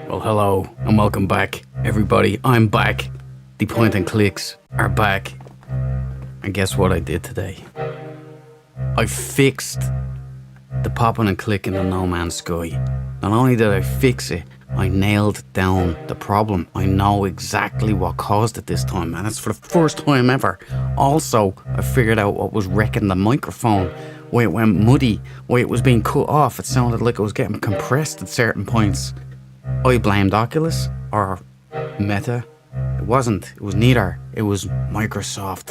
Well, hello and welcome back, everybody. I'm back. The point and clicks are back. And guess what I did today? I fixed the popping and clicking in No Man's Sky. Not only did I fix it, I nailed down the problem. I know exactly what caused it this time, and it's for the first time ever. Also, I figured out what was wrecking the microphone, why it went muddy, why it was being cut off. It sounded like it was getting compressed at certain points. I blamed Oculus or Meta. It wasn't. It was neither. It was Microsoft.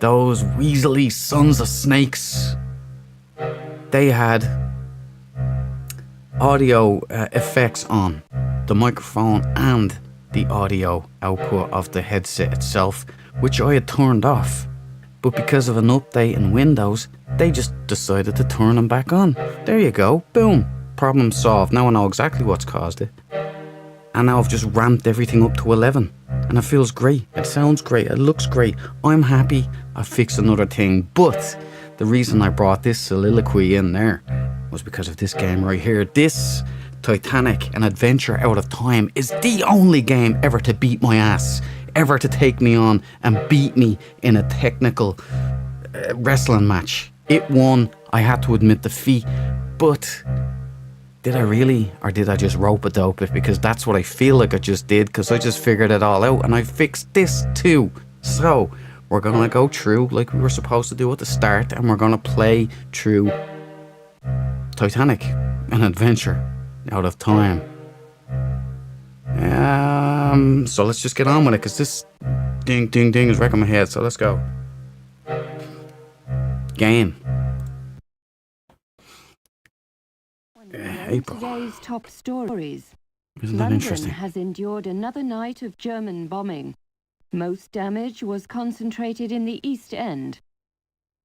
Those weaselly sons of snakes. They had audio effects on the microphone and the audio output of the headset itself, which I had turned off. But because of an update in Windows, they just decided to turn them back on. There you go. Boom. Problem solved. Now I know exactly what's caused it. And now I've just ramped everything up to 11. And it feels great. It sounds great. It looks great. I'm happy. I fixed another thing. But the reason I brought this soliloquy in there was because of this game right here. This Titanic, an adventure out of time, is the only game ever to beat my ass. Ever to take me on and beat me in a technical wrestling match. It won. I had to admit defeat. But did I really, or did I just rope-a-dope it? Because that's what I feel like I just did, because I just figured it all out, and I fixed this too. So, we're gonna go through like we were supposed to do at the start, and we're gonna play through Titanic, an adventure out of time. So let's just get on with it, because this ding ding ding is wrecking my head, so let's go. Game. April. Today's top stories. Isn't that London interesting? has endured another night of German bombing. Most damage was concentrated in the East End.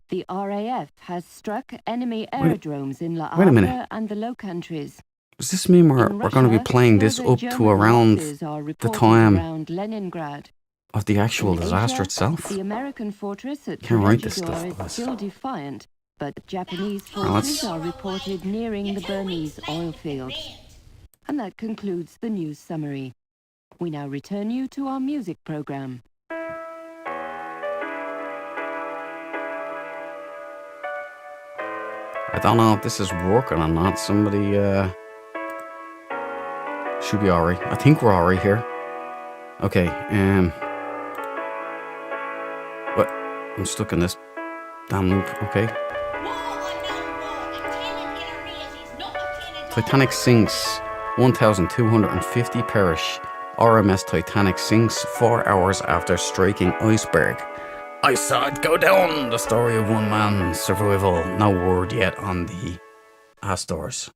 The RAF has struck enemy aerodromes in La wait a minute. Havre and the Low Countries. Does this mean we're going to be playing this further up to German around losses are the reported time around Leningrad. of the actual In disaster Asia, itself? The American fortress at Can't write this Corregidor stuff, boys. is still defiant, but Japanese Now let's- forces are reported nearing the Bernese oil fields. And that concludes the news summary. We now return you to our music program. I don't know if this is working or not. Somebody should be alright. I think we're alright here. Okay, what? I'm stuck in this damn loop. Okay. Titanic sinks. 1,250 perish. RMS Titanic sinks 4 hours after striking iceberg. I saw it go down. The story of one man's survival. No word yet on the Astors.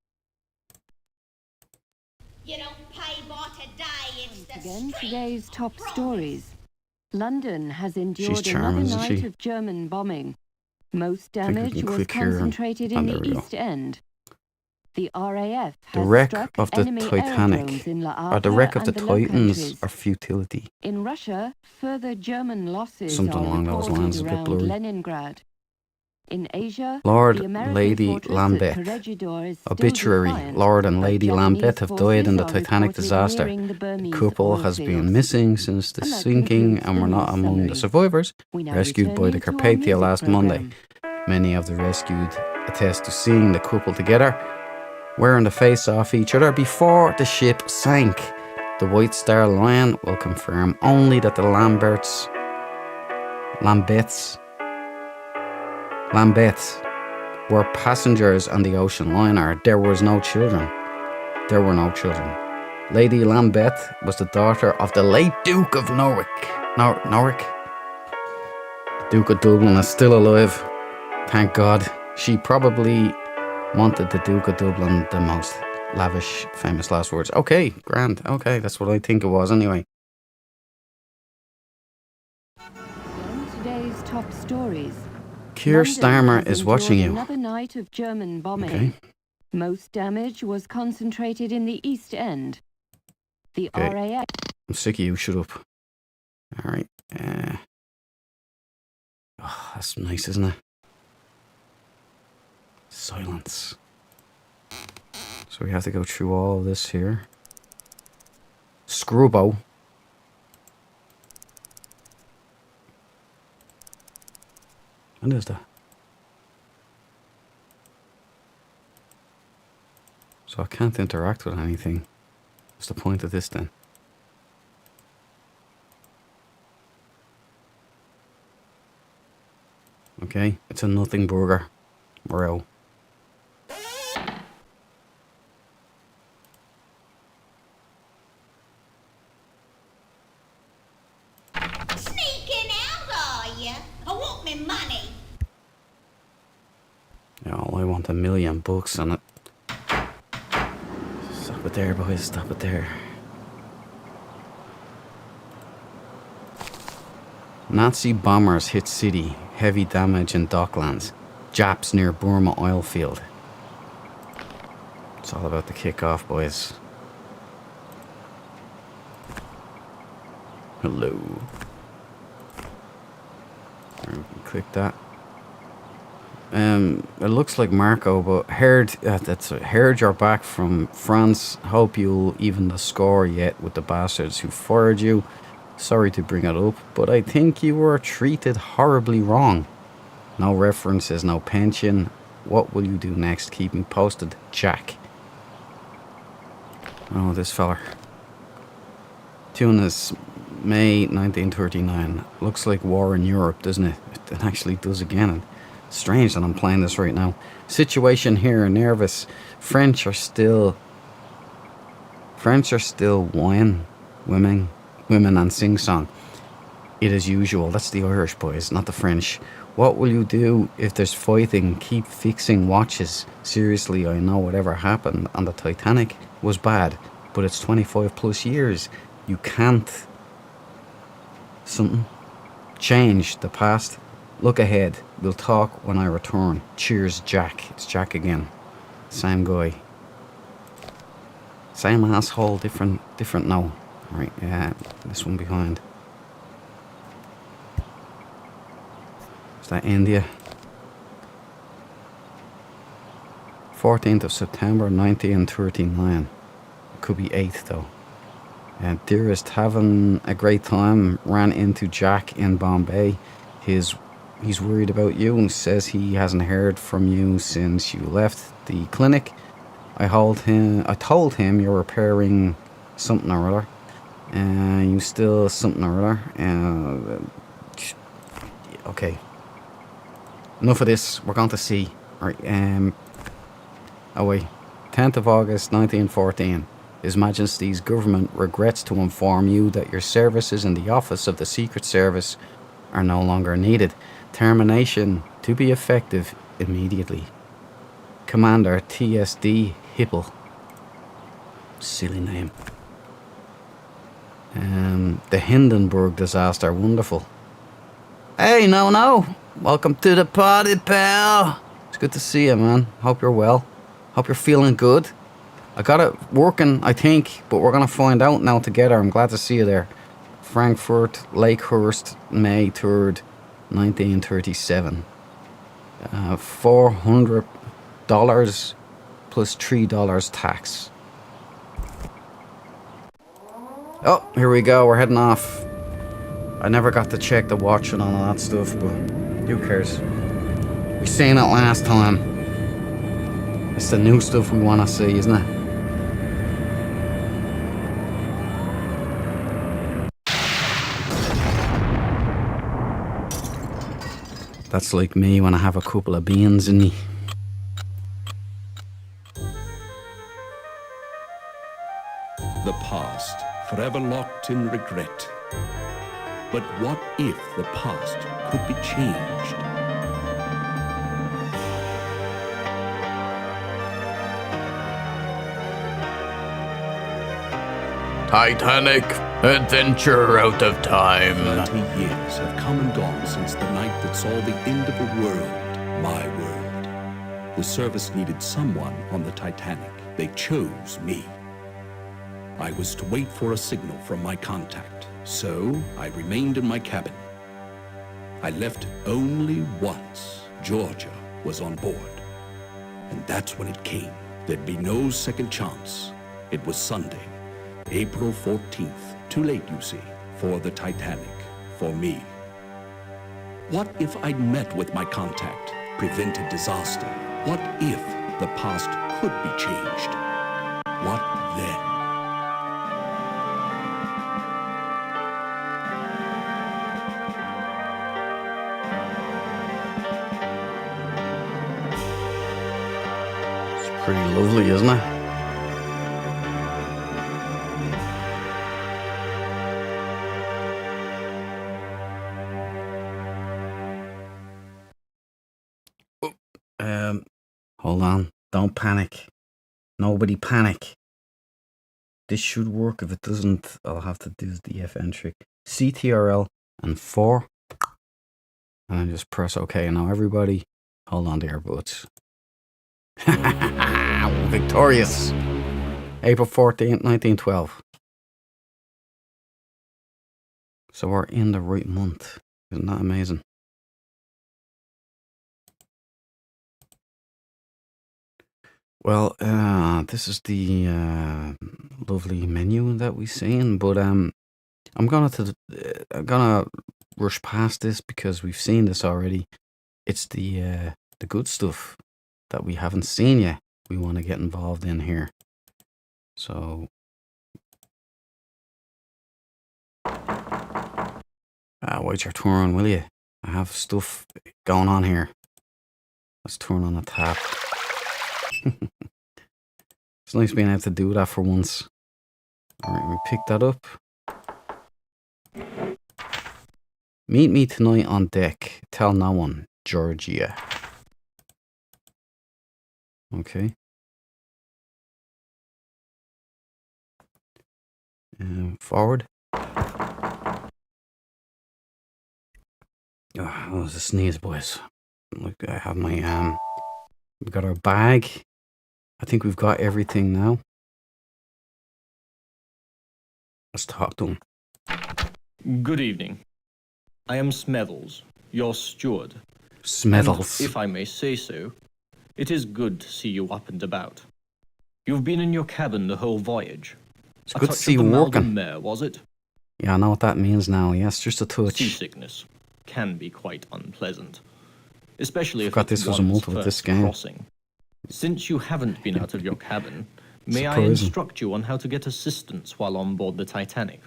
You don't pay more today, it's the Again, street. today's top stories. London has endured charming, another isn't night she? of German bombing. Most think we damage can was click here. concentrated Oh, in there the we go. East End. The RAF The has wreck struck of the enemy Titanic, aerodromes in La or the Havre wreck of the and Low Titans, Countries. or futility. In Russia, further German losses Something are along those reported lines, a bit around blurry. Leningrad. In Asia, Lord, the American Lady fortress at Lambeth. Corregidor is still Obituary. defiant, Lord and but Lady Japanese Lambeth have died in the forces are Titanic reported disaster. nearing the The Bernese couple oil has been fields. missing since the And that sinking concludes and the were not news among the summary. survivors. We now Rescued return by the you to our Carpathia music last Monday. program. Many of the rescued attest to seeing the couple together, wearing the face off each other before the ship sank. The White Star Line will confirm only that the Lambeths were passengers on the ocean liner. There was no children. There were no children. Lady Lambeth was the daughter of the late Duke of Norwich. Norwich? Duke of Dublin is still alive. Thank God. She probably wanted the Duke of Dublin the most. Lavish, famous last words. Okay, grand. Okay, that's what I think it was anyway. Again, today's top stories. Keir London Starmer has is watching endured you. Another night of German bombing. Okay. Most damage was concentrated in the East End. The Okay. RAF. I'm sick of you. Shut up. All right. Oh, that's nice, isn't it? Silence. So we have to go through all of this here. scrubbo. What is that? So I can't interact with anything. What's the point of this then? Okay, it's a nothing burger. We're out. Sneaking out, are you? I want me money. Yeah, I want $1 million on it. Stop it there, boys. Stop it there. Nazi bombers hit city. Heavy damage in Docklands. Japs near Burma oil field. It's all about the kick-off, boys. Hello. Click that. It looks like Marco, but heard you're back from France. Hope you'll even the score yet with the bastards who fired you. Sorry to bring it up, but I think you were treated horribly wrong. No references, no pension. What will you do next? Keep me posted, Jack. Oh, this feller. Tunis, May 1939. Looks like war in Europe, doesn't it? It actually does again. And strange that I'm playing this right now. Situation here, nervous. French are still wine, women and sing-song. It is usual. That's the Irish, boys, not the French. What will you do if there's fighting? Keep fixing watches. Seriously, I know whatever happened on the Titanic was bad, but it's 25 plus years. You can't change the past. Look ahead. We'll talk when I return. Cheers, Jack. It's Jack again. Same guy. Same asshole, different no. Right, yeah, this one behind. Is that India? 14th of September 1939. It could be 8th though. Dearest, having a great time. Ran into Jack in Bombay. He's worried about you and says he hasn't heard from you since you left the clinic. I told him you're repairing something or other. You still something or other. Okay. Enough of this. We're going to see. Right. Oh wait. 10th of August 1914. His Majesty's government regrets to inform you that your services in the office of the Secret Service are no longer needed. Termination to be effective immediately. Commander TSD Hipple. Silly name. The Hindenburg disaster. Wonderful. Hey, no. Welcome to the party, pal. It's good to see you, man. Hope you're well. Hope you're feeling good. I got it working, I think, but we're going to find out now together. I'm glad to see you there. Frankfurt, Lakehurst, May 3rd, 1937. $400 plus $3 tax. Oh, here we go. We're heading off. I never got to check the watch and all that stuff, but who cares? We seen it last time. It's the new stuff we want to see, isn't it? That's like me when I have a couple of beans in me. The past, forever locked in regret. But what if the past could be changed? Titanic, adventure out of time. 30 years have come and gone since the night that saw the end of a world, my world. The service needed someone on the Titanic. They chose me. I was to wait for a signal from my contact, so I remained in my cabin. I left only once. Georgia was on board. And that's when it came. There'd be no second chance. It was Sunday. April 14th. Too late, you see, for the Titanic, for me. What if I'd met with my contact, prevented disaster? What if the past could be changed? What then? It's pretty lovely, isn't it? Hold on. Don't panic. Nobody panic. This should work. If it doesn't, I'll have to do the FN trick. CTRL and 4. And then just press OK. Now everybody, hold on to your butts. We're victorious. April 14th, 1912. So we're in the right month. Isn't that amazing? Well, this is the lovely menu that we've seen, but I'm gonna rush past this because we've seen this already. It's the good stuff that we haven't seen yet. We want to get involved in here. So, wait your turn, will you? I have stuff going on here. Let's turn on the tap. It's nice being able to do that for once. Alright, we pick that up. Meet me tonight on deck. Tell no one. Georgia. Okay. Forward. Oh, that was a sneeze, boys. Look, I have my we've got our bag. I think we've got everything now. Let's talk to him. Good evening. I am Smethels, your steward. Smethels. And, if I may say so, it is good to see you up and about. You've been in your cabin the whole voyage. It's good to see you working. Mare, was it? Yeah, I know what that means now. Yes, just a touch. Seasickness can be quite unpleasant, especially if this was a multiple this game. Crossing. Since you haven't been out of your cabin, may I instruct you on how to get assistance while on board the Titanic?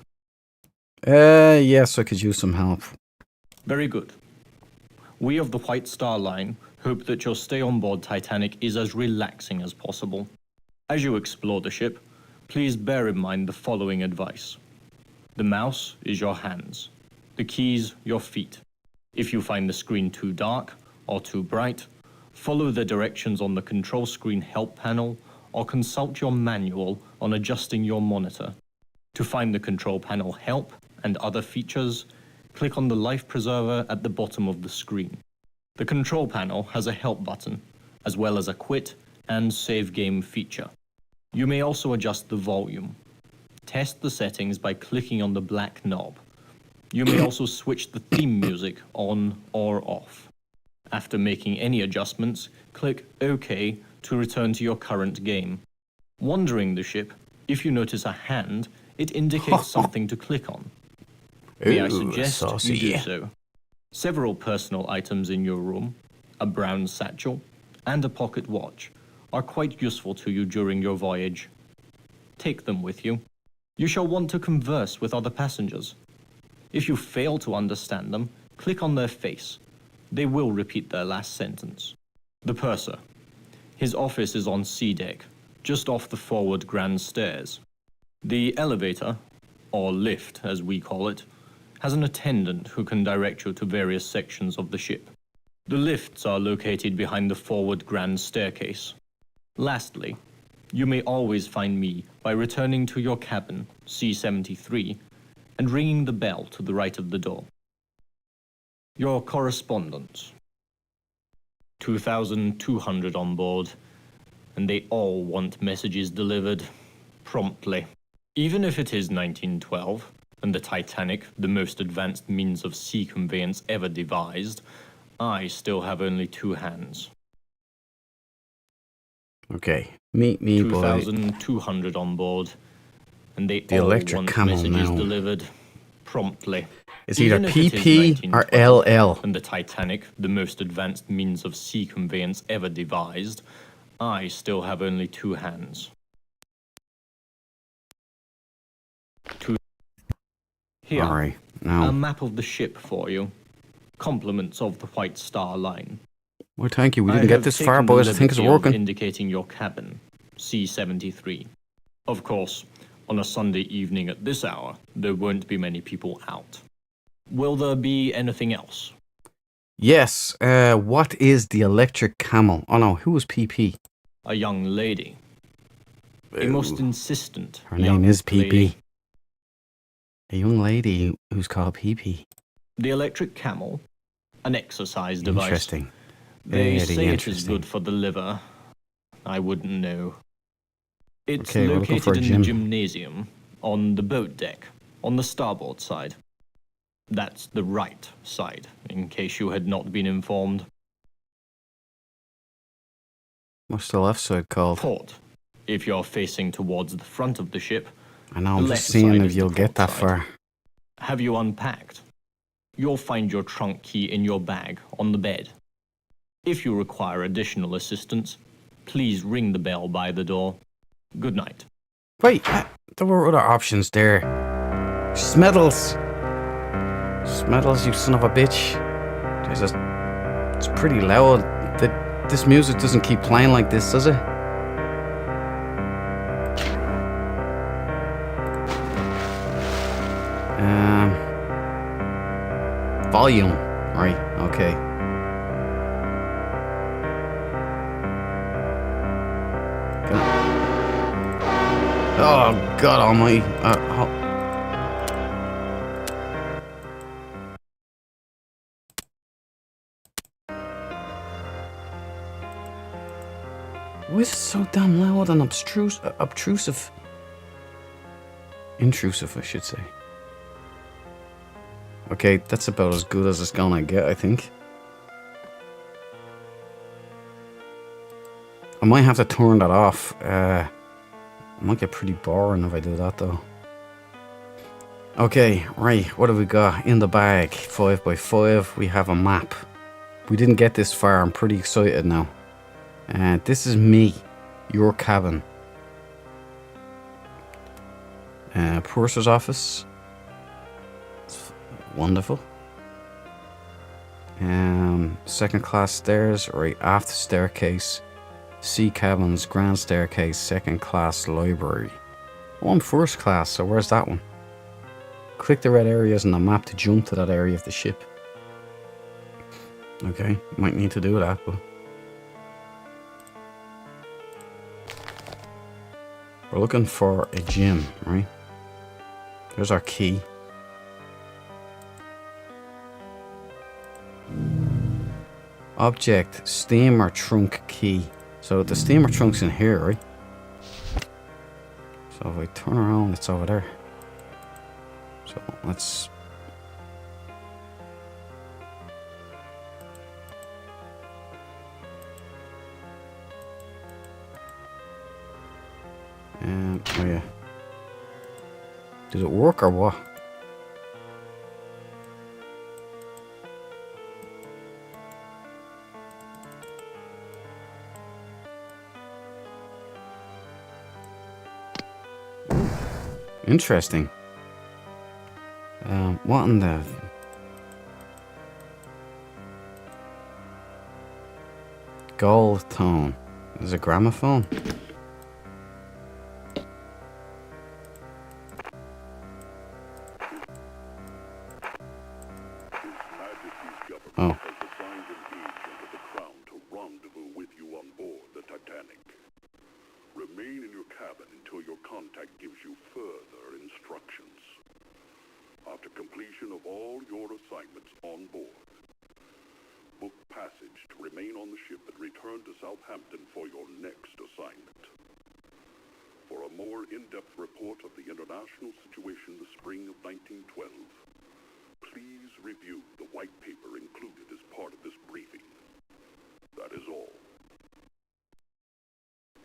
Yes, I could use some help. Very good. We of the White Star Line hope that your stay on board Titanic is as relaxing as possible. As you explore the ship, please bear in mind the following advice. The mouse is your hands, the keys your feet. If you find the screen too dark or too bright, follow the directions on the control screen help panel or consult your manual on adjusting your monitor. To find the control panel help and other features, click on the life preserver at the bottom of the screen. The control panel has a help button, as well as a quit and save game feature. You may also adjust the volume. Test the settings by clicking on the black knob. You may also switch the theme music on or off. After making any adjustments, click OK to return to your current game. Wandering the ship, if you notice a hand, it indicates something to click on. May I suggest you do so? Several personal items in your room, a brown satchel, and a pocket watch are quite useful to you during your voyage. Take them with you. You shall want to converse with other passengers. If you fail to understand them, click on their face. They will repeat their last sentence. The purser. His office is on C deck, just off the forward grand stairs. The elevator, or lift as we call it, has an attendant who can direct you to various sections of the ship. The lifts are located behind the forward grand staircase. Lastly, you may always find me by returning to your cabin, C73, and ringing the bell to the right of the door. Your correspondence. 2,200 on board, and they all want messages delivered promptly. Even if it is 1912, and the Titanic, the most advanced means of sea conveyance ever devised, I still have only 2 hands. Okay, meet me, boy. 2,200 on board, and they The all electric want camel messages now. delivered promptly. It's either Even if it is PP or 1920, LL. and the Titanic, the most advanced means of sea conveyance ever devised, I still have only 2 hands. Here, Alright, a now. map of the ship for you. Compliments of the White Star Line. Well, thank you. We I didn't get have this far, taken the boys. I think it's liberty of working. indicating your cabin, C-73. Of course, on a Sunday evening at this hour, there won't be many people out. Will there be anything else? Yes, what is the electric camel? Oh no, who was PP? A young lady. A most insistent Her young name is PP. lady. A young lady who's called PP. The electric camel, an exercise device. Interesting. They Very say it is interesting. good for the liver. I wouldn't know. It's Okay, we're looking for located a in gym. the gymnasium, on the boat deck, on the starboard side. That's the right side, in case you had not been informed. What's the left side called? Port, if you're facing towards the front of the ship. I know, The I'm left just seeing side if is the you'll get port that side. far. Have you unpacked? You'll find your trunk key in your bag on the bed. If you require additional assistance, please ring the bell by the door. Good night. Wait, there were other options there. Smeddles! Smeddles, you son of a bitch. Jesus, it's pretty loud. This music doesn't keep playing like this, does it? Volume. Right, okay. Oh, God almighty. Why is it so damn loud and obtrusive? Intrusive, I should say. Okay, that's about as good as it's gonna get, I think. I might have to turn that off. It might get pretty boring if I do that, though. Okay, right, what have we got in the bag? 5x5, we have a map. We didn't get this far, I'm pretty excited now. This is me, your cabin. Purser's office. It's wonderful. Second class stairs, right aft staircase. Sea cabins, grand staircase, second class library. Oh, I'm first class, so where's that one? Click the red areas on the map to jump to that area of the ship. Okay, might need to do that, but... We're looking for a gym, right? There's our key. Object, steamer trunk key. So the steamer trunk's in here, right? So if I turn around, it's over there. So let's... oh yeah. Did it work or what? Interesting. What in the... Gold tone. Is it gramophone? Oh. has assigned an agent of the Crown to rendezvous with you on board the Titanic. Remain in your cabin until your contact gives you further instructions. After completion of all your assignments on board, book passage to remain on the ship and return to Southampton for your next assignment. For a more in-depth report of the international situation in the spring of 1912, please review the white paper included as part of this briefing. That is all.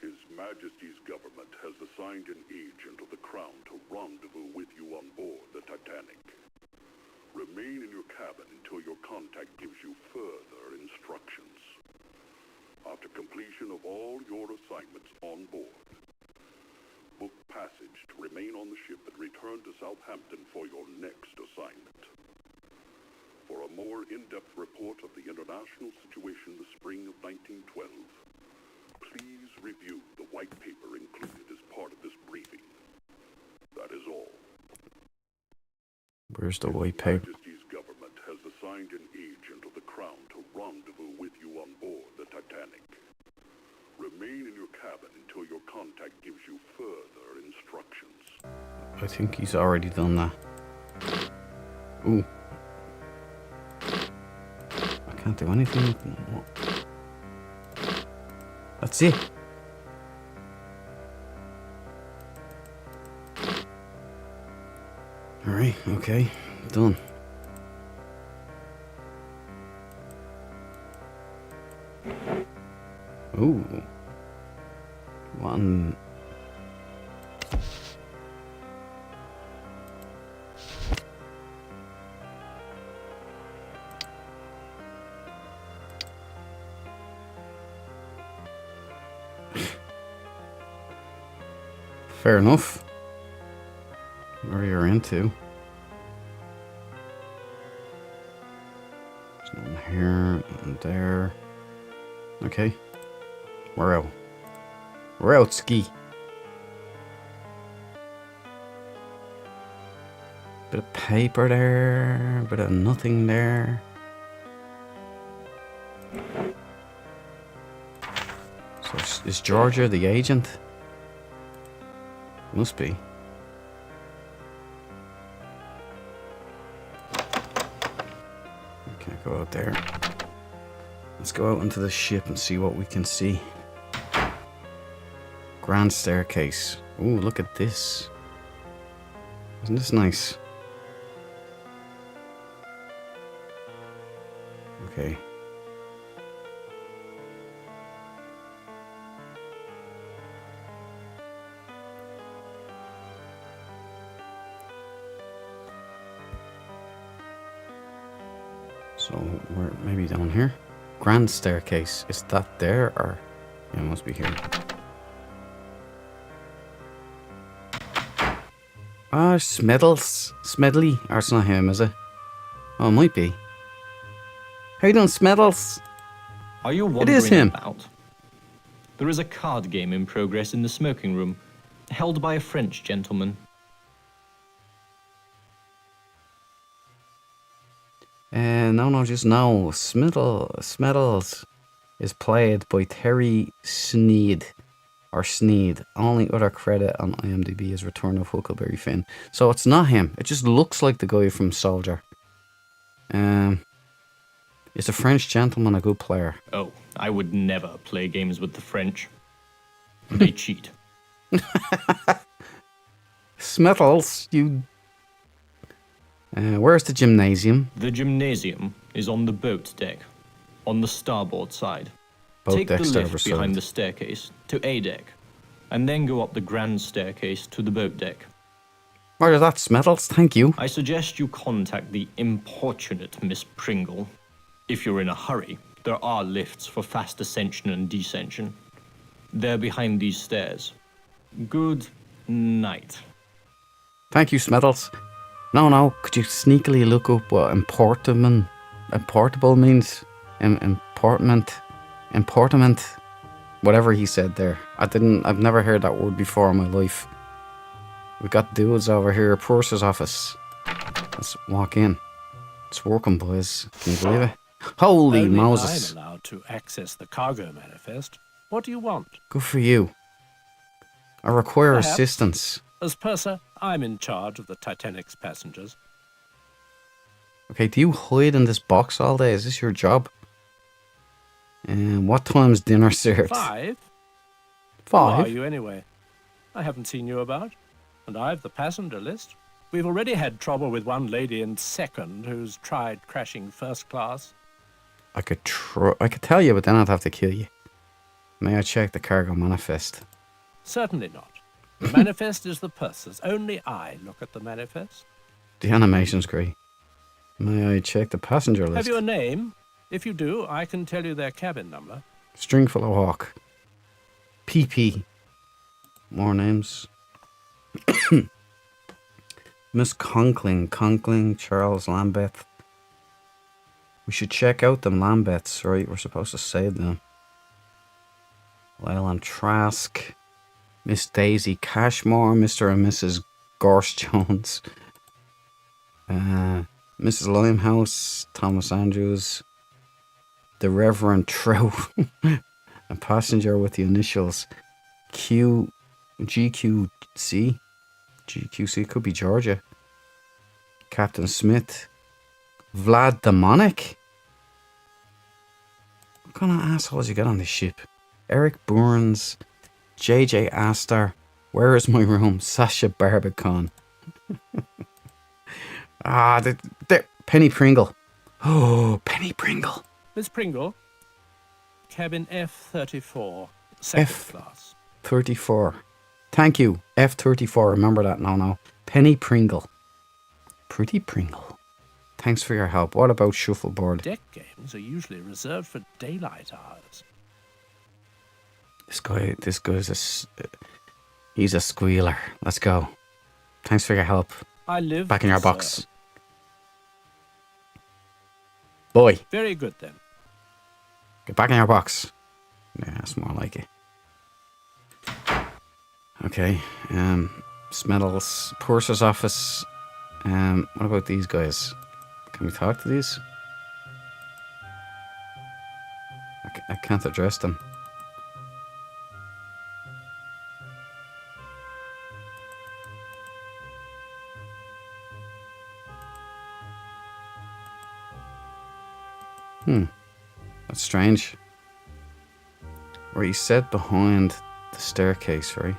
His Majesty Majesty's government has assigned an agent of the Crown to rendezvous with you on board the Titanic. Remain in your cabin until your contact gives you further instructions. After completion of all your assignments on board, book passage to remain on the ship and return to Southampton for your next assignment. For a more in-depth report of the international situation in the spring of 1912, please review the white paper included as part of this briefing. That is all. Where's the white paper? Majesty's government has assigned an agent of the Crown to rendezvous with you on board the Titanic. Remain in your cabin until your contact gives you further instructions. I think he's already done that. Ooh. I can't do anything. That's it. Alright, okay. Done. Ooh. One. Fair enough. Where you're into. There's nothing here, nothing there. Okay. We're out. We're out, ski. Bit of paper there, bit of nothing there. So is Georgia the agent? Must be. Okay, go out there. Let's go out into the ship and see what we can see. Grand staircase. Ooh, look at this. Isn't this nice? Okay. So we're maybe down here. Grand staircase. Is that there or? Yeah, it must be here. Ah, Smedles. Smedley. Or it's not him, is it? Oh, it might be. How you doing, Smedles? Are you It is wondering him. about? There is a card game in progress in the smoking room, held by a French gentleman. No, just no. Smedles is played by Terry Sneed. Or Sneed. Only other credit on IMDb is Return of Huckleberry Finn. So it's not him. It just looks like the guy from Soldier. Is a French gentleman a good player? Oh, I would never play games with the French. They cheat. Smedles, you... where's the gymnasium? The gymnasium is on the boat deck, on the starboard side. Boat Take the deck, lift starboard behind side. the staircase to A deck, and then go up the grand staircase to the boat deck. Where's that, Smedles? Thank you. I suggest you contact the importunate Miss Pringle. If you're in a hurry, there are lifts for fast ascension and descension. They're behind these stairs. Good night. Thank you, Smedles. No, could you sneakily look up what importable means? Importament? Whatever he said there. I've never heard that word before in my life. We got dudes over here, purser's office. Let's walk in. It's working, boys. Can you believe it? Holy Only Moses. I'm allowed to access the cargo manifest. What do you want? Good for you. I require Perhaps. assistance. As purser, I'm in charge of the Titanic's passengers. Okay, do you hide in this box all day? Is this your job? And what time's dinner served? 5? Who 5? are you anyway? I haven't seen you about. And I've the passenger list. We've already had trouble with one lady in second who's tried crashing first class. I could tell you, but then I'd have to kill you. May I check the cargo manifest? Certainly not. The manifest is the purser's. Only I look at the manifest. The animation's great. May I check the passenger list? Have you a name? If you do, I can tell you their cabin number. Stringfellow Hawk. PP. More names. Miss Conkling, Charles Lambeth. We should check out them Lambeths, right? We're supposed to save them. Leyland Trask. Miss Daisy Cashmore. Mr. and Mrs. Gorse Jones. Mrs. Limehouse. Thomas Andrews. The Reverend Trout. A passenger with the initials GQC. GQC could be Georgia. Captain Smith. Vlad Demonic. What kind of assholes you got on this ship? Eric Burns. JJ Astor. Where is my room? Sasha Barbican. Penny Pringle. Oh, Penny Pringle. Miss Pringle, cabin F-34, second class. F-34. Thank you, F-34. Remember that now. Penny Pringle. Pretty Pringle. Thanks for your help. What about shuffleboard? Deck games are usually reserved for daylight hours. This guy's he's a squealer. Let's go. Thanks for your help. I live back in your to box. serve. Boy, Very good then. get back in your box. Yeah, that's more like it. Okay. Smettles, purser's office. What about these guys? Can we talk to these? I can't address them. That's strange. Right, he's set behind the staircase, right?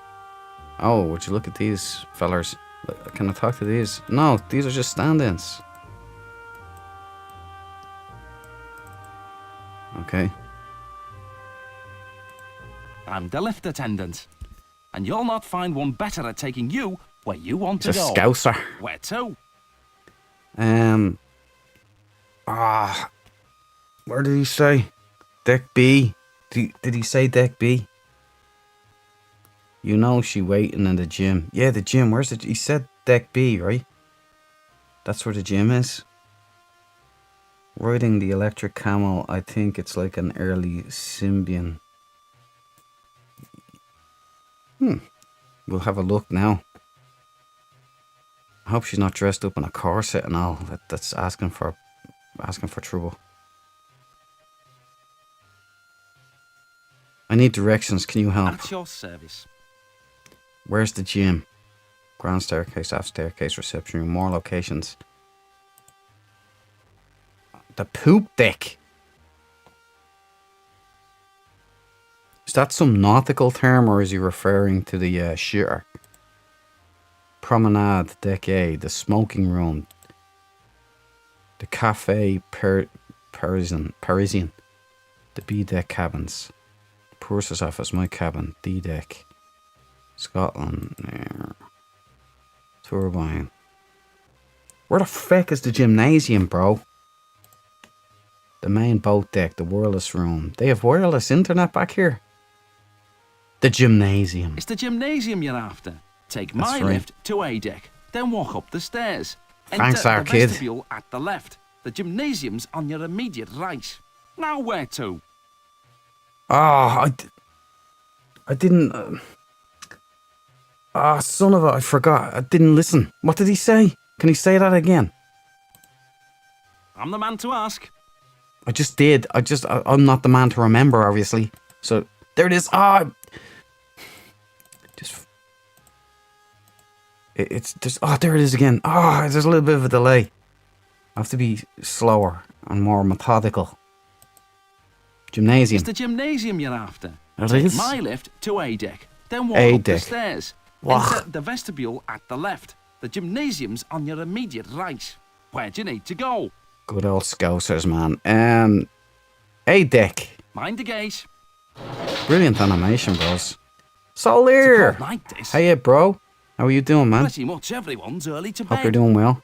Oh, would you look at these fellers? Can I talk to these? No, these are just stand-ins. Okay. I'm the lift attendant. And you'll not find one better at taking you where you want to It's a go. scouser. Where to? Where did he say? Deck B. Did he say Deck B? You know she waiting in the gym. Yeah, the gym. Where's it? He said Deck B, right? That's where the gym is. Riding the electric camel. I think it's like an early Symbian. We'll have a look now. I hope she's not dressed up in a corset and all. That's asking for trouble. I need directions. Can you help? At your service. Where's the gym? Grand staircase, aft staircase, reception room, more locations. The poop deck. Is that some nautical term or is he referring to the shitter? Promenade, deck A, the smoking room, the cafe Parisian, the B deck cabins, purser's office, my cabin, D deck, Scotland, turbine. Where the feck is the gymnasium, bro? The main boat deck, the wireless room. They have wireless internet back here. The gymnasium. It's the gymnasium you're after. Take my That's right. lift to A deck, then walk up the stairs. Thanks, Enter our the kid. vestibule at the left. The gymnasium's on your immediate right. Now where to? I didn't. Son of a! I forgot. I didn't listen. What did he say? Can he say that again? I'm the man to ask. I just did. I'm not the man to remember, obviously. So there it is. It's just. There it is again. There's a little bit of a delay. I have to be slower and more methodical. Gymnasium. It's the gymnasium you're after. It Take is? my lift to A deck, then walk A up deck. the stairs. Wah. Enter the vestibule at the left. The gymnasium's on your immediate right. Where do you need to go? Good old Scousers, man. A deck. Mind the gate. Brilliant animation, bros. Solir! It's a cold night, this. Hey, bro. How are you doing, man? Pretty much everyone's early to Hope bed. you're doing well.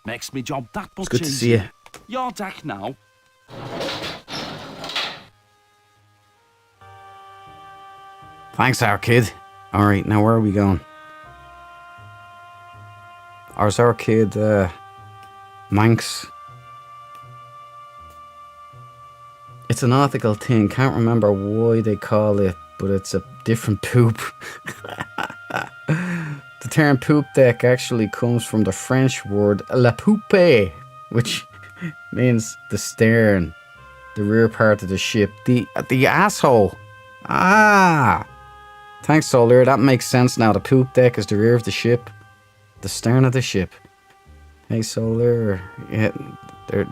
Makes me job that much It's good to see easier. you. Your deck now. Thanks, our kid. Alright, now where are we going? Ours our kid, Manx. It's an nautical thing. Can't remember why they call it, but it's a different poop. The term poop deck actually comes from the French word la poupe, which means the stern, the rear part of the ship, the asshole. Ah, thanks, Solar. That makes sense now. The poop deck is the rear of the ship, the stern of the ship. Hey, Solar. Yeah, they're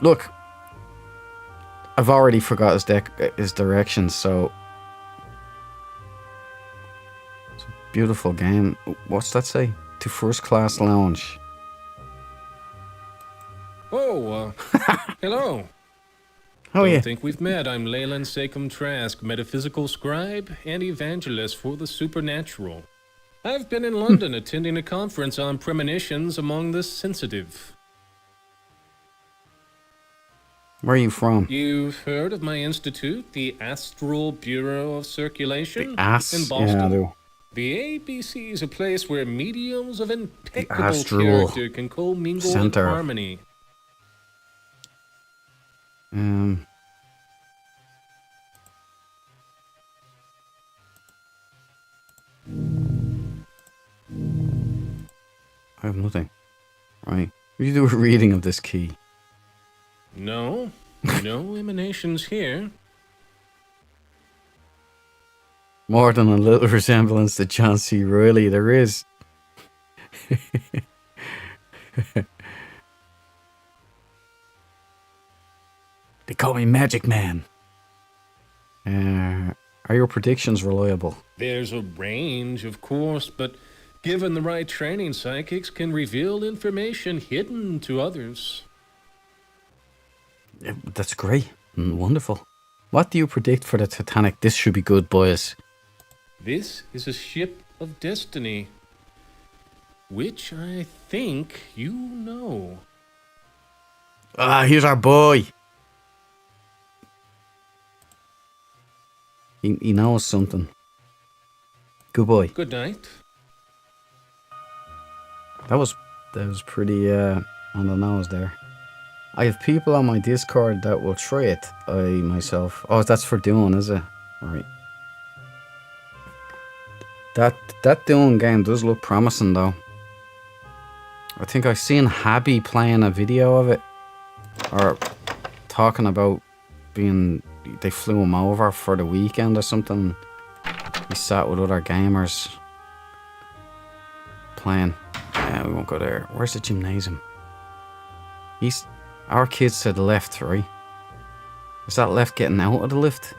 look, I've already forgot his directions, so it's a beautiful game. What's that say? To first class lounge. Oh, hello. Oh, Don't yeah. think we've met. I'm Leyland Sachem Trask, metaphysical scribe and evangelist for the supernatural. I've been in London attending a conference on premonitions among the sensitive. Where are you from? You've heard of my institute, the Astral Bureau of Circulation? The Ass? In Boston? Yeah, I do. The ABC is a place where mediums of impeccable Astral character can commingle Center. in harmony. I have nothing. Right. Will you do a reading of this key? No, no emanations here. More than a little resemblance to John C. Reilly, there is. They call me Magic Man. Are your predictions reliable? There's a range, of course, but given the right training, psychics can reveal information hidden to others. That's great. Wonderful. What do you predict for the Titanic? This should be good, boys. This is a ship of destiny, which I think you know. Ah, here's our boy. He knows something. Good boy. Good night. That was pretty on the nose there. I have people on my Discord that will try it. I myself. Oh, that's for Dune, is it? Right. That Dune game does look promising, though. I think I've seen Habby playing a video of it, or talking about being. They flew him over for the weekend or something. He sat with other gamers playing. Yeah, we won't go there. Where's the gymnasium? Our kid said left, right? Is that left getting out of the lift?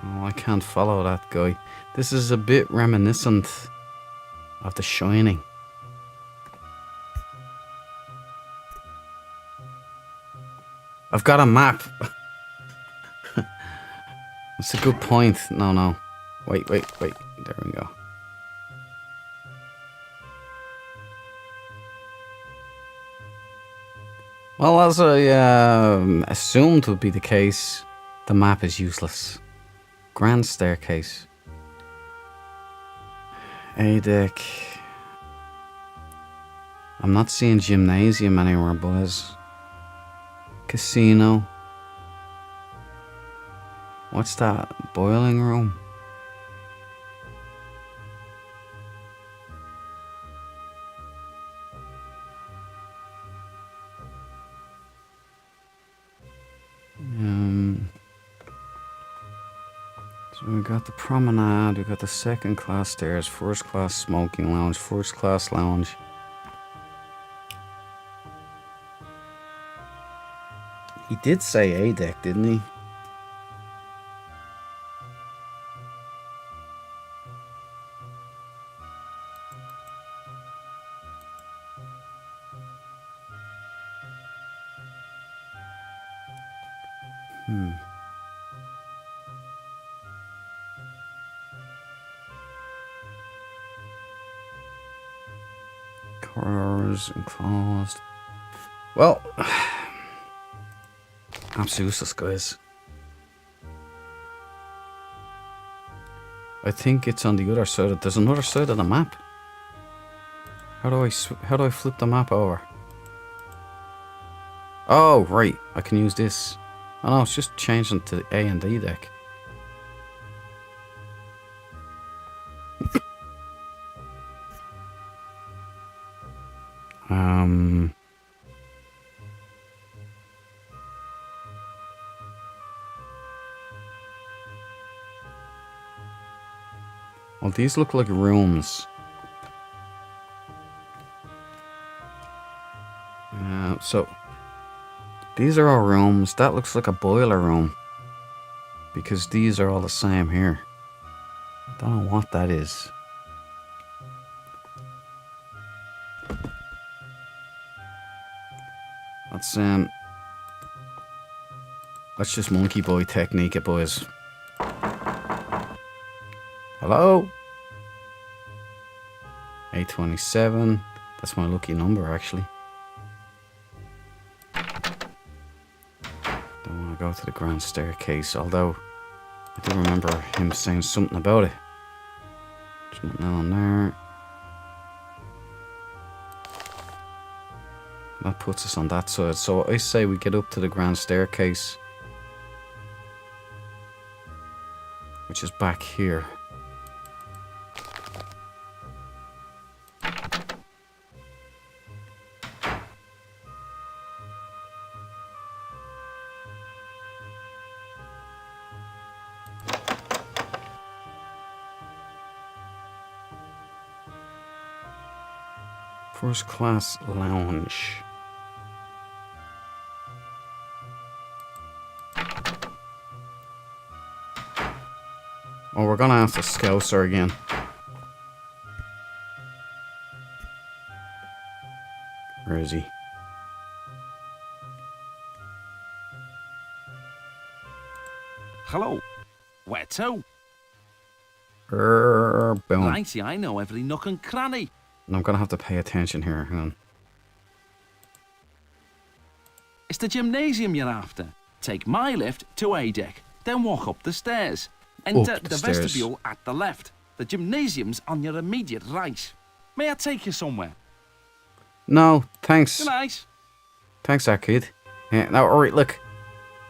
Oh, I can't follow that guy. This is a bit reminiscent of The Shining. I've got a map. That's a good point. No. Wait. There we go. Well, as I assumed would be the case, the map is useless. Grand staircase. A deck. I'm not seeing gymnasium anywhere, boys. Casino. What's that? Boiling room? So we got the promenade, we got the second class stairs, first class smoking lounge, first class lounge. He did say A deck, didn't he? Corridors enclosed. Well, absolutely useless, guys. I think it's on the other side. There's another side of the map. How do I flip the map over? Oh, right. I can use this. Oh no, it's just changing to the A and D deck. Well, these look like rooms. So these are all rooms. That looks like a boiler room because these are all the same here. Don't know what that is. Let's just monkey boy technique it, boys. Hello? 827. That's my lucky number, actually. Don't want to go to the grand staircase, although I do remember him saying something about it. There's nothing on there. That puts us on that side. So I say we get up to the grand staircase, which is back here. First class lounge. Oh, we're gonna have to scouse her again. Where is he? Hello. Where to? Boom. Righty, I know every nook and cranny. And I'm gonna have to pay attention here. Hang on. It's the gymnasium you're after. Take my lift to A deck, then walk up the stairs. Enter Up the the stairs. vestibule at the left. The gymnasium's on your immediate right. May I take you somewhere? No, thanks. Good night. Thanks, that kid. Yeah, now, alright, look.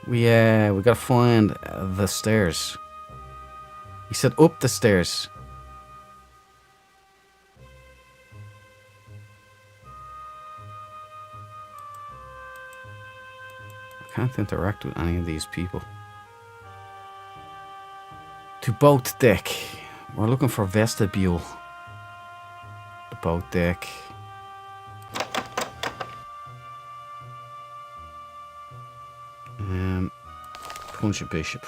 We gotta find the stairs. He said up the stairs. I can't interact with any of these people. To boat deck. We're looking for vestibule. The boat deck. Punch a bishop.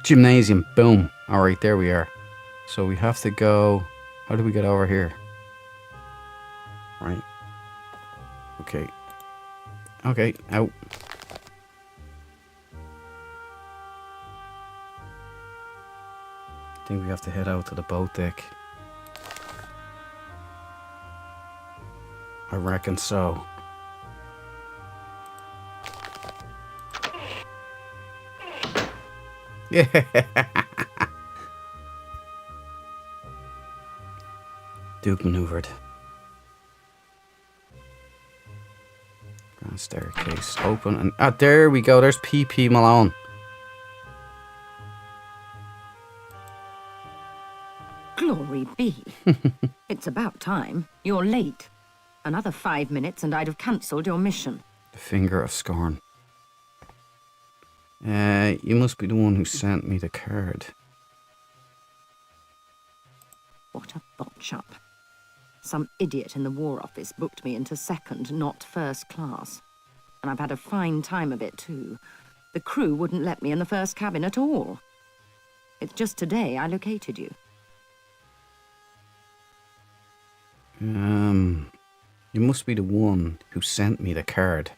Gymnasium. Boom. Alright, there we are. So we have to go... How do we get over here? Right. Okay. Okay, out. I think we have to head out to the boat deck. I reckon so. Yeah. Duke maneuvered. Grand staircase open and there we go. There's PP Malone. Glory be. It's about time. You're late. Another 5 minutes and I'd have cancelled your mission. The finger of scorn. You must be the one who sent me the card. What a botch up. Some idiot in the War Office booked me into second, not first class. And I've had a fine time of it, too. The crew wouldn't let me in the first cabin at all. It's just today I located you. You must be the one who sent me the card.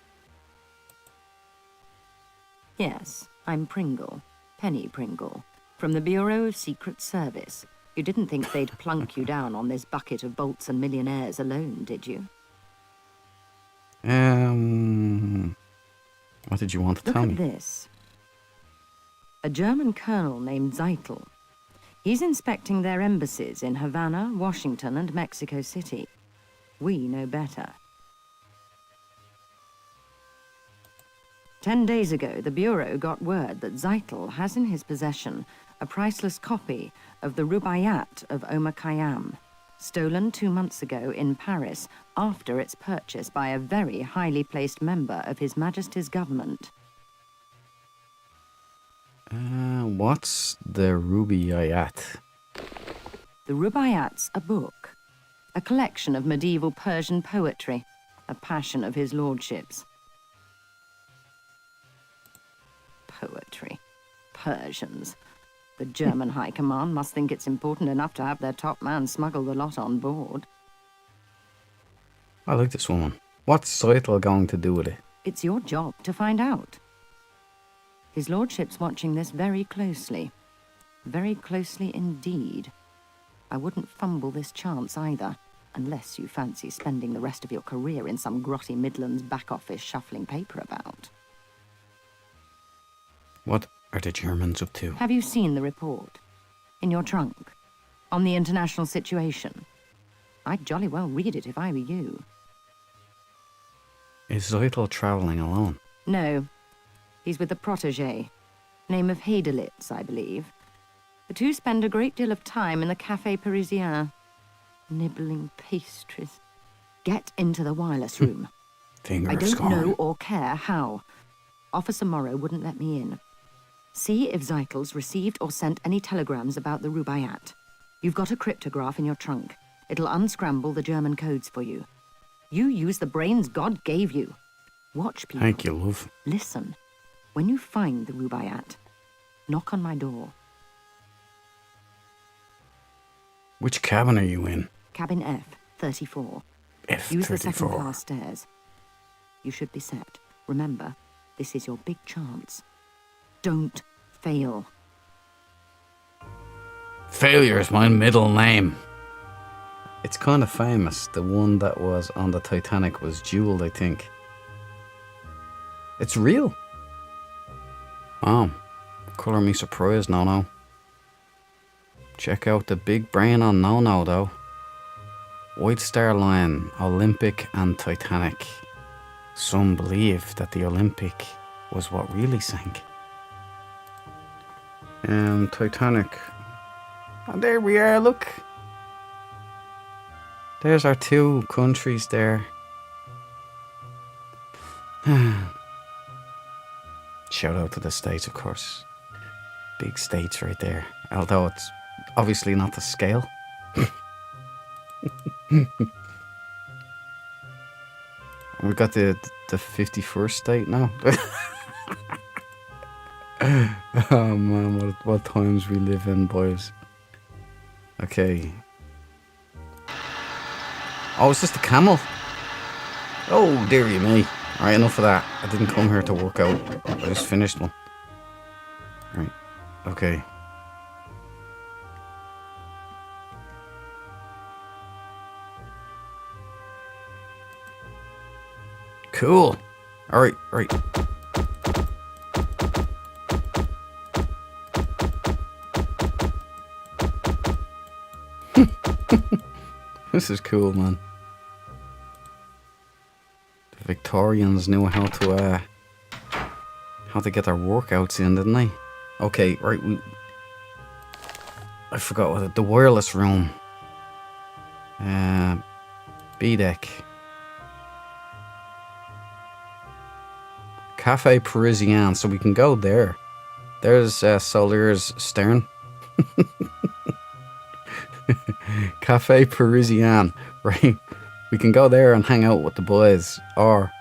Yes, I'm Pringle. Penny Pringle. From the Bureau of Secret Service. You didn't think they'd plunk you down on this bucket of bolts and millionaires alone, did you? What did you want to tell me? Look at this. A German colonel named Zeitel. He's inspecting their embassies in Havana, Washington, and Mexico City. We know better. 10 days ago, the Bureau got word that Zeitel has in his possession a priceless copy of the Rubaiyat of Omar Khayyam, stolen 2 months ago in Paris after its purchase by a very highly placed member of His Majesty's government. What's the Rubaiyat? The Rubaiyat's a book, a collection of medieval Persian poetry, a passion of his lordship's. Poetry. Persians. The German High Command must think it's important enough to have their top man smuggle the lot on board. I like this woman. What's Zeitel going to do with it? It's your job to find out. His lordship's watching this very closely. Very closely indeed. I wouldn't fumble this chance either, unless you fancy spending the rest of your career in some grotty Midlands back office shuffling paper about. What are the Germans up to? Have you seen the report? In your trunk? On the international situation? I'd jolly well read it if I were you. Is Zeitel travelling alone? No. He's with a protégé. Name of Heidelitz, I believe. The two spend a great deal of time in the Café Parisien. Nibbling pastries. Get into the wireless room. I don't know or care how. Officer Morrow wouldn't let me in. See if Zeitel's received or sent any telegrams about the Rubaiyat. You've got a cryptograph in your trunk. It'll unscramble the German codes for you. You use the brains God gave you. Watch people. Thank you, love. Listen. When you find the Rubaiyat, knock on my door. Which cabin are you in? Cabin F, 34. F34. Use the second-class stairs. You should be set. Remember, this is your big chance. Don't fail. Failure is my middle name. It's kind of famous. The one that was on the Titanic was jeweled, I think. It's real. Wow. Colour me surprised, no. Check out the big brain on no, though. White Star Line, Olympic and Titanic. Some believe that the Olympic was what really sank. Titanic. And there we are, look. There's our two countries there. Shout out to the States, of course. Big States right there. Although it's obviously not the scale. We've got the 51st state now. Oh man, what times we live in, boys. Okay. Oh, it's just a camel. Oh, dearie me. Alright, enough of that. I didn't come here to work out. I just finished one. Right. Okay. Cool. Alright, right. This is cool, man. The Victorians knew how to get their workouts in, didn't they? Okay, right. I forgot what the wireless room. B deck. Cafe Parisien, so we can go there. There's Solier's stern. Cafe Parisien, right? We can go there and hang out with the boys, or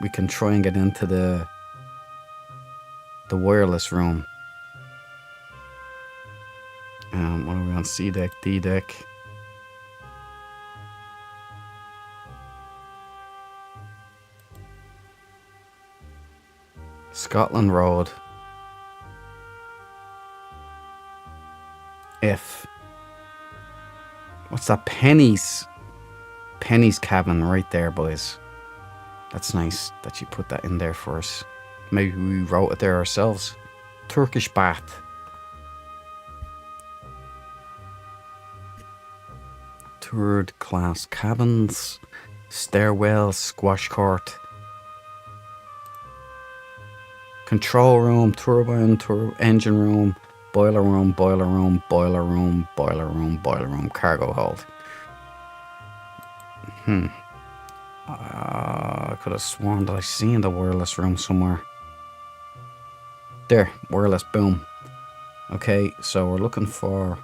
we can try and get into the wireless room. What are we on? C deck, D deck. Scotland Road. F. What's that? Penny's cabin right there, boys. That's nice that you put that in there for us. Maybe we wrote it there ourselves. Turkish bath. Third class cabins. Stairwell, squash court. Control room, turbine, engine room, boiler room, boiler room, boiler room, boiler room, boiler room, cargo hold. I could have sworn that I seen the wireless room somewhere. There, wireless, boom. Okay, so we're looking for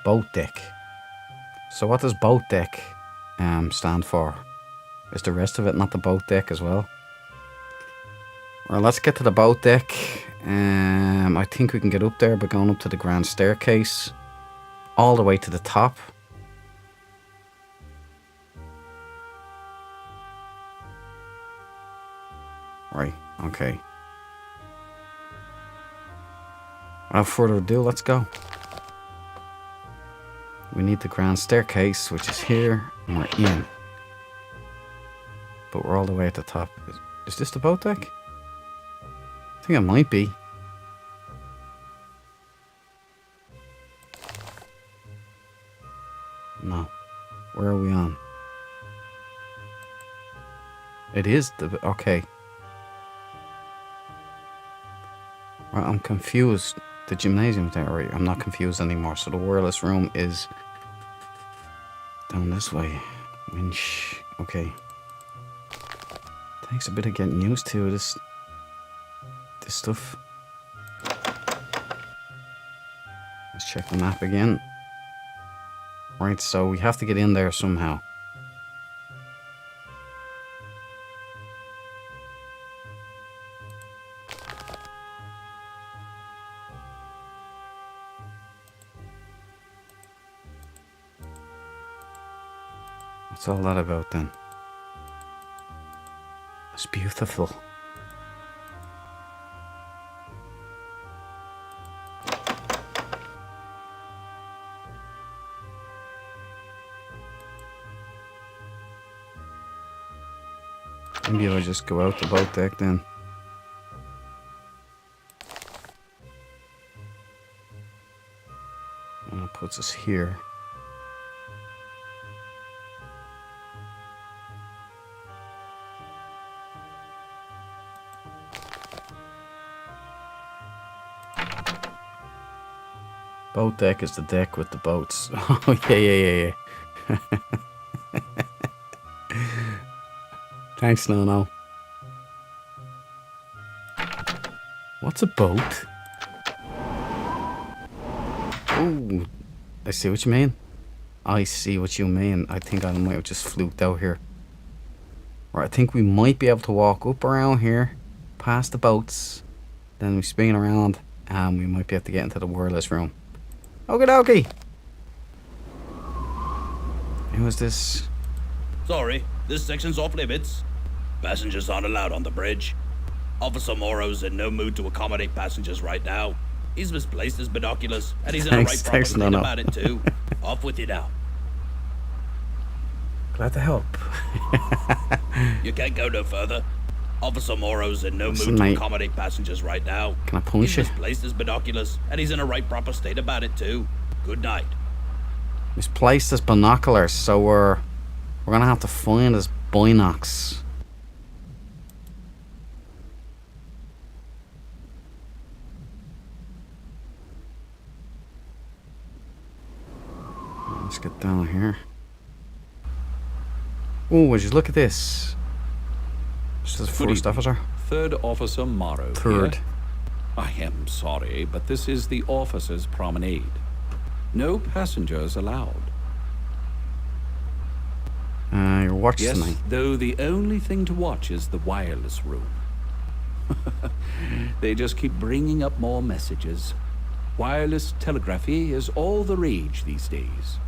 boat deck. So what does boat deck stand for? Is the rest of it not the boat deck as well? Well, let's get to the boat deck. I think we can get up there by going up to the grand staircase. All the way to the top. Right, okay. Without further ado, let's go. We need the grand staircase, which is here, and we're in. But we're all the way at the top. Is this the boat deck? I think it might be. No. Where are we on? It is the... Okay. Right, I'm confused. The gymnasium there, right? I'm not confused anymore. So the wireless room is down this way. Winch. Okay. Takes a bit of getting used to this stuff. Let's check the map again. Right, so we have to get in there somehow. What's all that about then? It's beautiful. Maybe I'll just go out the boat deck then. And it puts us here. Boat deck is the deck with the boats. Oh, yeah. Thanks, no. What's a boat? Oh, I see what you mean. I see what you mean. I think I might have just fluked out here. Right, I think we might be able to walk up around here, past the boats, then we spin around, and we might be able to get into the wireless room. Okie dokie. Who is this? Sorry, this section's off limits. Passengers aren't allowed on the bridge. Officer Morrow's in no mood to accommodate passengers right now. He's misplaced his binoculars, and he's in a right proper state about it too. Off with you now. Glad to help. You can't go no further. Officer Morrow's in no mood to accommodate passengers right now. Can I punish you? He's misplaced his binoculars, and he's in a right proper state about it too. Good night. Misplaced his binoculars, so we're gonna have to find his binocs. get down here. Oh, would you look at this? This is Good first evening. officer. Third Officer Morrow. Third. Here. I am sorry, but this is the officers' promenade. No passengers allowed. Your watch Yes, tonight. though the only thing to watch is the wireless room. They just keep bringing up more messages. Wireless telegraphy is all the rage these days.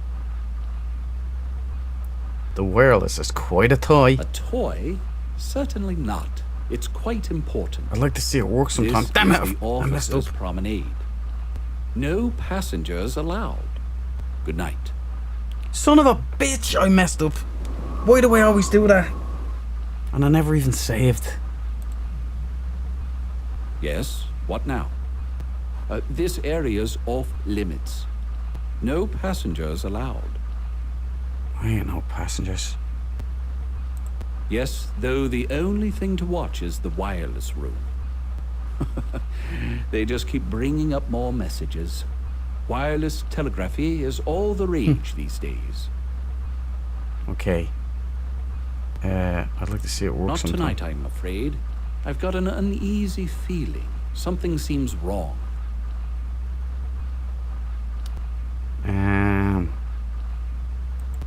The wireless is quite a toy. A toy? Certainly not. It's quite important. I'd like to see it work sometime. This Damn is it! the I messed up. officers' promenade. No passengers allowed. Good night. Son of a bitch! I messed up. Why do I always do that? And I never even saved. Yes, what now? This area's off limits. No passengers allowed. I ain't no passengers. Yes, though the only thing to watch is the wireless room. They just keep bringing up more messages. Wireless telegraphy is all the rage these days. Okay. I'd like to see it work Not sometime. tonight, I'm afraid. I've got an uneasy feeling. Something seems wrong.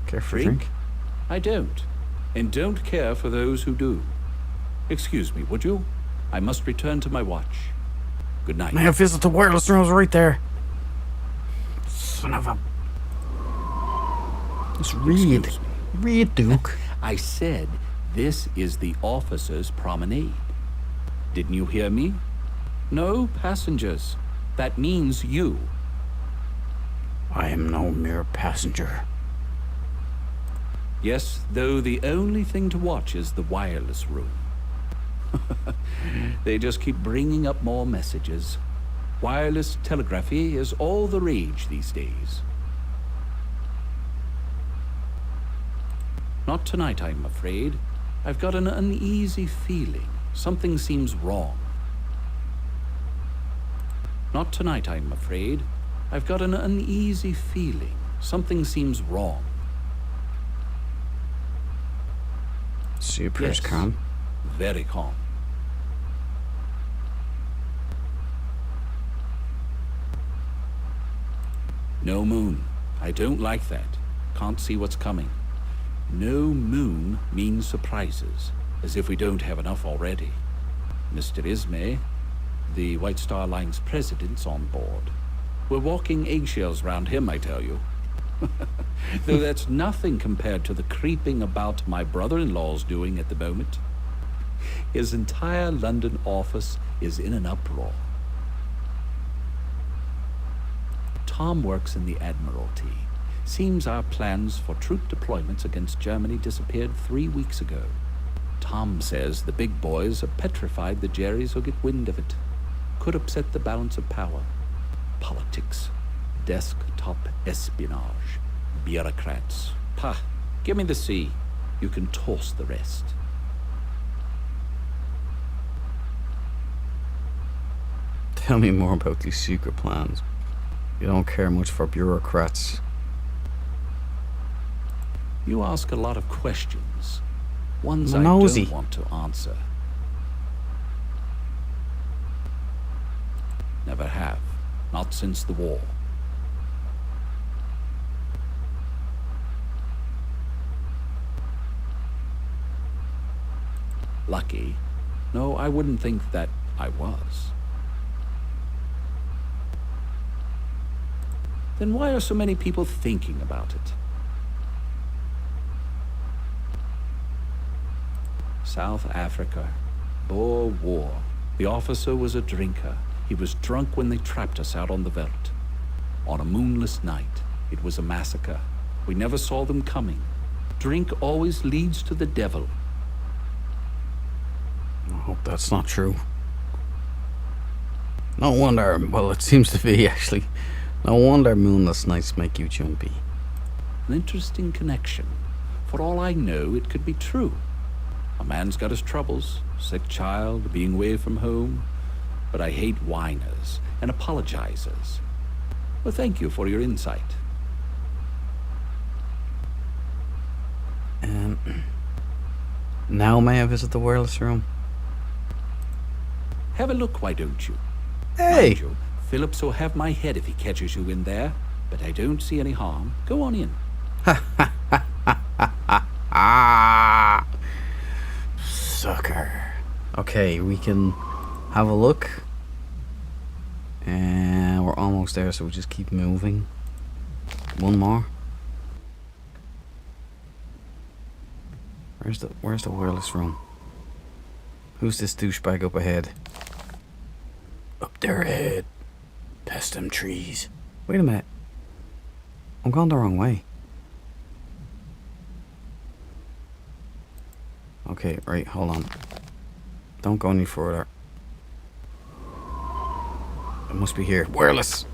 Care for a drink? I don't. And don't care for those who do. Excuse me, would you? I must return to my watch. Good night. May I visit the wireless rooms right there? Son of a... Just read. Excuse me. Read, Duke. I said this is the officers' promenade. Didn't you hear me? No passengers. That means you. I am no mere passenger. Yes, though the only thing to watch is the wireless room. They just keep bringing up more messages. Wireless telegraphy is all the rage these days. Not tonight, I'm afraid. I've got an uneasy feeling. Something seems wrong. Not tonight, I'm afraid. I've got an uneasy feeling. Something seems wrong. She appears calm. Very calm. No moon. I don't like that. Can't see what's coming. No moon means surprises, as if we don't have enough already. Mr. Ismay, the White Star Line's president's on board. We're walking eggshells round him, I tell you. Though that's nothing compared to the creeping about my brother-in-law's doing at the moment. His entire London office is in an uproar. Tom works in the Admiralty. Seems our plans for troop deployments against Germany disappeared 3 weeks ago. Tom says the big boys are petrified the Jerrys will get wind of it. Could upset the balance of power. Politics. Desktop espionage. Bureaucrats. Pah, give me the sea. You can toss the rest. Tell me more about these secret plans. You don't care much for bureaucrats. You ask a lot of questions. Ones I Nosy. don't want to answer. Never have. Not since the war. Lucky? No, I wouldn't think that I was. Then why are so many people thinking about it? South Africa. Boer War. The officer was a drinker. He was drunk when they trapped us out on the veldt. On a moonless night, it was a massacre. We never saw them coming. Drink always leads to the devil. I hope that's not true. No wonder, well, it seems to be actually. No wonder moonless nights make you jumpy. An interesting connection. For all I know, it could be true. A man's got his troubles, sick child, being away from home. But I hate whiners and apologizers. Well, thank you for your insight. Now may I visit the wireless room? Have a look, why don't you? Hey! Mind you, Phillips will have my head if he catches you in there, but I don't see any harm. Go on in. Ah! Sucker. Okay, we can have a look. And we're almost there, so we just keep moving. One more. Where's the wireless room? Who's this douchebag up ahead? Up there ahead. Past them trees. Wait a minute. I'm going the wrong way. Okay, right, hold on. Don't go any further. It must be here. Wireless!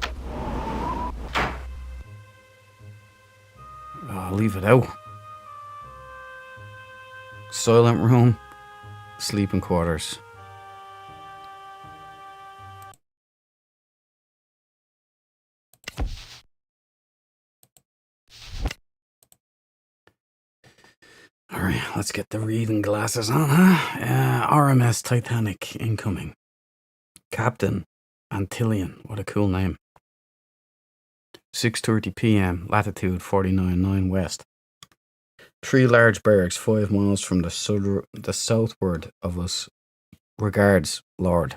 Oh, leave it out. Silent room. Sleeping quarters. Alright, let's get the reading glasses on, huh? RMS Titanic incoming. Captain Antilian, what a cool name. 6:30 p.m. latitude 49.9 west. 3 large bergs 5 miles from the southward of us. Regards, Lord.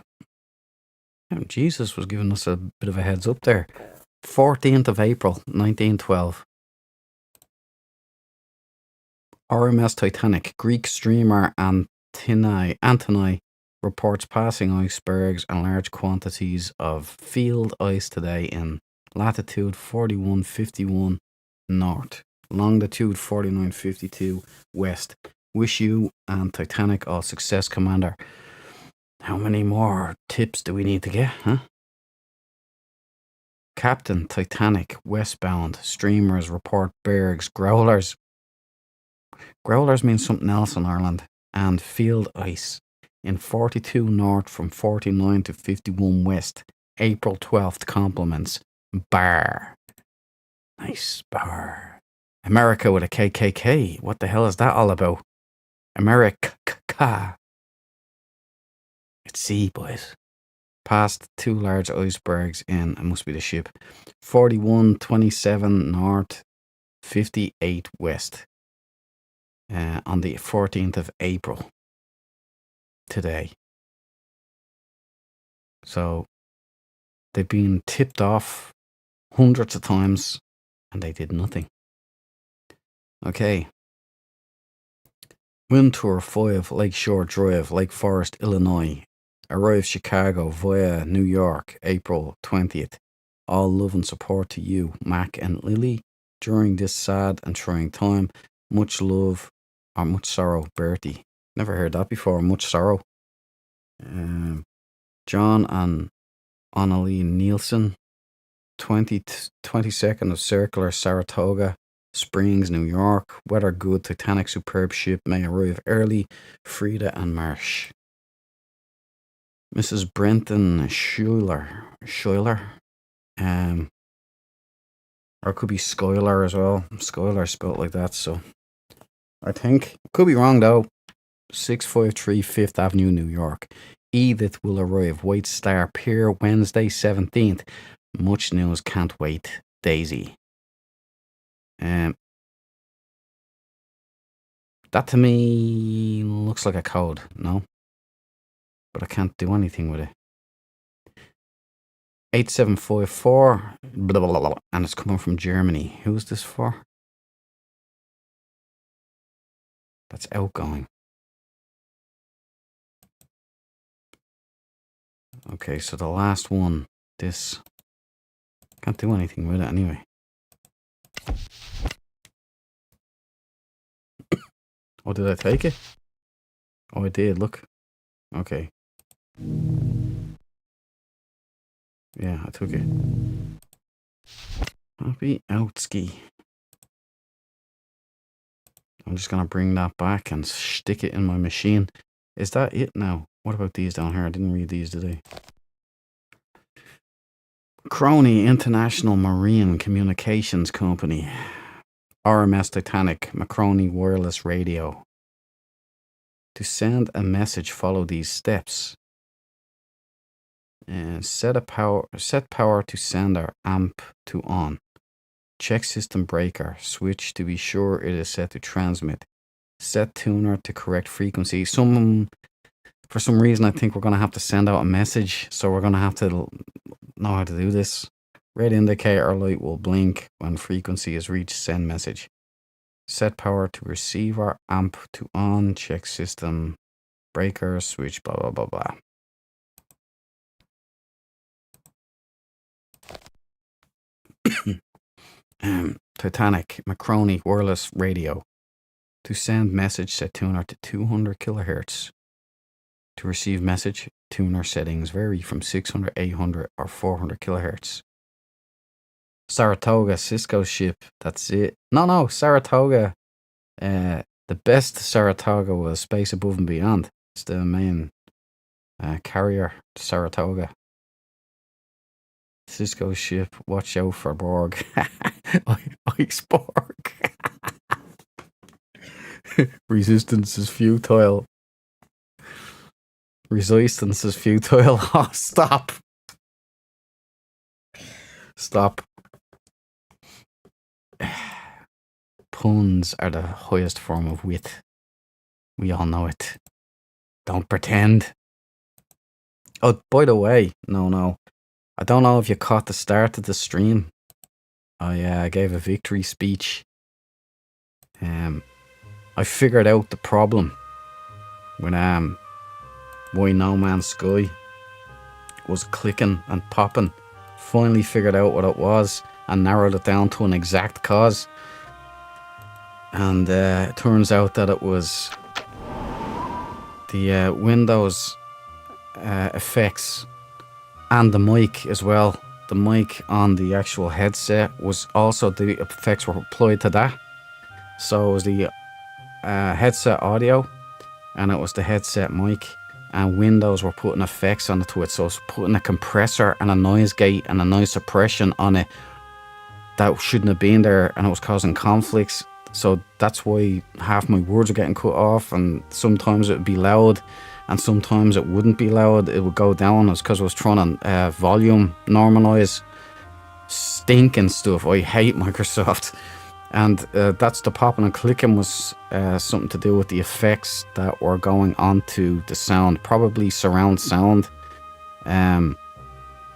Jesus was giving us a bit of a heads up there. 14th of April 1912. RMS Titanic, Greek streamer Antony reports passing icebergs and large quantities of field ice today in latitude 4151 north, longitude 4952 west. Wish you and Titanic all success, Commander. How many more tips do we need to get, huh? Captain Titanic, westbound, streamers report bergs, growlers. Growlers mean something else in Ireland. And field ice in 42 north from 49 to 51 west. April 12th compliments. Bar. Nice bar. America with a KKK. What the hell is that all about? America. It's sea, boys. Past 2 large icebergs in, it must be the ship. 41:27 north, 58 west. On the 14th of April. Today. So, they've been tipped off hundreds of times and they did nothing. Okay. Wind Tour 5, Lakeshore Drive, Lake Forest, Illinois. Arrived Chicago via New York, April 20th. All love and support to you, Mac and Lily, during this sad and trying time. Much love, or much sorrow, Bertie. Never heard that before, much sorrow. John and Annalie Nielsen, 22nd of Circular, Saratoga Springs, New York. Weather good, Titanic superb ship, may arrive early. Frida and Marsh. Mrs. Brenton Schuyler, or it could be Schuyler as well. Schuyler spelled like that, so I think. Could be wrong though. 653 5th Avenue, New York. Edith will arrive. White Star Pier, Wednesday 17th. Much news, can't wait. Daisy. That to me looks like a code, no? But I can't do anything with it. 8754, blah, blah, blah, and it's coming from Germany. Who's this for? That's outgoing. Okay, so the last one, this. Can't do anything with it anyway. Oh, did I take it? Oh, I did, look. Okay. Yeah, I took it. Happy outski. I'm just gonna bring that back and stick it in my machine. Is that it now? What about these down here? I didn't read these today. Crony International Marine Communications Company. RMS Titanic, Macroni Wireless Radio. To send a message, follow these steps. And set power to sender, amp to on. Check system breaker, switch to be sure it is set to transmit. Set tuner to correct frequency. For some reason, I think we're going to have to send out a message, so we're going to have to know how to do this. Red indicator light will blink when frequency is reached, send message. Set power to receiver, amp to on, check system breaker, switch, blah, blah, blah, blah. Titanic, Macroni, wireless radio. To send message, set tuner to 200 kilohertz. To receive message, tuner settings vary from 600, 800, or 400 kilohertz. Saratoga, Cisco ship, that's it. No, Saratoga. The best Saratoga was Space Above and Beyond. It's the main carrier, Saratoga. Cisco ship, watch out for Borg. Iceborg. Resistance is futile. Resistance is futile. Oh, stop. Stop. Puns are the highest form of wit. We all know it. Don't pretend. Oh, by the way, no. I don't know if you caught the start of the stream. Oh yeah, I gave a victory speech. I figured out the problem with why No Man's Sky was clicking and popping. Finally figured out what it was and narrowed it down to an exact cause. And it turns out that it was the Windows effects and the mic as well. The mic on the actual headset was also, the effects were applied to that. So it was the headset audio and it was the headset mic, and Windows were putting effects onto it. So it's putting a compressor and a noise gate and a noise suppression on it that shouldn't have been there, and it was causing conflicts. So that's why half my words were getting cut off, and sometimes it would be loud and sometimes it wouldn't be loud. It would go down. It's because I was trying to volume normalize. Stinking stuff. I hate Microsoft. And that's the popping and clicking was something to do with the effects that were going onto the sound. Probably surround sound that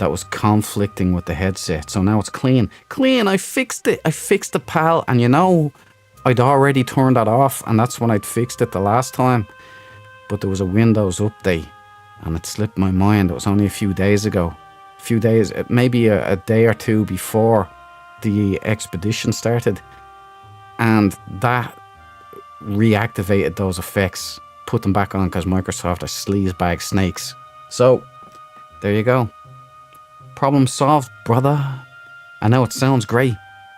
was conflicting with the headset. So now it's clean. Clean, I fixed it. I fixed the PAL. And you know, I'd already turned that off, and that's when I'd fixed it the last time. But there was a Windows update and it slipped my mind. It was only a few days ago. Maybe a day or two before the expedition started. And that reactivated those effects, put them back on, because Microsoft are sleazebag snakes. So, there you go. Problem solved, brother. I know it sounds great.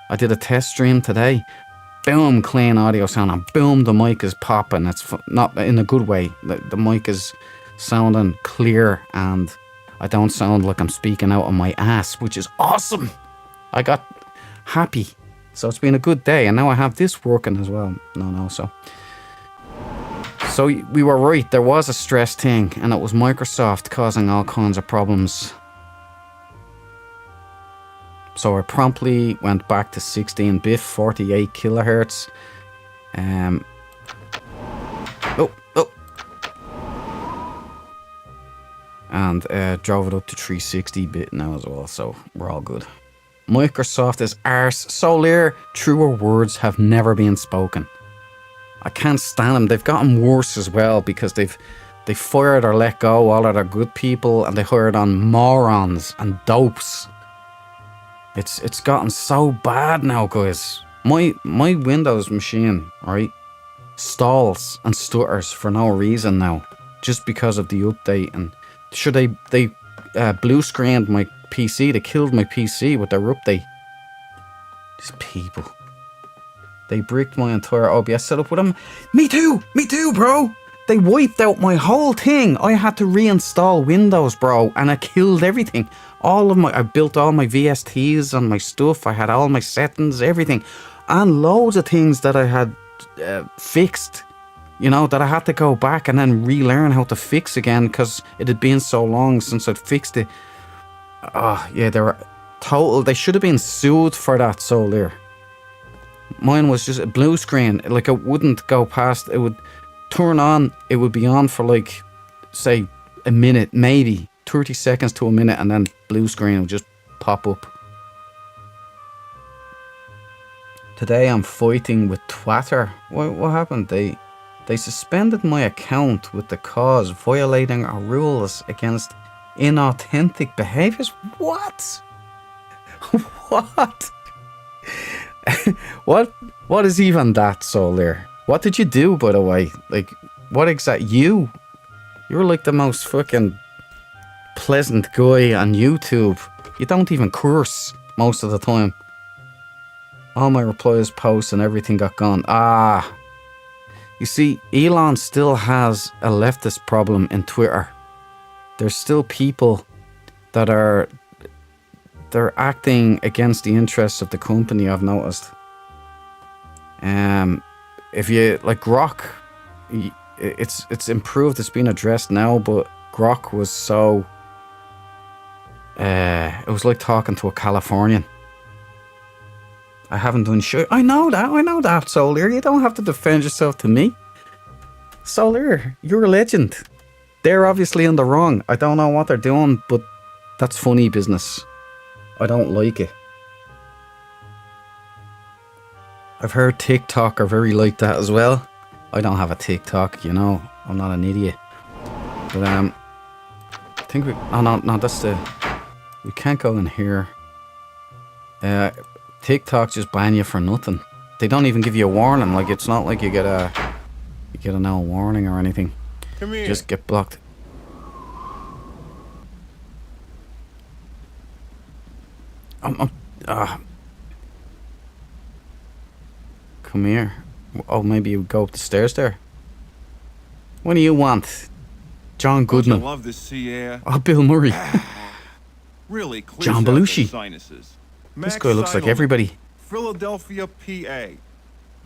I did a test stream today. Boom, clean audio sound, and boom, the mic is popping. It's not in a good way. The mic is sounding clear, and I don't sound like I'm speaking out of my ass, which is awesome. I got happy. So it's been a good day, and now I have this working as well. So we were right. There was a stress thing, and it was Microsoft causing all kinds of problems. So I promptly went back to 16-bit, 48 kilohertz. And drove it up to 360-bit now as well, so we're all good. Microsoft is arse. Solir, truer words have never been spoken. I can't stand them. They've gotten worse as well, because they fired or let go all of their good people, and they hired on morons and dopes. It's gotten so bad now, guys. My Windows machine, right, stalls and stutters for no reason now, just because of the update. And sure, they blue screened my PC. They killed my PC with their update. These people. They bricked my entire OBS setup with them. Me too, bro. They wiped out my whole thing. I had to reinstall Windows, bro, and I killed everything. I built all my VSTs on my stuff. I had all my settings, everything, and loads of things that I had fixed You know, that I had to go back and then relearn how to fix again because it had been so long since I'd fixed it. Oh, yeah, they should have been sued for that, Solar. Mine was just a blue screen. Like, it wouldn't go past, it would turn on, it would be on for like, say, a minute, maybe 30 seconds to a minute, and then blue screen would just pop up. Today I'm fighting with Twitter. What happened? They suspended my account with the cause violating our rules against inauthentic behaviors. What? What? What is even that, Solar? What did you do, by the way? Like, what exact? You're like the most fucking pleasant guy on YouTube. You don't even curse most of the time. All my replies, posts, and everything got gone. You see, Elon still has a leftist problem in Twitter. There's still people that they're acting against the interests of the company, I've noticed. If you, like Grok, it's improved, it's been addressed now, but Grok was so, it was like talking to a Californian. I haven't done shit. I know that, Solar. You don't have to defend yourself to me. Solar, you're a legend. They're obviously in the wrong. I don't know what they're doing, but that's funny business. I don't like it. I've heard TikTok are very like that as well. I don't have a TikTok, you know. I'm not an idiot. But I think no, that's the, we can't go in here. TikTok just ban you for nothing. They don't even give you a warning. Like, it's not like you get a no warning or anything. Come here. Just get blocked. Come here. Oh, maybe you go up the stairs there. What do you want? John Goodman. I love this sea air. Oh, Bill Murray. Really clears John out the Belushi. sinuses. This Max guy looks like Seidelman, everybody. Philadelphia, PA.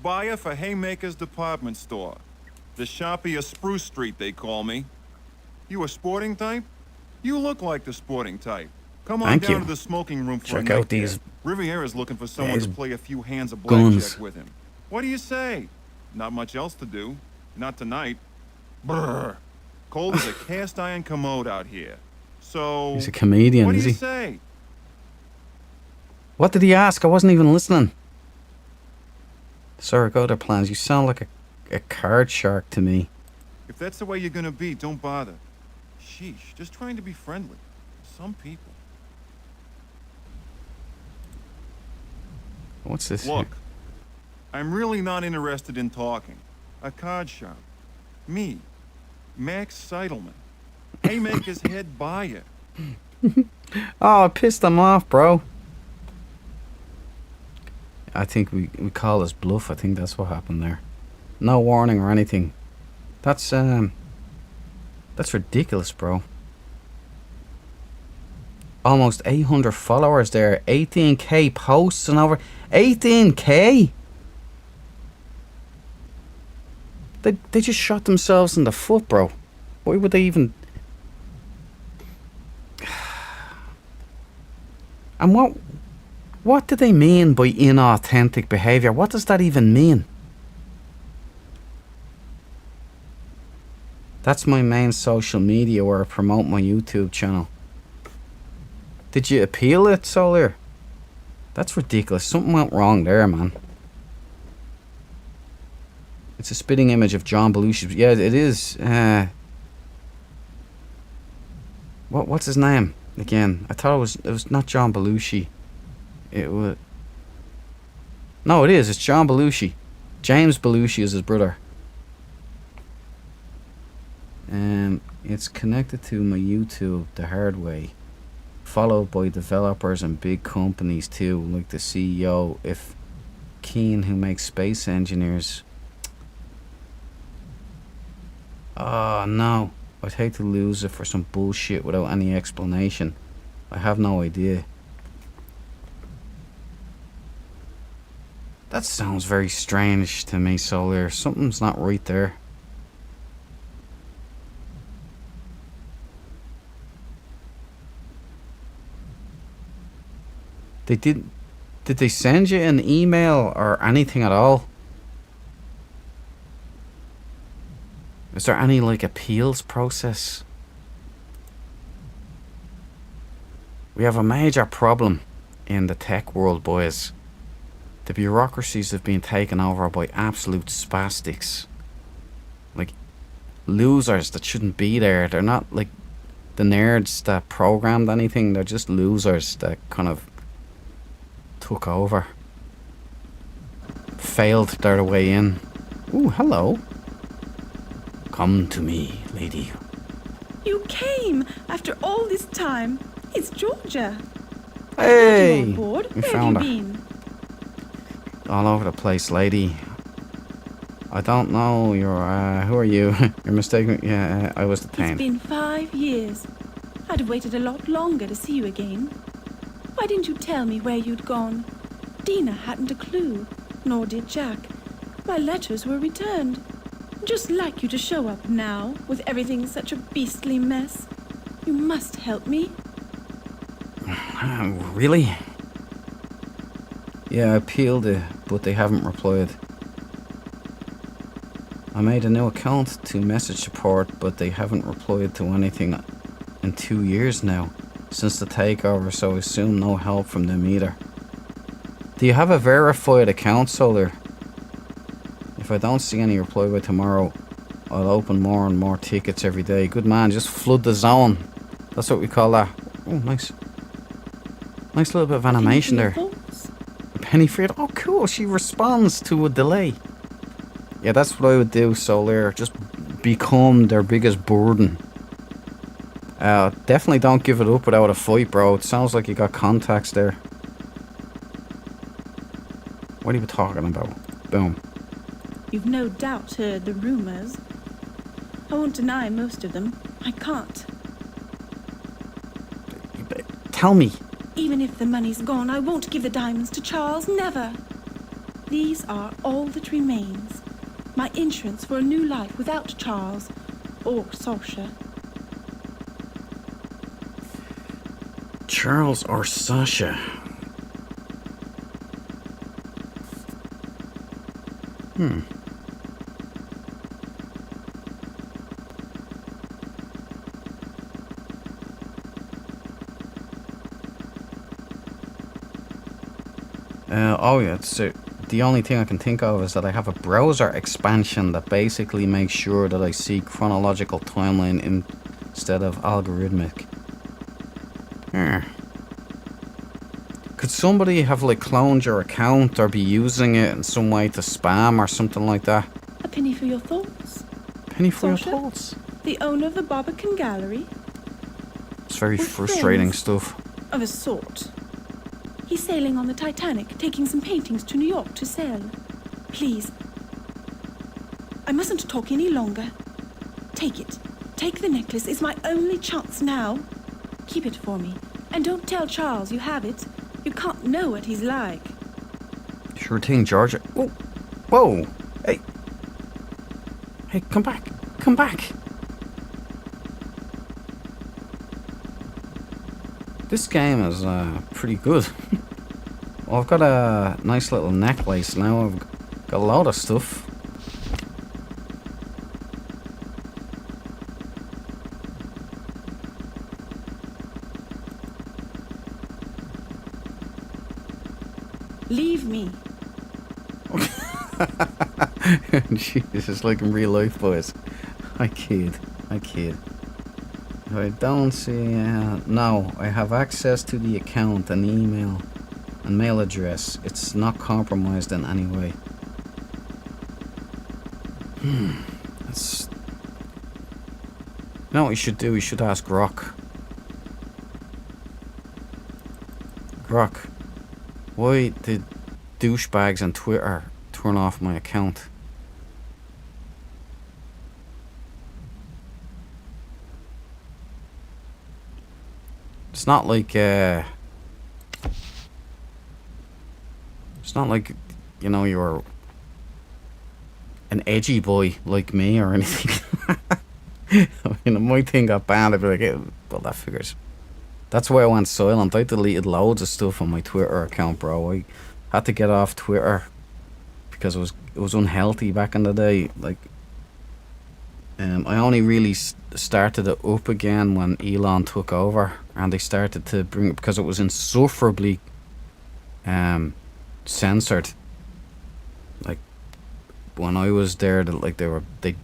Buyer for Haymaker's department store. The shoppy of Spruce Street, they call me. You a sporting type? You look like the sporting type. Come on Thank down you. to the smoking room for Check a out night there. these Riviera's looking for someone these to play a few hands of guns. blackjack with him. What do you say? Not much else to do. Not tonight. Brr. Cold as a cast iron commode out here. So He's a comedian, what do is you he? say? What did he ask? I wasn't even listening. Sorry, go other plans. You sound like a card shark to me. If that's the way you're gonna be, don't bother. Sheesh, just trying to be friendly. Some people. What's this? Look, I'm really not interested in talking. A card shop. Me, Max Seidelman. Haymaker's head buyer. Oh, I pissed him off, bro. I think we call this bluff. I think that's what happened there. No warning or anything. That's ridiculous, bro. Almost 800 followers there. 18k posts and over 18k. They just shot themselves in the foot, bro. Why would they even? And what do they mean by inauthentic behavior? What does that even mean? That's my main social media where I promote my YouTube channel. Did you appeal it, Solar? That's ridiculous. Something went wrong there, man. It's a spitting image of John Belushi. Yeah, it is. What's his name again? I thought it was not John Belushi. It was. No, it is. It's John Belushi. James Belushi is his brother. It's connected to my YouTube the hard way. Followed by developers and big companies too, like the CEO, if Keen, who makes space engineers. Oh no, I'd hate to lose it for some bullshit without any explanation. I have no idea. That sounds very strange to me, Solar. Something's not right there. Did they send you an email or anything at all? Is there any like appeals process? We have a major problem in the tech world, boys. The bureaucracies have been taken over by absolute spastics. Like losers that shouldn't be there. They're not like the nerds that programmed anything. They're just losers that kind of took over. Failed their way in. Ooh, hello. Come to me, lady. You came after all this time. It's Georgia. Hey! On board. We Where found have her. you been? All over the place, lady. I don't know. Who are you? You're mistaken. Yeah, I was It's detained. been 5 years. I'd have waited a lot longer to see you again. Why didn't you tell me where you'd gone? Dina hadn't a clue, nor did Jack. My letters were returned. Just like you to show up now, with everything such a beastly mess. You must help me. Really? Yeah, I appealed it, but they haven't replied. I made a new account to message support, but they haven't replied to anything in 2 years now, since the takeover, so I assume no help from them either. Do you have a verified account, Solar? If I don't see any reply by tomorrow, I'll open more and more tickets every day. Good man, just flood the zone. That's what we call that. Oh, nice. Nice little bit of animation there. A penny for it. Oh, cool. She responds to a delay. Yeah, that's what I would do, Solar. Just become their biggest burden. Definitely don't give it up without a fight, bro. It sounds like you got contacts there. What are you talking about? Boom. You've no doubt heard the rumors. I won't deny most of them. I can't. Tell me. Even if the money's gone, I won't give the diamonds to Charles. Never. These are all that remains. My insurance for a new life without Charles or Sasha. Charles or Sasha? Oh yeah, so the only thing I can think of is that I have a browser expansion that basically makes sure that I see chronological timeline instead of algorithmic. Could somebody have like cloned your account or be using it in some way to spam or something like that? A penny for your thoughts. Penny for Sasha, your thoughts? The owner of the Barbican Gallery. It's very We're frustrating friends. stuff. Of a sort. He's sailing on the Titanic, taking some paintings to New York to sell. Please. I mustn't talk any longer. Take it. Take the necklace. It's my only chance now. Keep it for me. And don't tell Charles you have it. You can't know what he's like. Sure thing, Georgia. Oh, whoa. Hey. Hey, come back. Come back. This game is pretty good. Well, I've got a nice little necklace now. I've got a lot of stuff. Leave me. Jesus, like in real life, boys. I kid. I don't see... no, I have access to the account and email and mail address. It's not compromised in any way. That's... You know what we should do? We should ask Grok. Grok, why did douchebags on Twitter turn off my account? It's not like you know, you're an edgy boy like me or anything. I mean, my thing got banned. I'd be like, well, that figures. That's why I went silent. I deleted loads of stuff on my Twitter account, bro. I had to get off Twitter because it was unhealthy back in the day. Like, I only really started it up again when Elon took over, and they started to bring it because it was insufferably censored. Like when I was there, they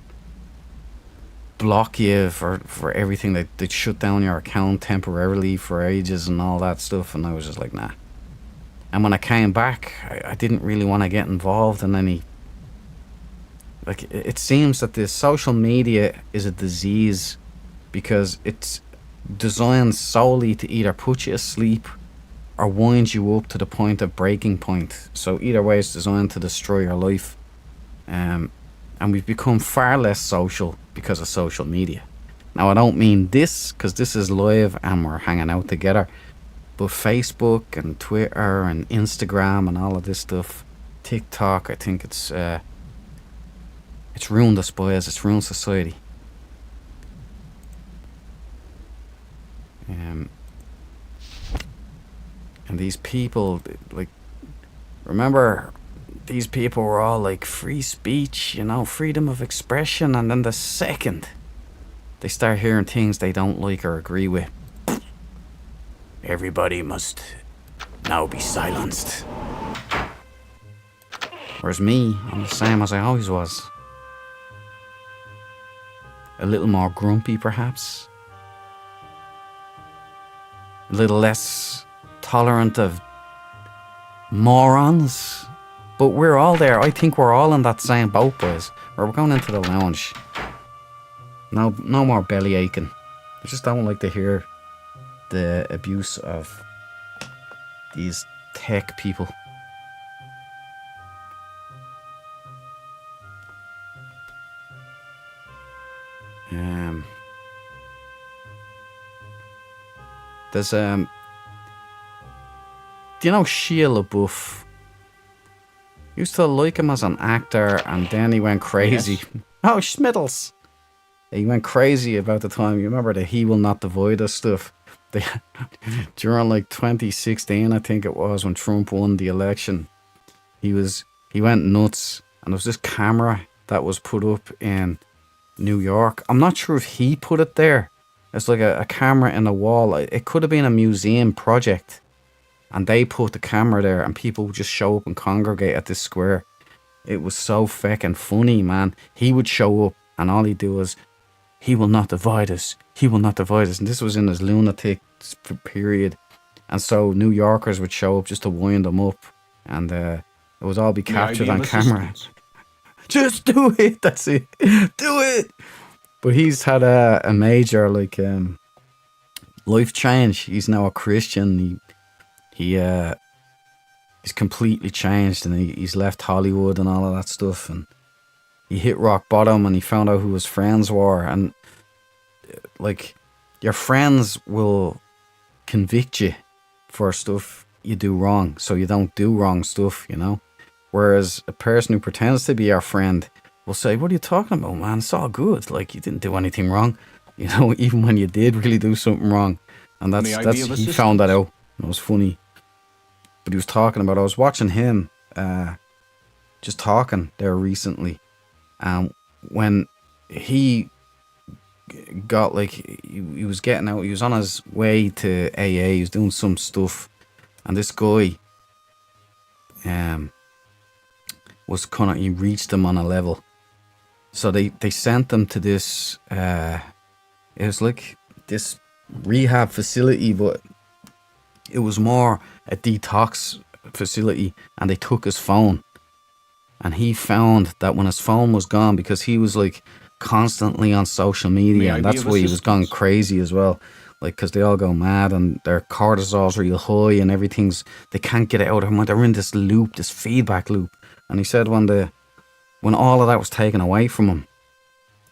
block you for everything. They'd shut down your account temporarily for ages and all that stuff, and I was just like, nah. And when I came back, I didn't really want to get involved in any. Like, it seems that the social media is a disease because it's designed solely to either put you asleep or wind you up to the point of breaking point. So either way, it's designed to destroy your life. And we've become far less social because of social media. Now, I don't mean this, because this is live and we're hanging out together. But Facebook and Twitter and Instagram and all of this stuff, TikTok, I think it's ruined us, boys. It's ruined society. And these people, like, remember, these people were all like free speech, you know, freedom of expression, and then the second they start hearing things they don't like or agree with, everybody must now be silenced. Whereas me, I'm the same as I always was. A little more grumpy, perhaps. A little less tolerant of morons. But we're all there. I think we're all in that same boat, boys. We're going into the lounge. No more belly aching. I just don't like to hear the abuse of these tech people. There's do you know Shia LaBeouf? Used to like him as an actor, and then he went crazy. Yes. Oh, Schmittles! He went crazy about the time. You remember the "He Will Not Divide Us" stuff? During like 2016, I think it was, when Trump won the election, he went nuts, and there was this camera that was put up in New York. I'm not sure if he put it there. It's like a camera in a wall. It could have been a museum project, and they put the camera there, and people would just show up and congregate at this square. It was so feckin' funny, man. He would show up, and all he'd do was, "He will not divide us. He will not divide us." And this was in his lunatic period. And so New Yorkers would show up just to wind him up, and it would all be captured on camera. Just do it. That's it. Do it. But he's had a major life change. He's now a Christian. He's completely changed, and he's left Hollywood and all of that stuff, and he hit rock bottom, and he found out who his friends were. And like, your friends will convict you for stuff you do wrong, so you don't do wrong stuff, you know. Whereas a person who pretends to be your friend will say, "What are you talking about, man? It's all good. Like, you didn't do anything wrong, you know, even when you did really do something wrong." And that's he found that out. It was funny. But he was talking about, I was watching him just talking there recently, and when he got, like, he was getting out, he was on his way to AA, he was doing some stuff, and this guy was kind of, he reached him on a level, so they sent him to this it was like this rehab facility, but it was more a detox facility, and they took his phone, and he found that when his phone was gone, because he was like constantly on social media, and that's why he was gone crazy as well, like, because they all go mad and their cortisol's real high and everything's, they can't get it out of them. They're in this loop, this feedback loop. And he said when all of that was taken away from him,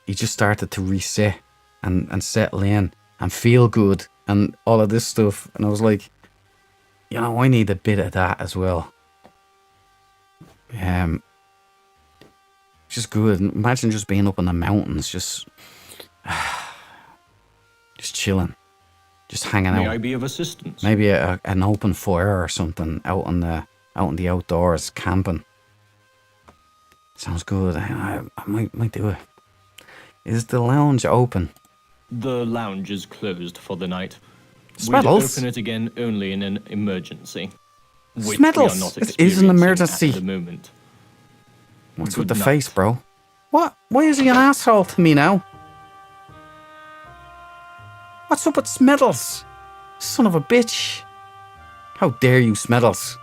he just started to reset and settle in and feel good and all of this stuff. And I was like, you know, I need a bit of that as well. Just good. Imagine just being up in the mountains, just chilling just hanging May out. I be of assistance? Maybe an open fire or something out in the outdoors, camping. Sounds good. I might do it. Is the lounge open? The lounge is closed for the night. Smeddles? We'd open it again only in an emergency. Which Smeddles, we are not it is an experiencing emergency. at the moment. What's Good with the night. face, bro? What? Why is he an asshole to me now? What's up with Smeddles? Son of a bitch. How dare you, Smeddles?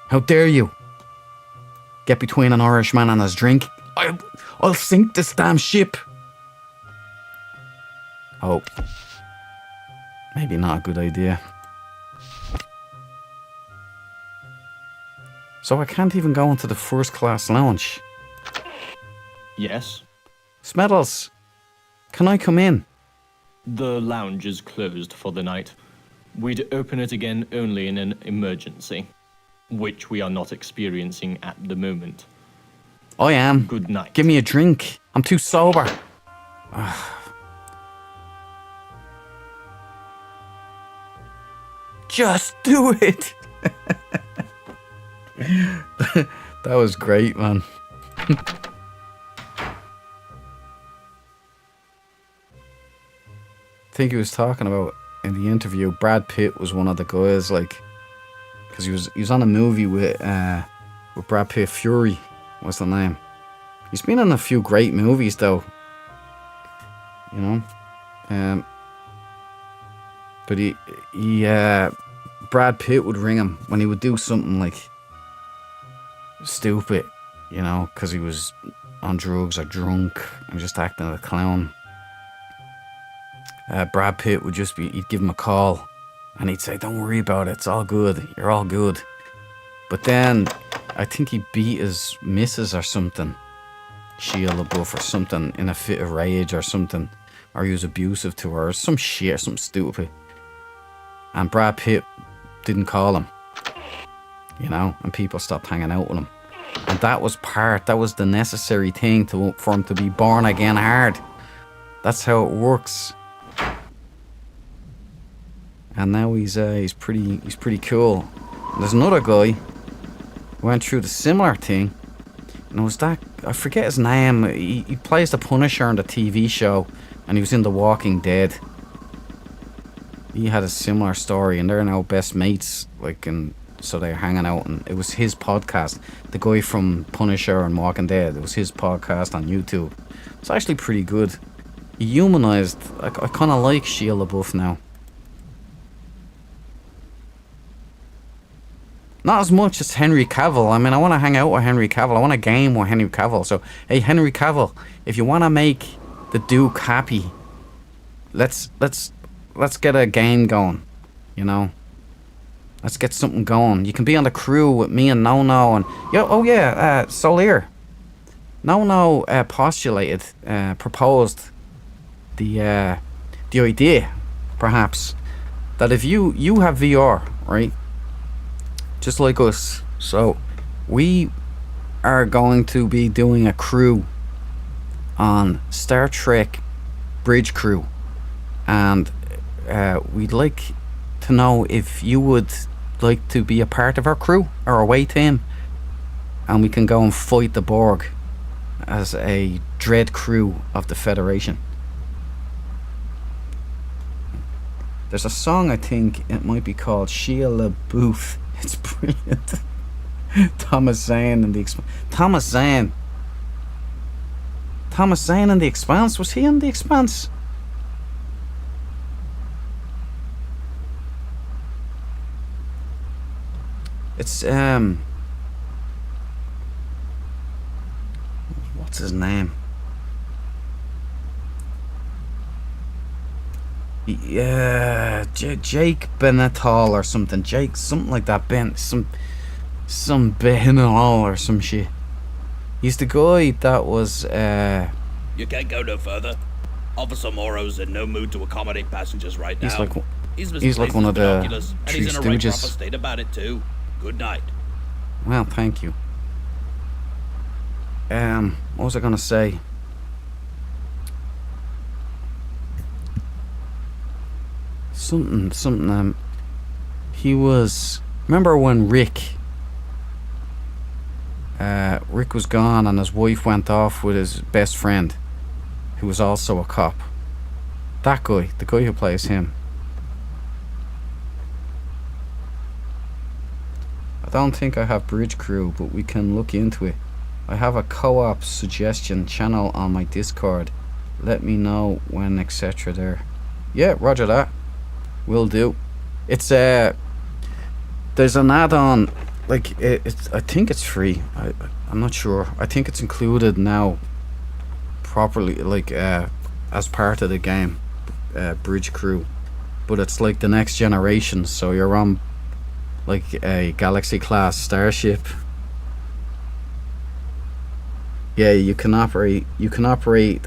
How dare you? Get between an Irishman and his drink. I'll sink this damn ship. Oh. Maybe not a good idea. So I can't even go into the first class lounge. Yes? Smeddles, can I come in? The lounge is closed for the night. We'd open it again only in an emergency. Which we are not experiencing at the moment. I am. Good night. Give me a drink. I'm too sober. Just do it. That was great, man. I think he was talking about in the interview, Brad Pitt was one of the guys, like, because he was on a movie with Brad Pitt. Fury was the name. He's been in a few great movies though, you know. But he Brad Pitt would ring him when he would do something like stupid, you know, because he was on drugs or drunk and just acting like a clown. Brad Pitt would he'd give him a call and he'd say, "Don't worry about it, it's all good, you're all good." But then I think he beat his missus or something, Shia LaBeouf or something, in a fit of rage or something, or he was abusive to her or some shit, something stupid. And Brad Pitt didn't call him, you know, and people stopped hanging out with him. And that was the necessary thing for him to be born again hard. That's how it works. And now he's pretty cool. And there's another guy who went through the similar thing. And it was that, I forget his name. He plays the Punisher on the TV show, and he was in The Walking Dead. He had a similar story, and they're now best mates, like, and so they're hanging out, and it was his podcast. The guy from Punisher and Walking Dead, it was his podcast on YouTube. It's actually pretty good. He humanized. I kind of like Shia LaBeouf now. Not as much as Henry Cavill. I mean, I want to hang out with Henry Cavill. I want to game with Henry Cavill. So, hey, Henry Cavill, if you want to make the Duke happy, let's get a game going, you know. Let's get something going. You can be on the crew with me and No and Solir. No postulated, proposed the idea, perhaps, that if you have VR, right, just like us, so we are going to be doing a crew on Star Trek Bridge Crew, and we'd like to know if you would like to be a part of our crew, our away team, and we can go and fight the Borg as a dread crew of the Federation. There's a song, I think it might be called Shia LaBeouf. It's brilliant. Thomas Zane and the Thomas Zane in The Expanse. Was he in The Expanse? It's what's his name? Yeah, Jake Benetall or something. Jake, something like that. Some Benetall or some shit. He's the guy that was. You can't go no further. Officer Morrow's in no mood to accommodate passengers right now. He's like one of the and Three he's in a right proper Stooges. state about it too. Good night. Well, thank you. What was I gonna say? something. He was. Remember when Rick was gone and his wife went off with his best friend, who was also a cop. That guy, the guy who plays him. I don't think I have Bridge Crew, but we can look into it. I have a co-op suggestion channel on my Discord. Let me know when, etc. there. Yeah, roger that. Will do. It's there's an add-on, like it's. I think it's free. I'm not sure. I think it's included now. Properly, like as part of the game, Bridge Crew. But it's like the next generation. So you're on like a Galaxy class starship. Yeah, you can operate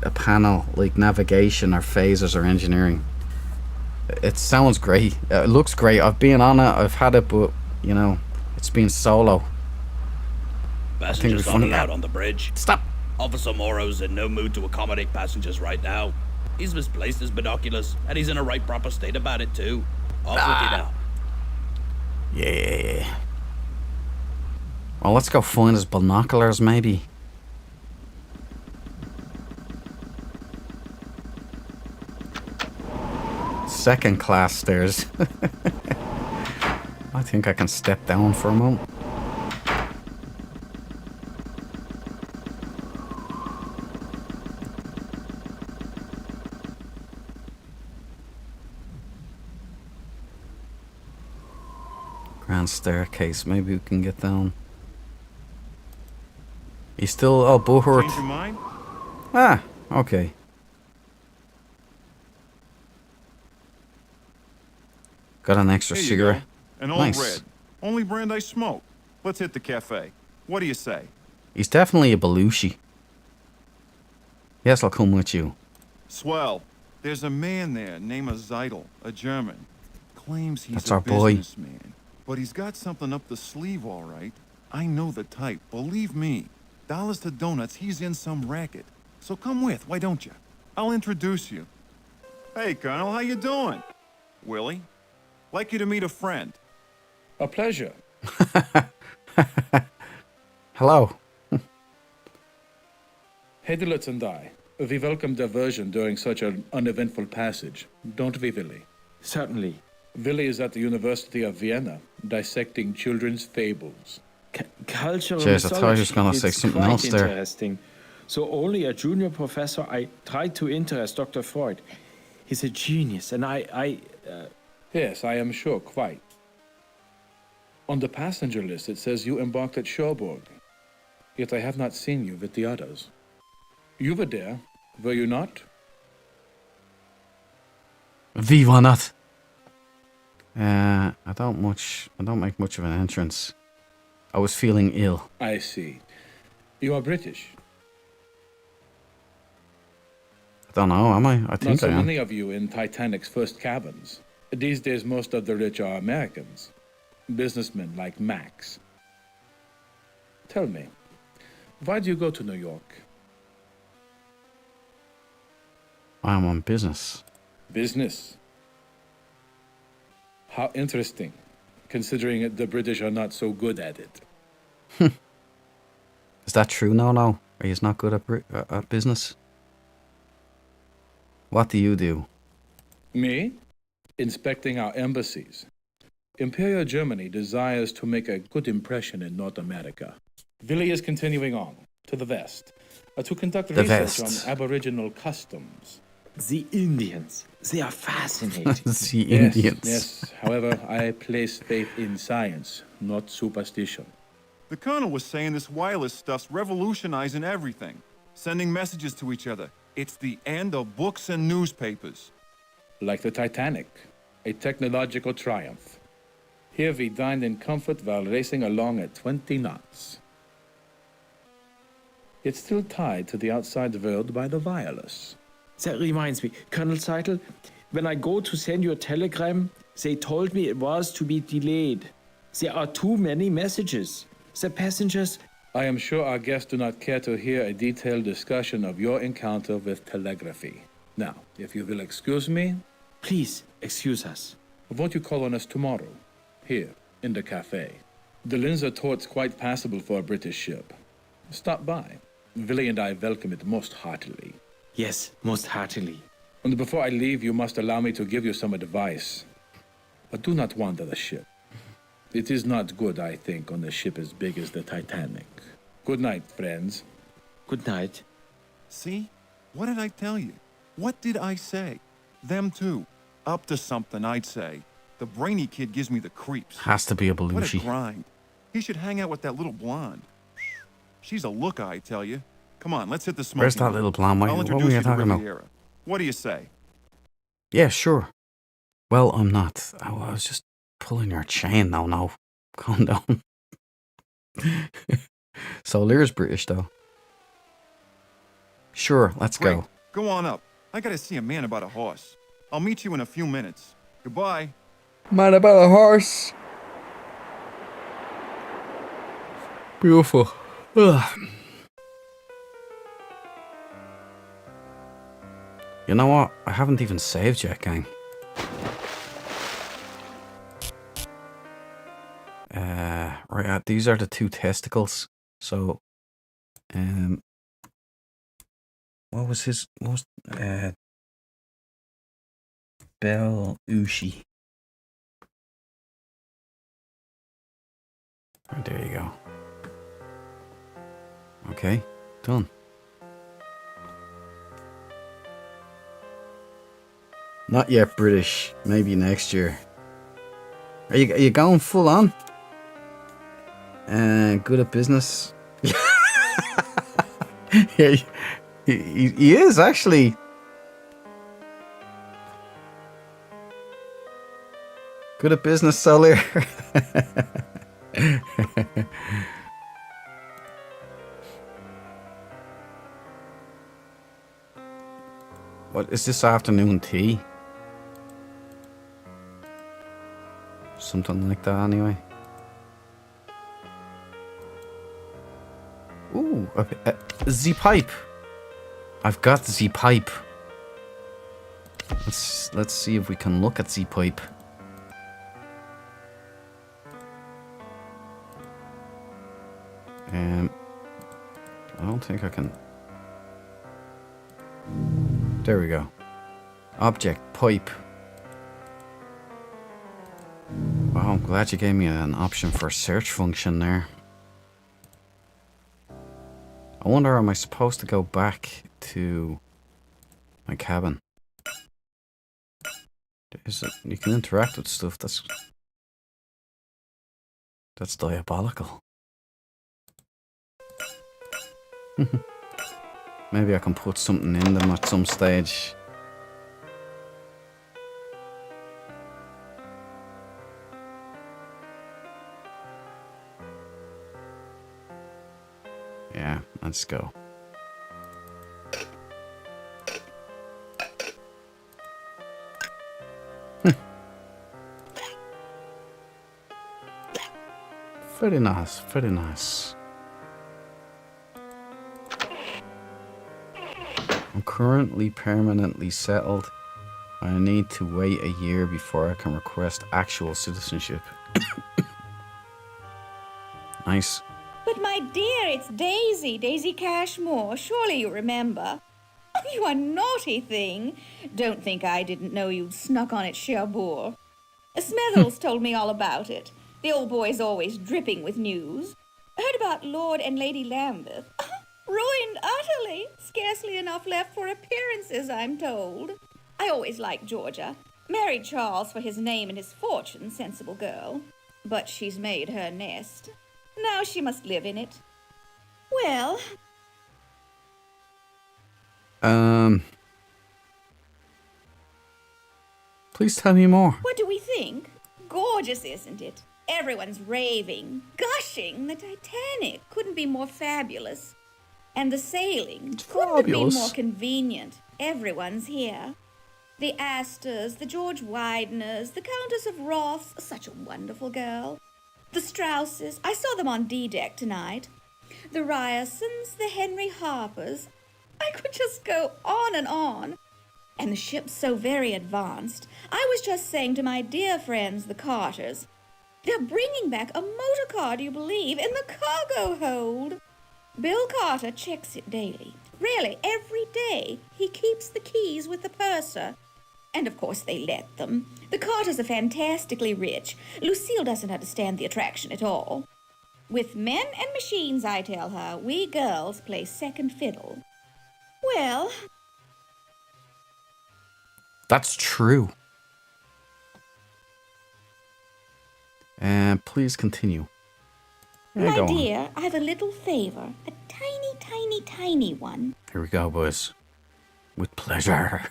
a panel like navigation or phasers or engineering. It sounds great. It looks great. I've been on it. I've had it, but you know, it's been solo. Passengers not allowed on the bridge. Stop. Officer Morrow's in no mood to accommodate passengers right now. He's misplaced his binoculars, and he's in a right proper state about it too. Off with you now. Yeah. Well, let's go find his binoculars, maybe. Second class stairs. I think I can step down for a moment. Grand staircase. Maybe we can get down. He's still butthurt. Change your mind? Ah, okay. Got an extra Here you cigarette. go. An old Nice. red. Only brand I smoke. Let's hit the cafe. What do you say? He's definitely a Belushi. Yes, I'll come with you. Swell. There's a man there named Zeidel, a German. Claims he's That's a our boy. businessman. But he's got something up the sleeve, all right. I know the type, believe me. Dollars to donuts, he's in some racket. So come with, why don't you? I'll introduce you. Hey, Colonel, how you doing? Willie? Like you to meet a friend. A pleasure. Hello. Hedelitz and I, we welcome diversion during such an uneventful passage, don't we, Willie? Certainly. Willie is at the University of Vienna, dissecting children's fables. Cultural Jeez, I thought he was gonna say it's something quite else there. Interesting. So only a junior professor, I tried to interest Dr. Freud. He's a genius, and Yes, I am sure, quite. On the passenger list, it says you embarked at Cherbourg. Yet I have not seen you with the others. You were there, were you not? Viva not. I don't make much of an entrance. I was feeling ill. I see. You are British. I don't know, am I? I Not think so I am. many of you in Titanic's first cabins. These days, most of the rich are Americans. Businessmen like Max. Tell me, why do you go to New York? I'm on business. Business. How interesting, considering the British are not so good at it. Is that true? No. Are you not good at business? What do you do? Me? Inspecting our embassies. Imperial Germany desires to make a good impression in North America. Villian is continuing on, to the west, to conduct The research west. on Aboriginal customs. the Indians, they are fascinating. The Indians. Yes, however, I place faith in science, not superstition. The Colonel was saying this wireless stuff's revolutionizing everything. Sending messages to each other. It's the end of books and newspapers. Like the Titanic, a technological triumph. Here we dined in comfort while racing along at 20 knots. It's still tied to the outside world by the wireless. That reminds me, Colonel Seidel, when I go to send you a telegram, they told me it was to be delayed. There are too many messages. The passengers... I am sure our guests do not care to hear a detailed discussion of your encounter with telegraphy. Now, if you will excuse me, Please, excuse us. Won't you call on us tomorrow? Here, in the cafe. The Linzer Tort's quite passable for a British ship. Stop by. Villian and I welcome it most heartily. Yes, most heartily. And before I leave, you must allow me to give you some advice. But do not wander the ship. It is not good, I think, on a ship as big as the Titanic. Good night, friends. Good night. See? What did I tell you? What did I say? Them two. Up to something, I'd say. The brainy kid gives me the creeps. Has to be a What a Belushi. grind. He should hang out with that little blonde. She's a looker, I tell you. Come on, let's hit the smoking Where's that room. little blonde? I'll What were introduce you you to talking about? Riviera. What do you say? Yeah, sure. Well, I'm not. I was just pulling your chain. No. Calm down. So Lear's British, though. Sure, let's Great. go. Go on up. I gotta see a man about a horse. I'll meet you in a few minutes. Goodbye. Man about a horse. Beautiful. Ugh. You know what? I haven't even saved yet, gang. Right, these are the two testicles. So, what was Belushi. Oh, there you go. Okay, done. Not yet British. Maybe next year. Are you going full on? Good at business. Yeah, he is actually. Good at business, Solar. What is this afternoon tea? Something like that, anyway. Ooh, the pipe. I've got the pipe. Let's see if we can look at the pipe. I don't think I can. There we go. Object pipe. Wow, I'm glad you gave me an option for a search function there. I wonder, am I supposed to go back to my cabin? You can interact with stuff. That's diabolical. Maybe I can put something in them at some stage. Yeah, let's go. Very nice, very nice. I'm currently permanently settled. I need to wait a year before I can request actual citizenship. Nice. But my dear, it's Daisy, Daisy Cashmore. Surely you remember. Oh, you a naughty thing. Don't think I didn't know you'd snuck on at Cherbourg. Smethels told me all about it. The old boy's always dripping with news. Heard about Lord and Lady Lambeth. Ruined utterly. Scarcely enough left for appearances, I'm told. I always liked Georgia. Married Charles for his name and his fortune, sensible girl. But she's made her nest. Now she must live in it. Well... Please tell me more. What do we think? Gorgeous, isn't it? Everyone's raving, gushing. The Titanic couldn't be more fabulous. And the sailing couldn't have been more convenient. Everyone's here. The Astors, the George Wideners, the Countess of Roths, such a wonderful girl. The Strausses, I saw them on D-deck tonight. The Ryersons, the Henry Harpers. I could just go on and on. And the ship's so very advanced. I was just saying to my dear friends, the Carters, they're bringing back a motor car, do you believe, in the cargo hold. Bill Carter checks it daily. Really, every day. He keeps the keys with the purser. And of course they let them. The Carters are fantastically rich. Lucille doesn't understand the attraction at all. With men and machines, I tell her, we girls play second fiddle. Well... That's true. Please continue. Yeah, My dear, I have a little favor. A tiny, tiny, tiny one. Here we go, boys. With pleasure.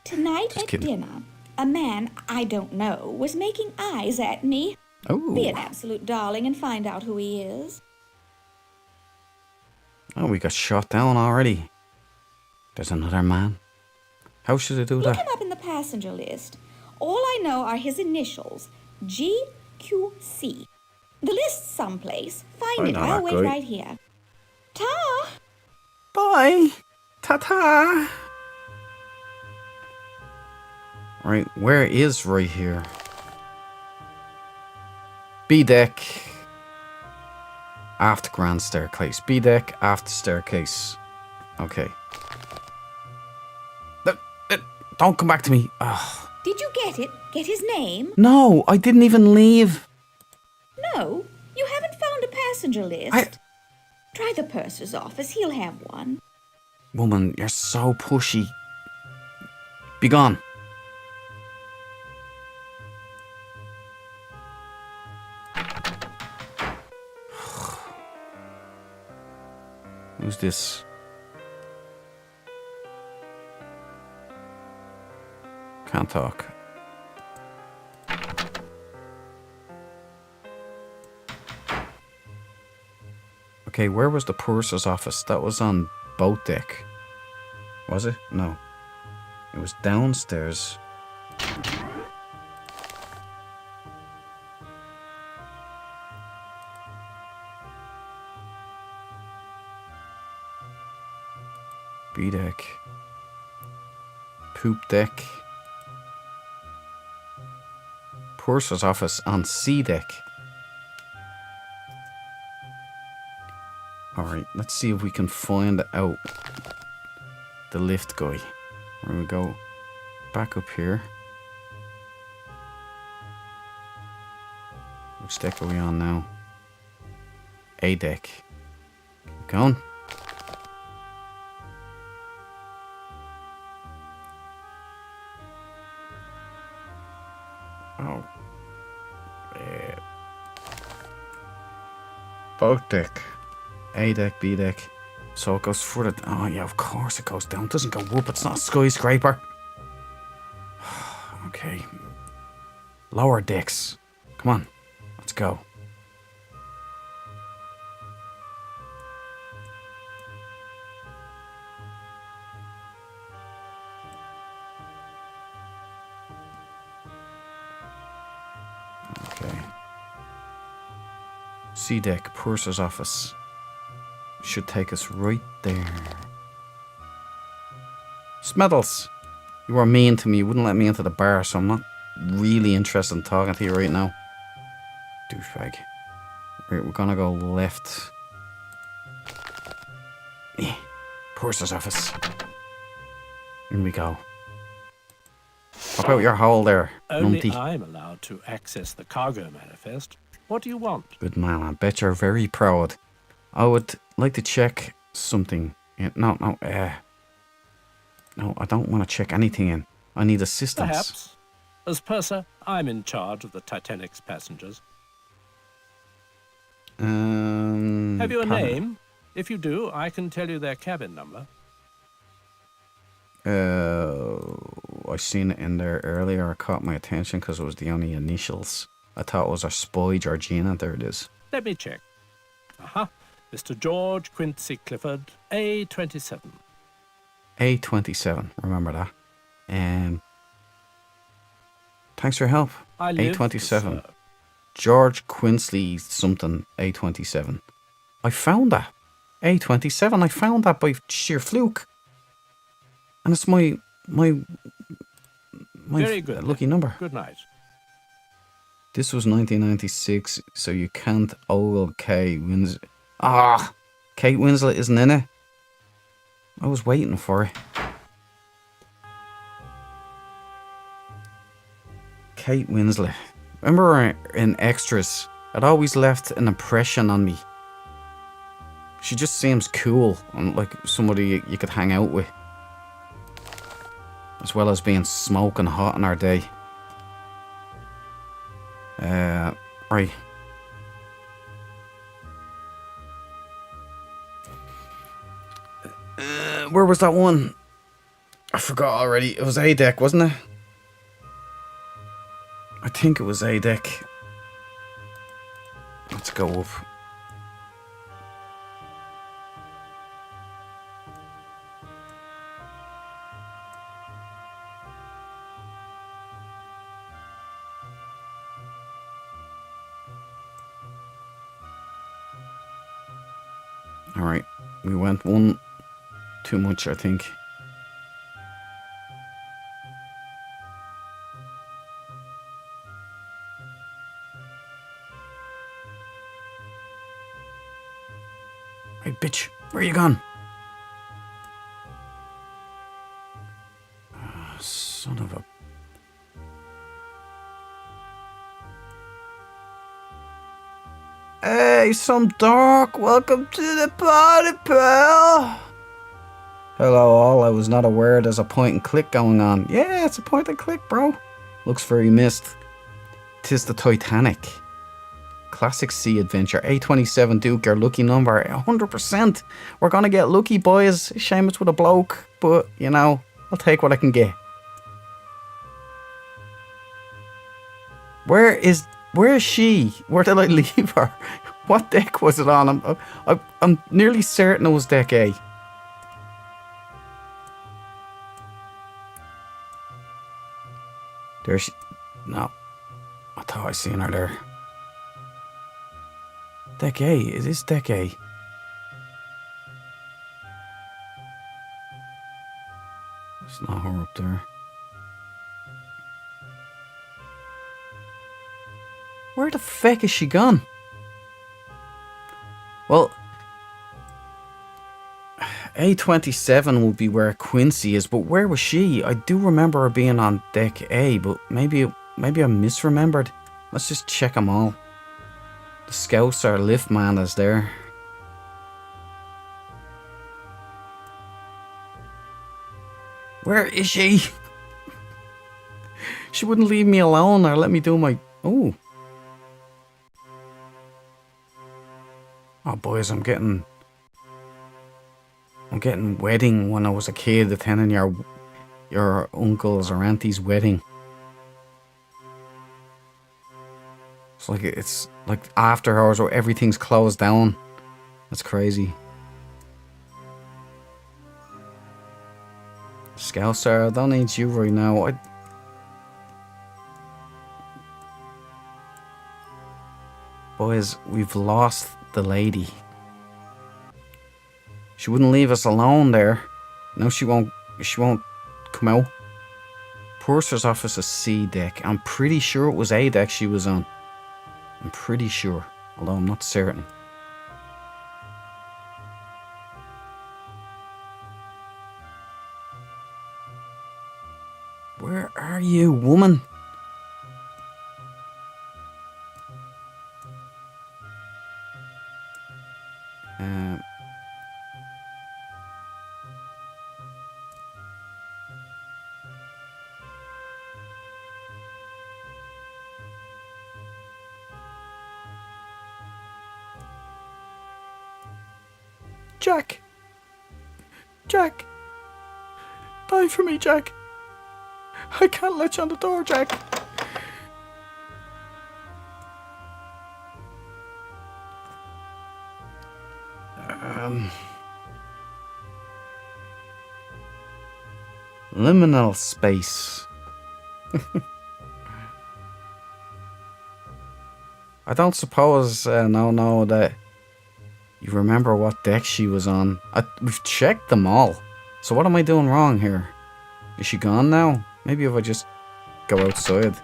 Tonight at dinner, a man I don't know was making eyes at me. Oh. Be an absolute darling and find out who he is. Oh, we got shot down already. There's another man. How should I do Look that? him up in the passenger list. All I know are his initials, GQC. The list's someplace. Find it. I'll wait right here. Ta! Bye! Ta-ta! Right, where is right here? B deck. Aft grand staircase. B deck, aft staircase. Okay. Don't come back to me. Ugh. Did you get it? Get his name? No, I didn't even leave. No, you haven't found a passenger list. Try the purser's office. He'll have one. Woman, you're so pushy. Be gone. Who's this? Can't talk. Okay, where was the purser's office? That was on boat deck. Was it? No. It was downstairs. B deck. Poop deck. Purser's office on C deck. Alright, let's see if we can find out the lift guy. Where we go back up here. Which deck are we on now? A deck. Keep going. Oh. Boat deck. A deck, B deck. So it goes further. Oh yeah, of course it goes down. It doesn't go up. It's not a skyscraper. Okay. Lower decks. Come on. Let's go. Okay. C deck, purser's office. Should take us right there. Smeddles, you were mean to me. You wouldn't let me into the bar, so I'm not really interested in talking to you right now. Douchebag. Right, we're gonna go left. Purser's office. In we go. Pop out your hole there, Only numpty. I'm allowed to access the cargo manifest. What do you want? Good man, I bet you're very proud. I would like to check something. No, I don't want to check anything in. I need assistance. Perhaps. As purser, I'm in charge of the Titanic's passengers. Have you a name? If you do, I can tell you their cabin number. I seen it in there earlier. It caught my attention because it was the only initials. I thought it was our spy, Georgina. There it is. Let me check. Aha. Mr. George Quincy Clifford, A27. A27. Remember that. Thanks for your help. I live to A27. serve. George Quincy something. A27. I found that. A27. I found that by sheer fluke. And it's my Very good. lucky number. Good night. This was 1996, so you can't ogle Kate Winslet. Ah, Kate Winslet isn't in it. I was waiting for it. Kate Winslet. Remember her in Extras? It always left an impression on me. She just seems cool and like somebody you could hang out with. As well as being smoking hot in our day. Right. Where was that one? I forgot already. It was A deck, wasn't it? I think it was A deck. Let's go up. Alright, we went one too much, I think. Hey, bitch, where you gone? Oh, son of a... Hey, some dark. Welcome to the party, pal. Hello, all. I was not aware there's a point and click going on. Yeah, it's a point and click, bro. Looks very missed. 'Tis the Titanic. Classic sea adventure. A27 Duke, your lucky number. 100%. We're gonna get lucky, boys. Shame it's with a bloke, but, you know, I'll take what I can get. Where is she? Where did I leave her? What deck was it on? I'm nearly certain it was deck A. There she... No. I thought I seen her there. Deck A. It is deck A. It's not her up there. Where the feck is she gone? Well, A27 will be where Quincy is, but where was she? I do remember her being on deck A, but maybe I misremembered. Let's just check them all. The Scouser lift man is there. Where is she? She wouldn't leave me alone or let me do my... Oh. Oh, boys, I'm getting wedding when I was a kid, attending your uncle's or auntie's wedding. It's like after hours where everything's closed down. That's crazy. Scouser, I don't need you right now. Boys, we've lost the lady. She wouldn't leave us alone there. No, she won't come out. Purser's office is C deck. I'm pretty sure it was A deck she was on. I'm pretty sure, although I'm not certain. Where are you, woman? Jack! Jack! Die for me, Jack! I can't let you on the door, Jack! Liminal space. I don't suppose, no, that you remember what deck she was on. We've checked them all. So what am I doing wrong here? Is she gone now? Maybe if I just go outside.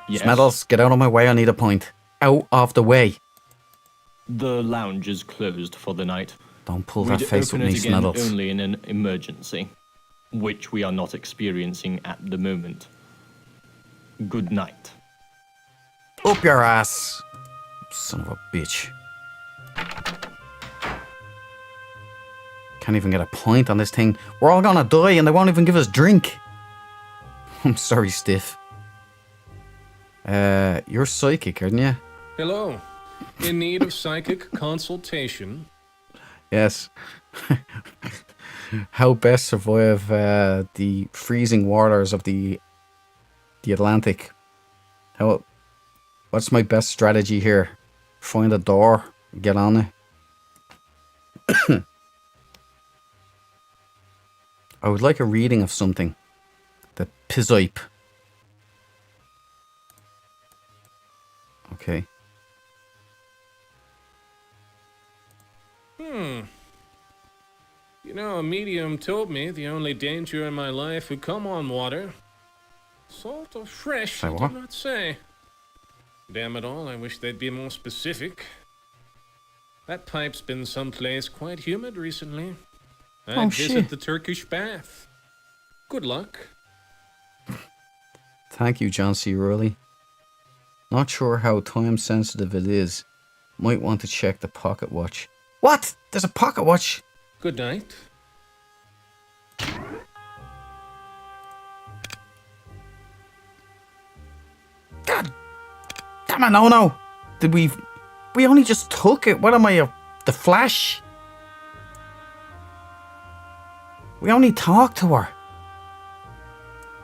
Yes. Smeddles, get out of my way. I need a point. Out of the way. The lounge is closed for the night. Don't pull that We'd face with open me, it again Smeddles. only in an emergency, which we are not experiencing at the moment. Good night. Up your ass. Son of a bitch. Can't even get a point on this thing. We're all gonna die and they won't even give us drink. I'm sorry, Stiff. You're psychic, aren't you? Hello. In need of psychic consultation? Yes. How best survive the freezing waters of the Atlantic? What's my best strategy here? Find a door, get on it. I would like a reading of something. The Pizoip. Okay. You know, a medium told me the only danger in my life would come on water. Salt or fresh, Say I what? do not say. Damn it all, I wish they'd be more specific. That pipe's been someplace quite humid recently. I'd visit shit. the Turkish bath. Good luck. Thank you, John C. Rowley. Not sure how time sensitive it is. Might want to check the pocket watch. What? There's a pocket watch? Good night. God damn it, no. Did we only just took it. What am I, the Flash? We only talked to her.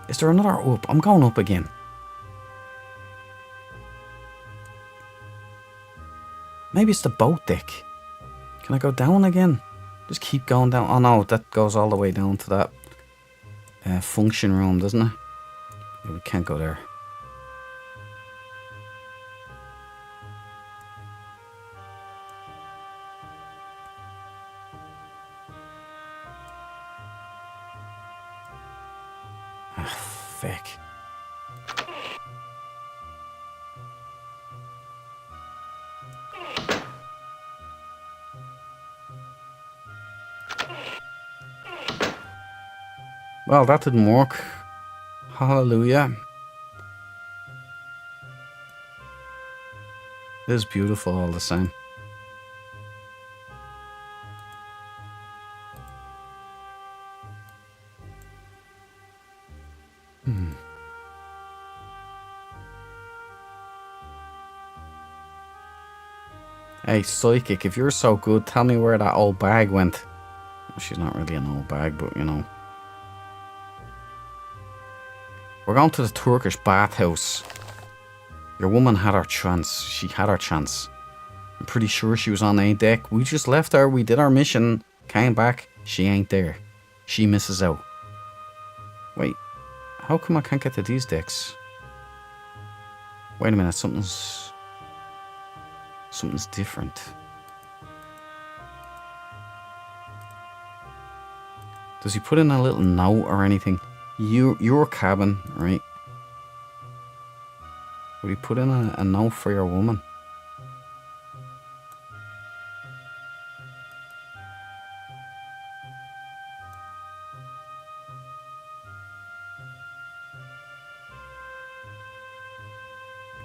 Is there another up? I'm going up again. Maybe it's the boat deck. Can I go down again? Just keep going down. Oh no, that goes all the way down to that function room, doesn't it? Yeah, we can't go there. Feck. Well, that didn't work. Hallelujah. It is beautiful all the same. Hey, Psychic, if you're so good, tell me where that old bag went. Well, she's not really an old bag, but you know. We're going to the Turkish bathhouse. Your woman had her chance. She had her chance. I'm pretty sure she was on A deck. We just left her. We did our mission. Came back. She ain't there. She misses out. Wait. How come I can't get to these decks? Wait a minute. Something's different. Does he put in a little note or anything? Your cabin, right? Would he put in a note for your woman?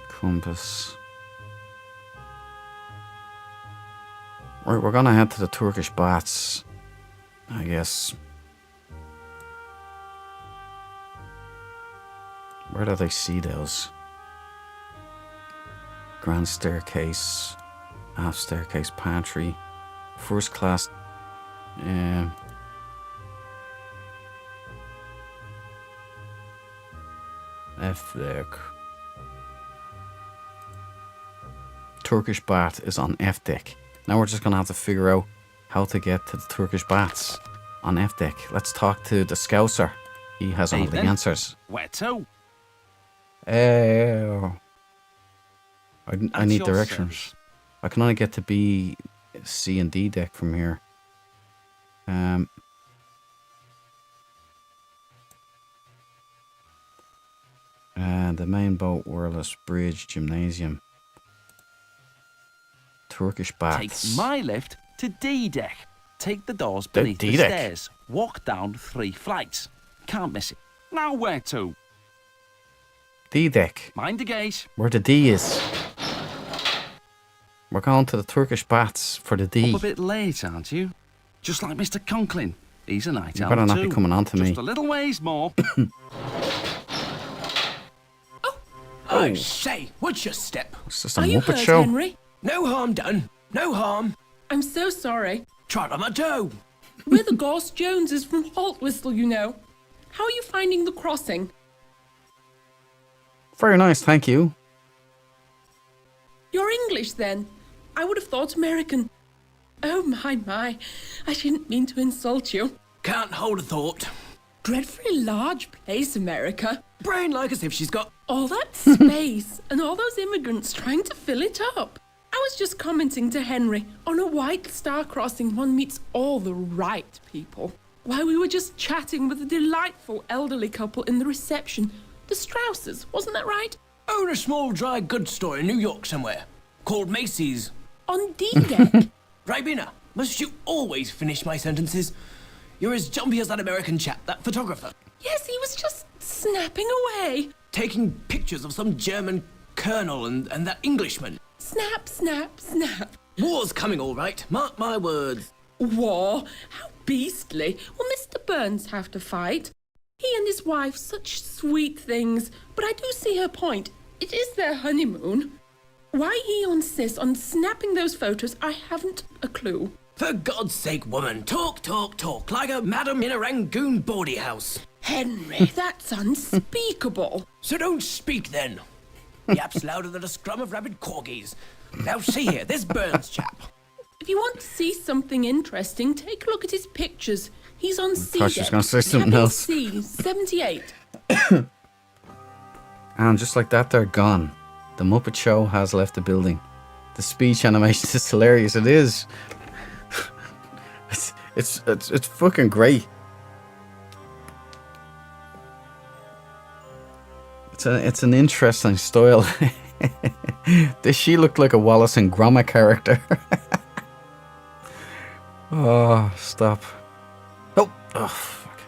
Compass. Right, we're gonna head to the Turkish baths, I guess. Where do they see those? Grand staircase, aft staircase, pantry, first class. F deck. Turkish bath is on F deck. Now we're just gonna have to figure out how to get to the Turkish baths on F deck. Let's talk to the Scouser. He has all the answers. Where to? I need your directions. service. I can only get to B, C, and D deck from here. The main boat, wireless bridge, gymnasium, Turkish baths. Take my lift to D deck. Take the doors beneath the D-deck. stairs. Walk down 3 flights. Can't miss it. Now where to? D deck. Mind the gate. Where the D is. We're going to the Turkish baths for the D. Up a bit late, aren't you? Just like Mr. Conklin. He's a night You owl better not too. be coming on to me. Just a little ways more. I say, what's your step? It's just a Muppet show. Henry? No harm done. No harm. I'm so sorry. Try on my toe. We're the Ghost Joneses from Haltwhistle, you know. How are you finding the crossing? Very nice, thank you. You're English, then? I would have thought American. Oh, my. I didn't mean to insult you. Can't hold a thought. Dreadfully large place, America. Brain like as if she's got... All that space and all those immigrants trying to fill it up. I was just commenting to Henry, on a White Star crossing one meets all the right people. While we were just chatting with a delightful elderly couple in the reception. The Strausses, wasn't that right? Own a small dry goods store in New York somewhere. Called Macy's. On D-deck? Ribena, must you always finish my sentences? You're as jumpy as that American chap, that photographer. Yes, he was just snapping away. Taking pictures of some German colonel and that Englishman. Snap, snap, snap. War's coming all right, mark my words. War? How beastly. Will Mr. Burns have to fight? He and his wife, such sweet things. But I do see her point. It is their honeymoon. Why he insists on snapping those photos, I haven't a clue. For God's sake, woman, talk, like a madam in a Rangoon bawdy house. Henry, that's unspeakable. So don't speak then. Yaps louder than a scrum of rabid corgis. Now see here, this Burns chap. If you want to see something interesting, take a look at his pictures. He's on C thought she was gonna say something else. C, 78. And just like that, they're gone. The Muppet Show has left the building. The speech animation is hilarious. It is. It's fucking great. It's an interesting style. She looked like a Wallace and Gromit character. Oh, stop. Oh, fuck.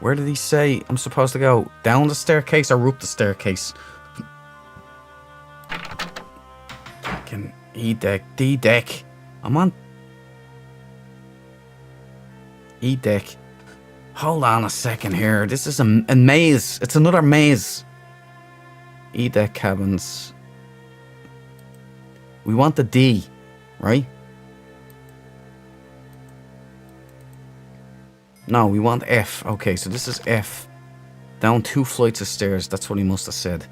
Where did he say I'm supposed to go? Down the staircase or up the staircase? Fucking E-deck, D-deck. I'm on E-deck. Hold on a second here. This is a maze. It's another maze. E-deck cabins. We want the D, right? No, we want F. Okay, so this is F. Down 2 flights of stairs. That's what he must have said.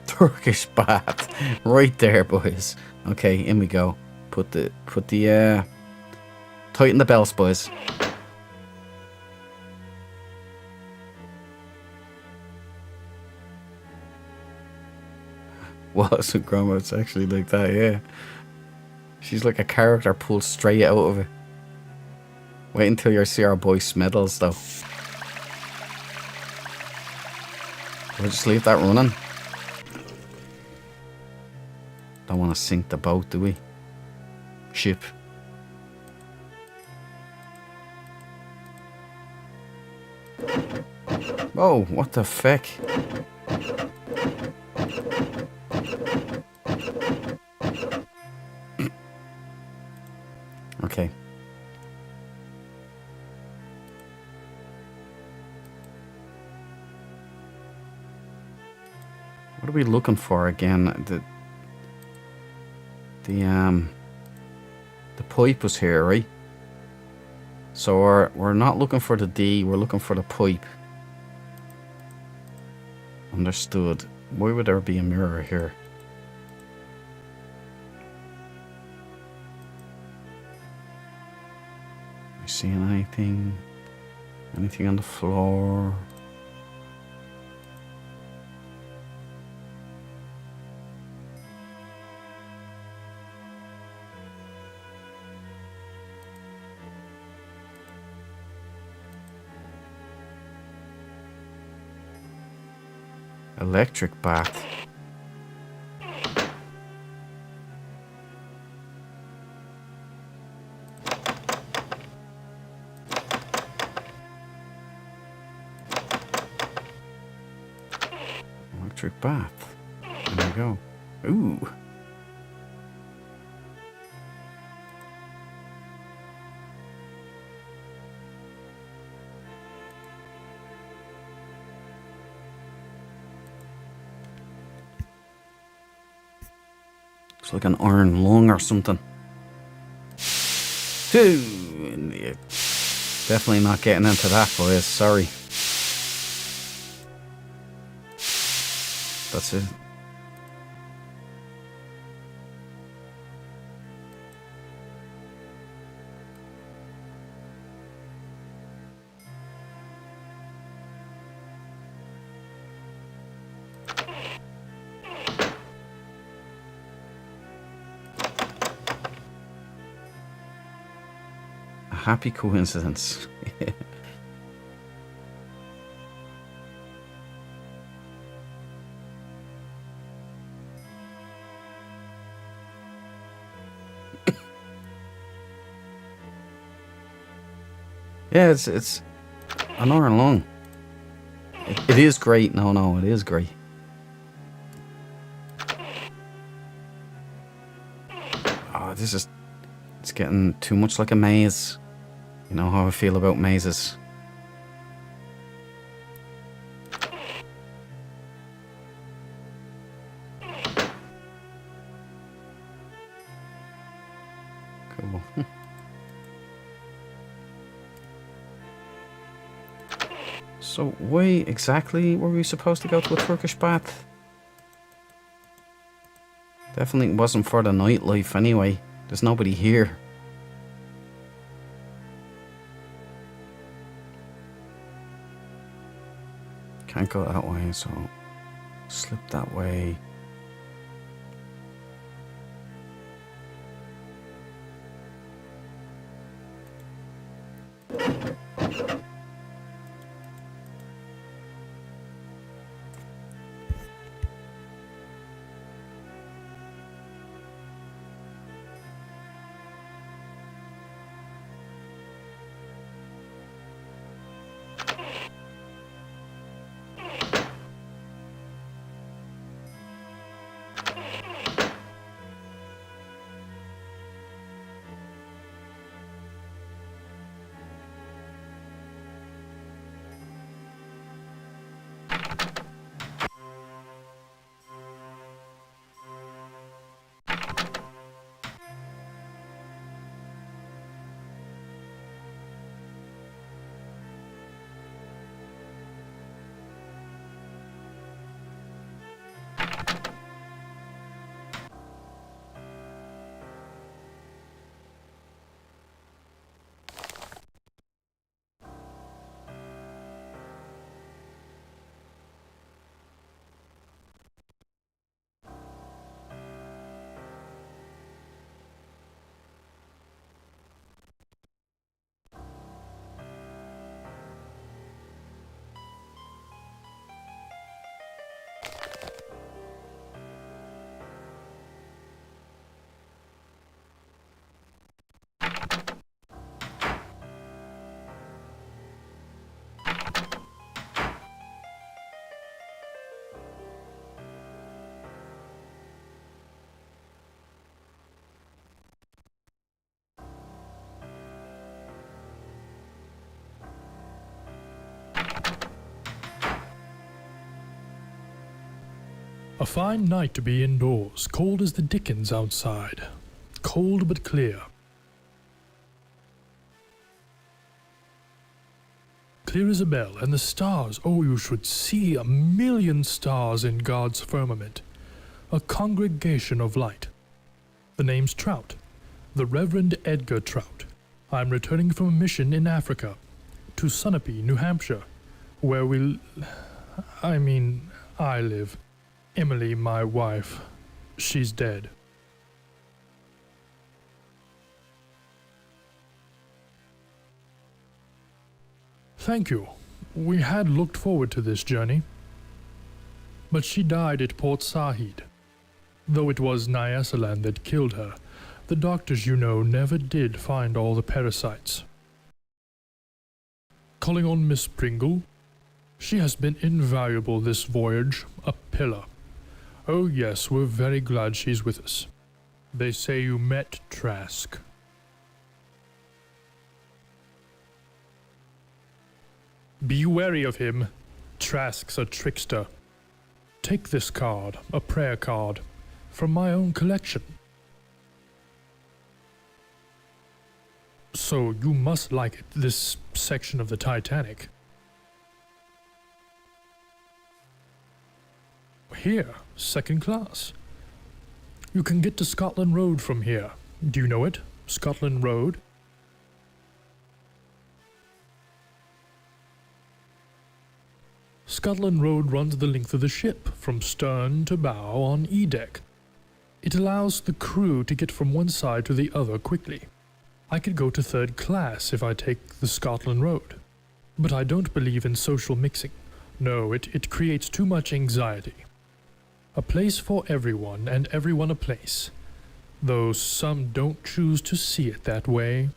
Turkish bath. Right there, boys. Okay, in we go. Put the tighten the belts, boys. Wallace and Gromit, actually like that, yeah. She's like a character pulled straight out of it. Wait until you see our boy Smeddles, though. We'll just leave that running. Don't want to sink the boat, do we? Ship. Whoa, what the feck? Okay. What are we looking for again? The pipe was here, right? So we're not looking for the D, we're looking for the pipe. Understood. Why would there be a mirror here? You seeing anything? Anything on the floor? Electric bath. Electric bath. There we go. Ooh. It's like an iron lung or something. Definitely not getting into that, boys. Sorry. That's it. A happy coincidence. Yeah, it's an hour long. It is great. No, it is great. Oh, it's getting too much like a maze. You know how I feel about mazes. Cool. So why exactly were we supposed to go to a Turkish bath? Definitely wasn't for the nightlife anyway. There's nobody here. Can't go that way, so slip that way. A fine night to be indoors, cold as the dickens outside. Cold but clear. Clear as a bell, and the stars, oh, you should see 1,000,000 stars in God's firmament. A congregation of light. The name's Trout, the Reverend Edgar Trout. I'm returning from a mission in Africa. to Sunapee, New Hampshire, where I live. Emily, my wife, she's dead. Thank you. We had looked forward to this journey. But she died at Port Said. Though it was Nyasaland that killed her, the doctors, you know, never did find all the parasites. Calling on Miss Pringle? She has been invaluable this voyage, a pillar. Oh yes, we're very glad she's with us. They say you met Trask. Be wary of him. Trask's a trickster. Take this card, a prayer card, from my own collection. So you must like it, this section of the Titanic. Here, second class. You can get to Scotland Road from here. Do you know it? Scotland Road? Scotland Road runs the length of the ship, from stern to bow on E-deck. It allows the crew to get from one side to the other quickly. I could go to third class if I take the Scotland Road. But I don't believe in social mixing. No, it creates too much anxiety. A place for everyone, and everyone a place. Though some don't choose to see it that way.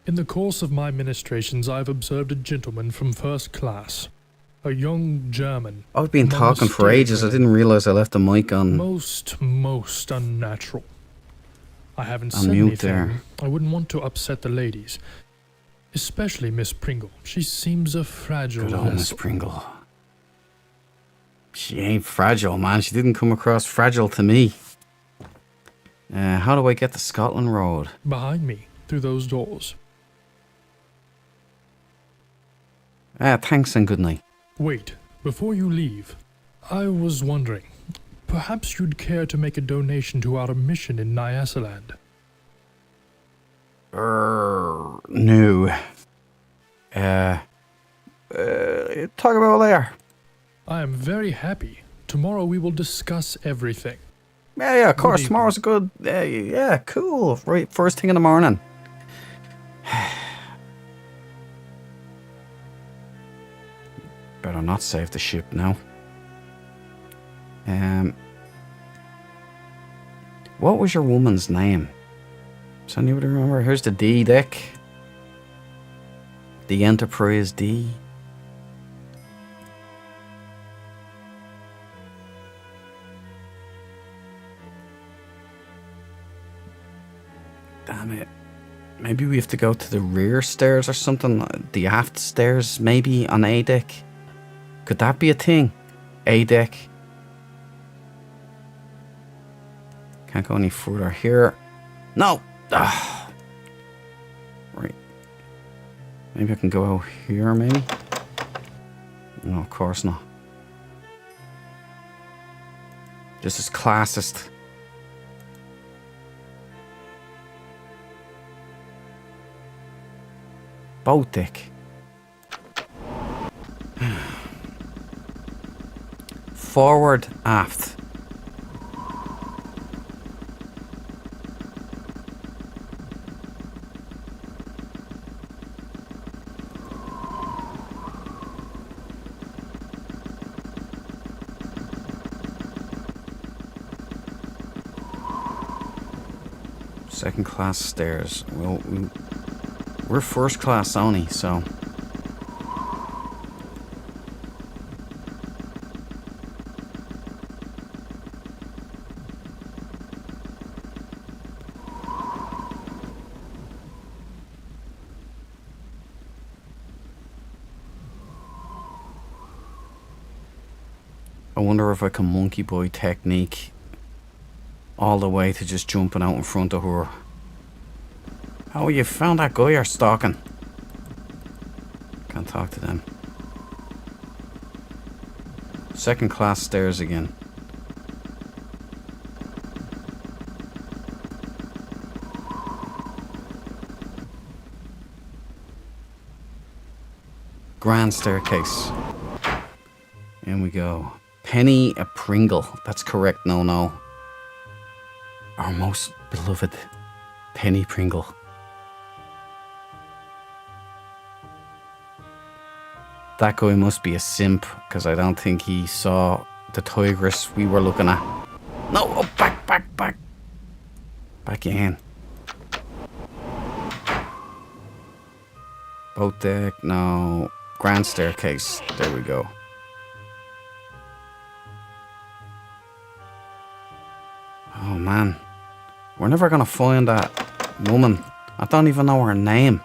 In the course of my ministrations, I've observed a gentleman from first class. A young German. I've been talking for ages. I didn't realize I left the mic on. Most unnatural. I haven't I'm said mute anything. there. I wouldn't want to upset the ladies. Especially Miss Pringle. She seems a fragile Good old Miss vessel. Pringle. She ain't fragile, man. She didn't come across fragile to me. How do I get to Scotland Road? Behind me, through those doors. Thanks and good night. Wait, before you leave, I was wondering, perhaps you'd care to make a donation to our mission in Nyasaland. No. Talk about it later. I am very happy. Tomorrow we will discuss everything. Yeah, of course. Good Tomorrow's a good. Yeah, cool. Right, first thing in the morning. Better not save the ship now. What was your woman's name? Does anybody remember? Here's the D deck. The Enterprise D. Damn it. Maybe we have to go to the rear stairs or something. The aft stairs, maybe, on A deck. Could that be a thing? A deck. Can't go any further here. No! Ah. Right. Maybe I can go out here, maybe? No, of course not. This is classist. Boat deck. Forward, aft. Second class stairs. Well, we're first class only, so. I wonder if I can monkey boy technique all the way to just jumping out in front of her. Oh, you found that guy you're stalking. Can't talk to them. Second class stairs again. Grand staircase. In we go. Penny a Pringle. That's correct. No. Our most beloved Penny Pringle. That guy must be a simp, because I don't think he saw the tigress we were looking at. No! Oh, back! Back in. Boat deck, no. Grand staircase. There we go. Oh man. We're never gonna find that woman. I don't even know her name.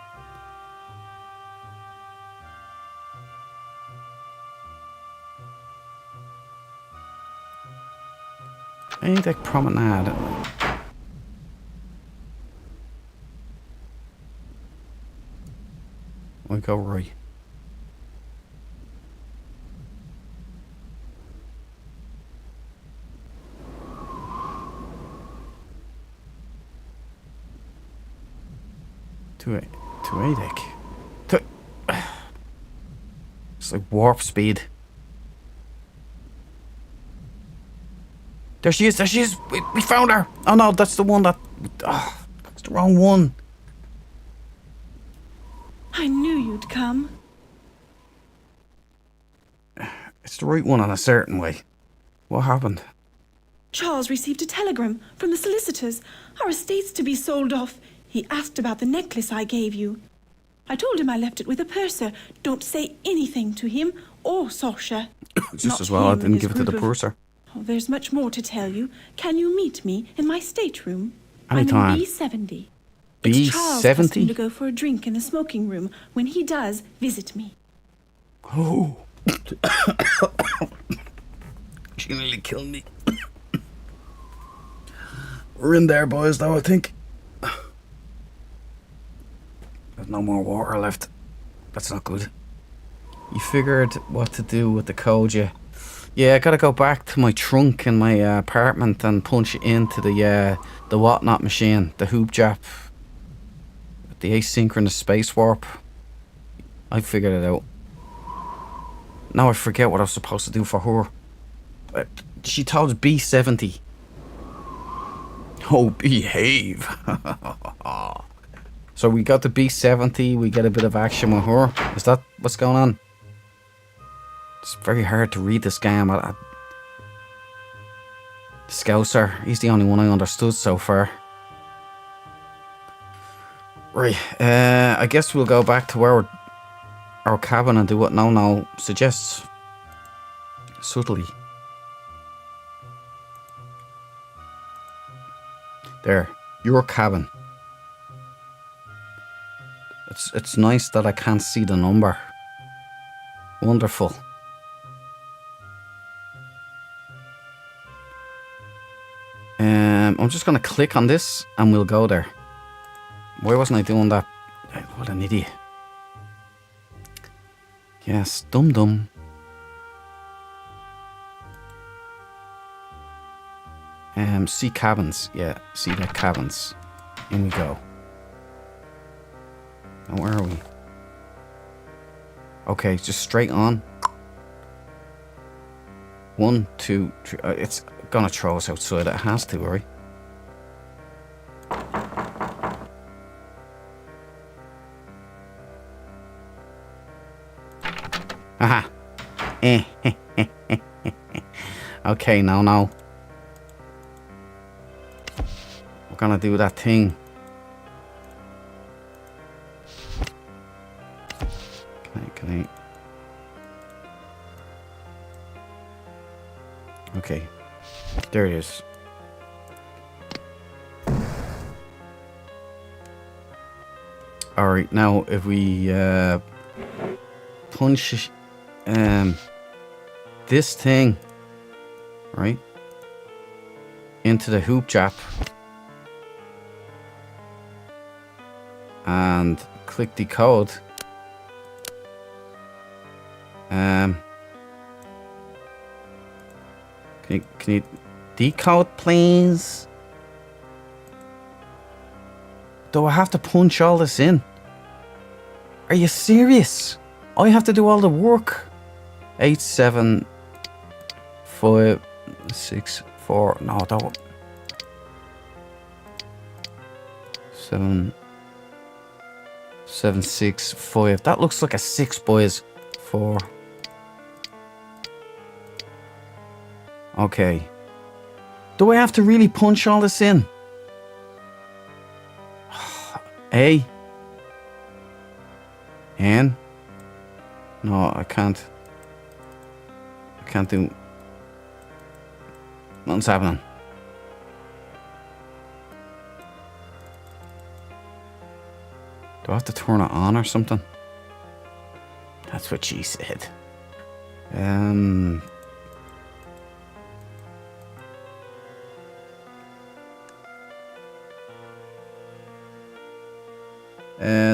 Deck Promenade. We go right. To A deck. It's like warp speed. There she is. We found her. Oh no, that's the one that... Oh, that's the wrong one. I knew you'd come. It's the right one in a certain way. What happened? Charles received a telegram from the solicitors. Our estate's to be sold off. He asked about the necklace I gave you. I told him I left it with a purser. Don't say anything to him or Sasha. Just as well I didn't give it to the purser. Oh, there's much more to tell you. Can you meet me in my stateroom? Anytime. I'm in B70. B70? It's Charles' custom to go for a drink in the smoking room. When he does, visit me. Oh. She nearly killed me. We're in there, boys, though, I think. There's no more water left. That's not good. You figured what to do with the code, yeah? Yeah, I gotta go back to my trunk in my apartment and punch it into the whatnot machine, the hoop jap, the asynchronous space warp. I figured it out. Now I forget what I was supposed to do for her. She told us B70. Oh, behave. So we got the B70, we get a bit of action with her. Is that what's going on? It's very hard to read this game. Scouser, he's the only one I understood so far. Right, I guess we'll go back to our cabin and do what No suggests. Subtly. There, your cabin. It's nice that I can't see the number. Wonderful. I'm just gonna click on this and we'll go there. Why wasn't I doing that? What an idiot. Yes, dum. See cabins. Yeah, see the cabins. In we go. Now where are we? Okay, just straight on. 1, 2, 3. It's gonna throw us outside. It has to, right? Aha. Okay, no. We're gonna do that thing. Can I? Okay. There it is. Alright, now if we punch this thing right into the hoop jap and click decode, Can you decode, please? Do I have to punch all this in? Are you serious? I have to do all the work. 8, 7, 5, 6, 4. No, don't. 7, 7, 6, 5. That looks like a 6, boys. 4. Okay. Do I have to really punch all this in? A. N. No, I can't. I can't do. Nothing's happening. Do I have to turn it on or something? That's what she said.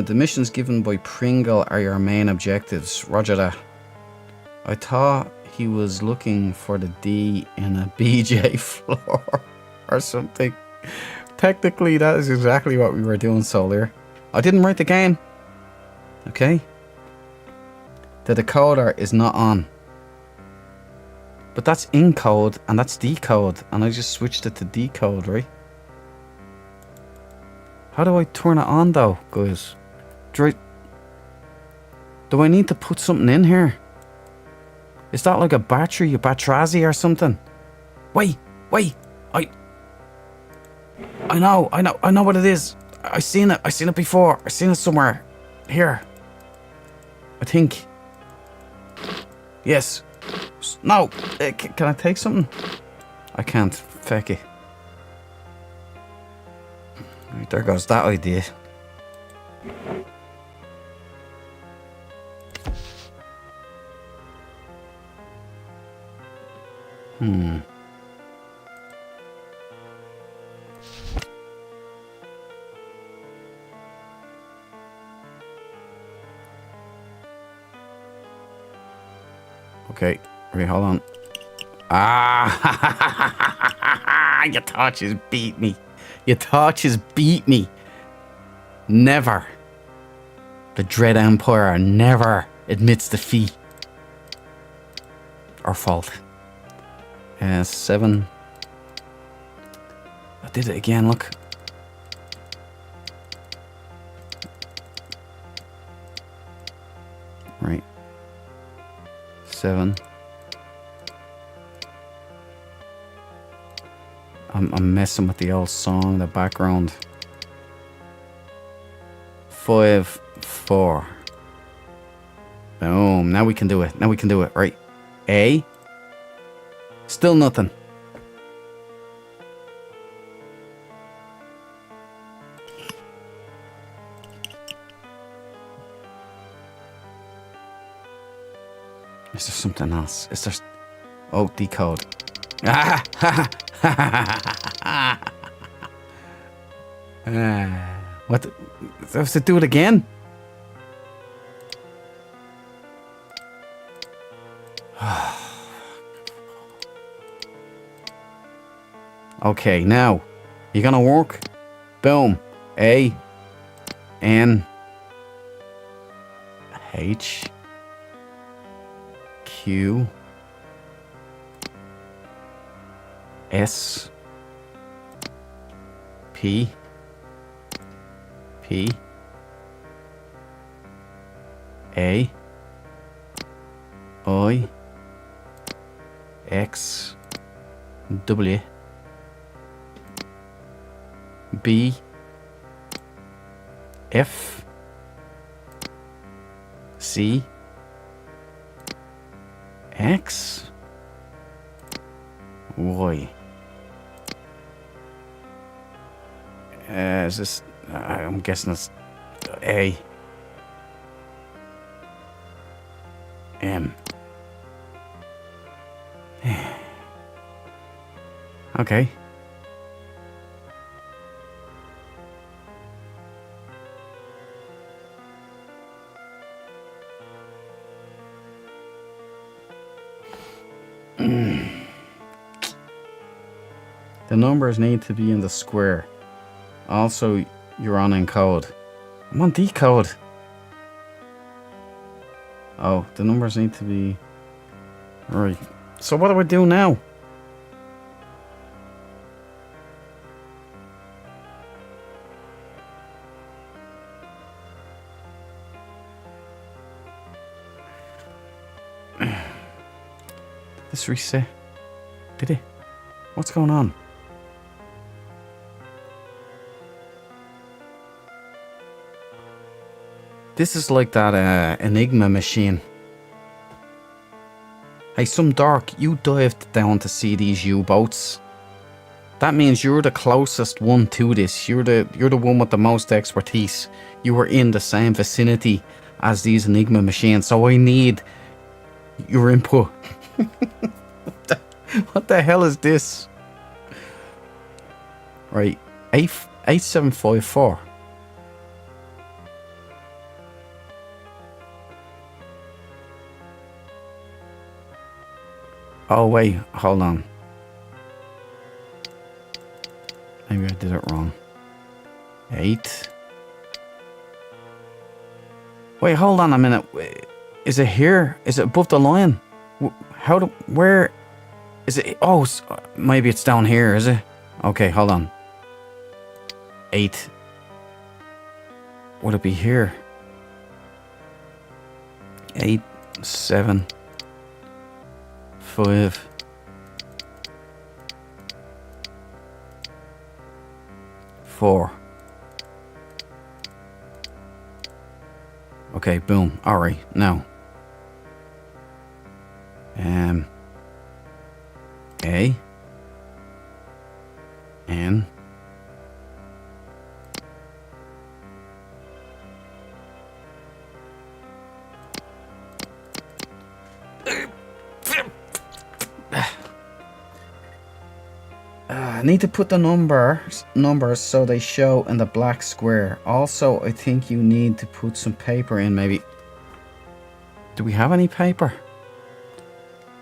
The missions given by Pringle are your main objectives. Roger that. I thought he was looking for the D in a BJ floor or something. Technically, that is exactly what we were doing, Solar. I didn't write the game. Okay? The decoder is not on. But that's encode and that's decode. And I just switched it to decode, right? How do I turn it on though, guys? Do I need to put something in here? Is that like a battery, a batrazi or something? Wait. I know what it is. I seen it before. I seen it somewhere. Here. I think. Yes. No. Can I take something? I can't. Feck it. Right, there goes that idea. Okay, wait, hold on. You thought you beat me. You thought you beat me. Never. The Dread Empire never admits defeat. Or fault. 7. I did it again, look. Right. 7. I'm messing with the old song in the background. 5, 4. Boom. Now we can do it. Right. A. Still nothing. Is there something else? Is there... Oh, decode. What? Do I have to do it again? Okay, now. You gonna work? Boom. A. N. H. Q. S. P. P. A. I. X. W. B. F. C. X. Y. Is this... I'm guessing it's A. M. Okay. The numbers need to be in the square. Also, you're on encode. I'm on decode. Oh, the numbers need to be... Right. So what do I do now? This reset. Did it? What's going on? This is like that Enigma machine. Hey, some dork, you dived down to see these U-boats. That means you're the closest one to this. You're the one with the most expertise. You were in the same vicinity as these Enigma machines, so I need your input. What the hell is this? Right, 8754. Oh wait, hold on. Maybe I did it wrong. 8. Wait, hold on a minute. Is it here? Is it above the line? Where is it? Oh, maybe it's down here, is it? Okay, hold on. 8. Would it be here? 8, 7, 5. 4. Okay, boom. Alright, now. A. N. I need to put the numbers so they show in the black square. Also, I think you need to put some paper in, maybe. Do we have any paper?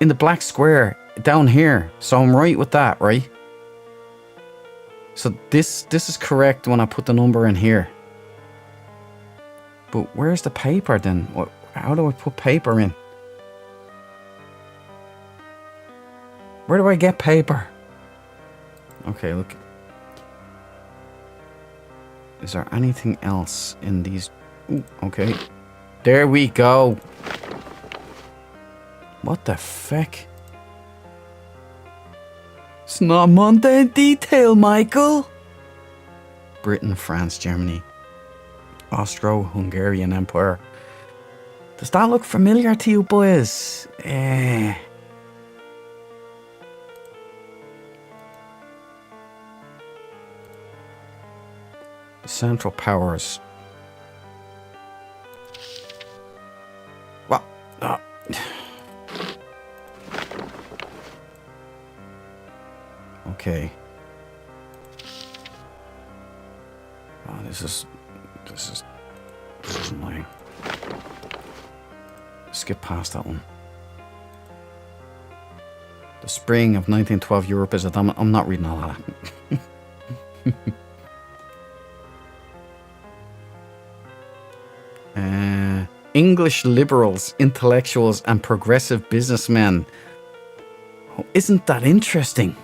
In the black square, down here. So I'm right with that, right? So this is correct when I put the number in here. But where's the paper then? How do I put paper in? Where do I get paper? Okay, look. Is there anything else in these? Ooh, okay. There we go. What the feck? It's not mundane detail, Michael. Britain, France, Germany. Austro-Hungarian Empire. Does that look familiar to you boys? Central powers. Well, okay. Oh, this is annoying. Skip past that one. The spring of 1912 Europe is I'm not reading all that. English liberals, intellectuals, and progressive businessmen. Oh, isn't that interesting?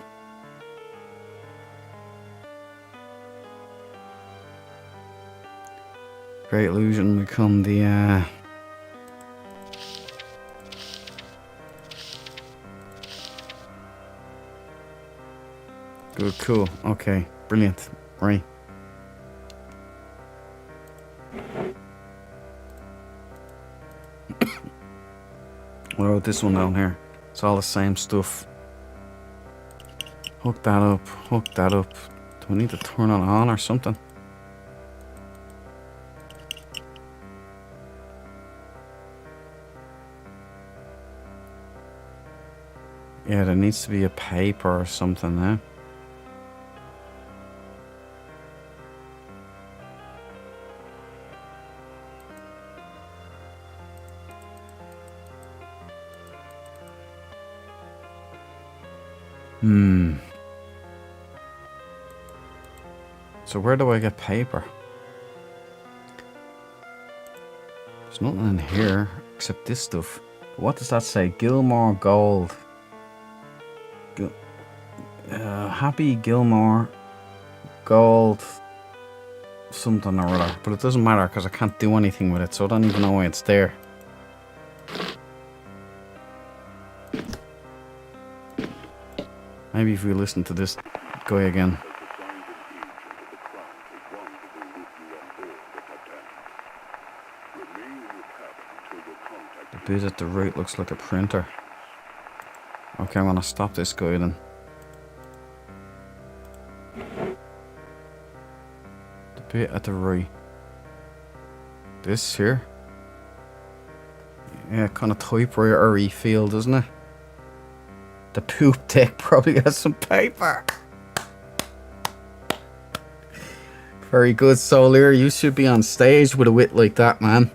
Great illusion become the good, cool, okay, brilliant, right. What about this one down here? It's all the same stuff. Hook that up, hook that up. Do we need to turn it on or something? Yeah, there needs to be a paper or something there. So where do I get paper? There's nothing in here except this stuff. What does that say? Gilmore Gold. Happy Gilmore Gold something or other. But it doesn't matter because I can't do anything with it, so I don't even know why it's there. Maybe if we listen to this guy again. The bit at the right looks like a printer. Okay, I'm gonna stop this guy then. The bit at the right. This here? Yeah, kind of typewriter-y feel, doesn't it? The poop deck probably has some paper. Very good, Solier. You should be on stage with a wit like that, man.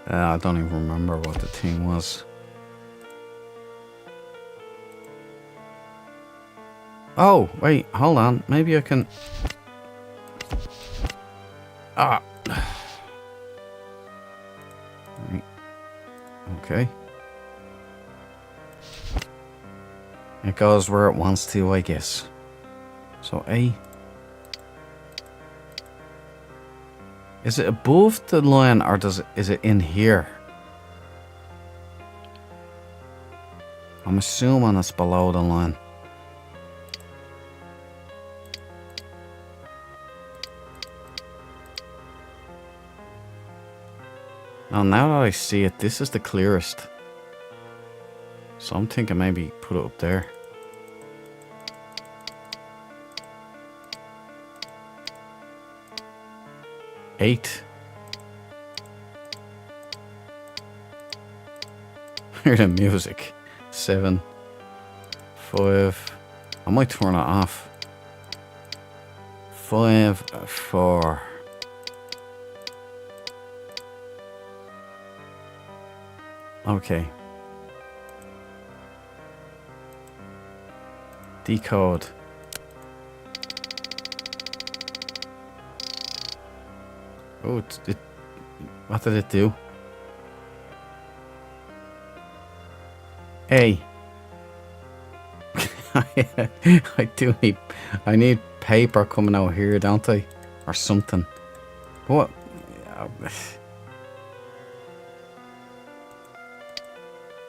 I don't even remember what the thing was. Oh, wait, hold on. Maybe I can... Ah. Right. Okay. It goes where it wants to, I guess. So A. Is it above the line or is it in here? I'm assuming it's below the line. Now that I see it, this is the clearest. So I'm thinking maybe put it up there. Eight. Hear the music. 7. 5. I might turn it off. 5. 4. Okay. Decode. Oh, what did it do? A. I need paper coming out here, don't I? Or something. What?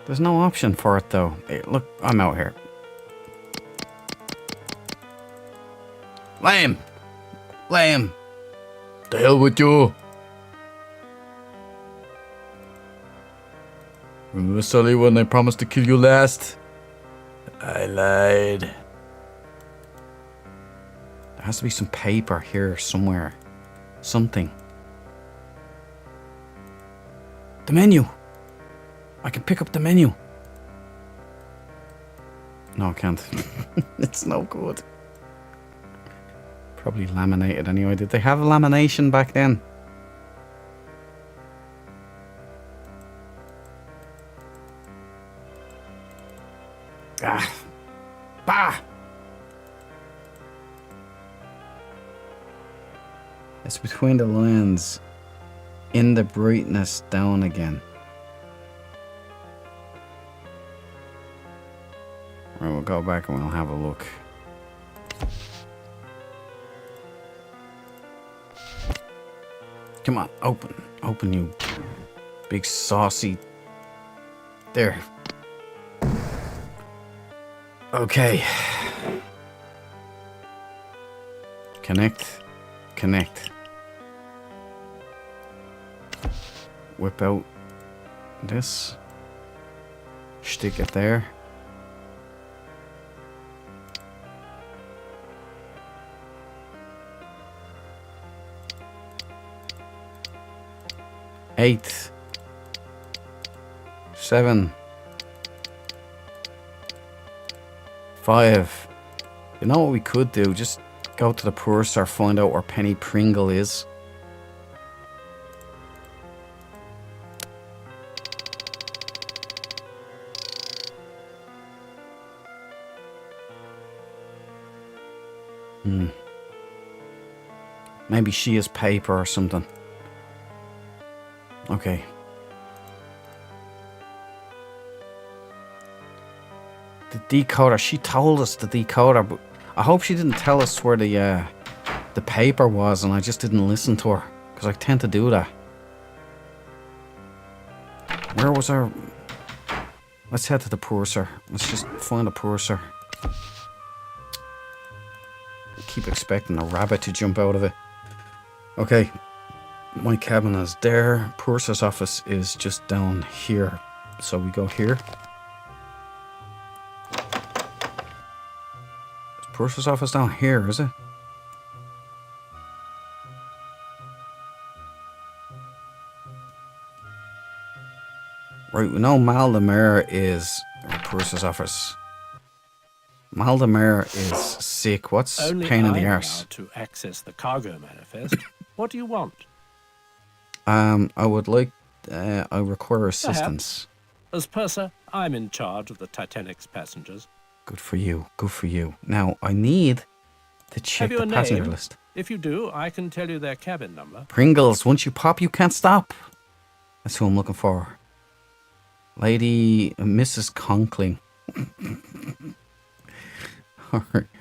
There's no option for it though. Hey, look, I'm out here. Lame! Lame! The hell with you! Remember, Sully, when I promised to kill you last? I lied. There has to be some paper here somewhere. Something. The menu! I can pick up the menu. No, I can't. It's no good. Probably laminated anyway. Did they have lamination back then? Ah. Bah! It's between the lines. In the brightness down again. Right, we'll go back and we'll have a look. Come on, open. Open, you big saucy... There. Okay. Connect. Connect. Whip out this. Stick it there. Eight. 7, 5. You know what we could do? Just go to the purser, find out where Penny Pringle is. Maybe she has paper or something. Okay. The decoder. She told us the decoder, but I hope she didn't tell us where the paper was, and I just didn't listen to her, because I tend to do that. Where was our... Let's head to the purser. Let's just find a purser. I keep expecting a rabbit to jump out of it. Okay. My cabin is there. Purser's office is just down here. So we go here. Is Purser's office down here, is it? Right, we know Maldemar is Purser's office. Maldemar is sick. What's Only pain in the I'm arse? allowed to access the cargo manifest. What do you want? I would like... I require assistance. As purser, I'm in charge of the Titanic's passengers. Good for you. Good for you. Now, I need to check Have you the a passenger name? list. If you do, I can tell you their cabin number. Pringles, once you pop, you can't stop. That's who I'm looking for. Lady Mrs. Conkling.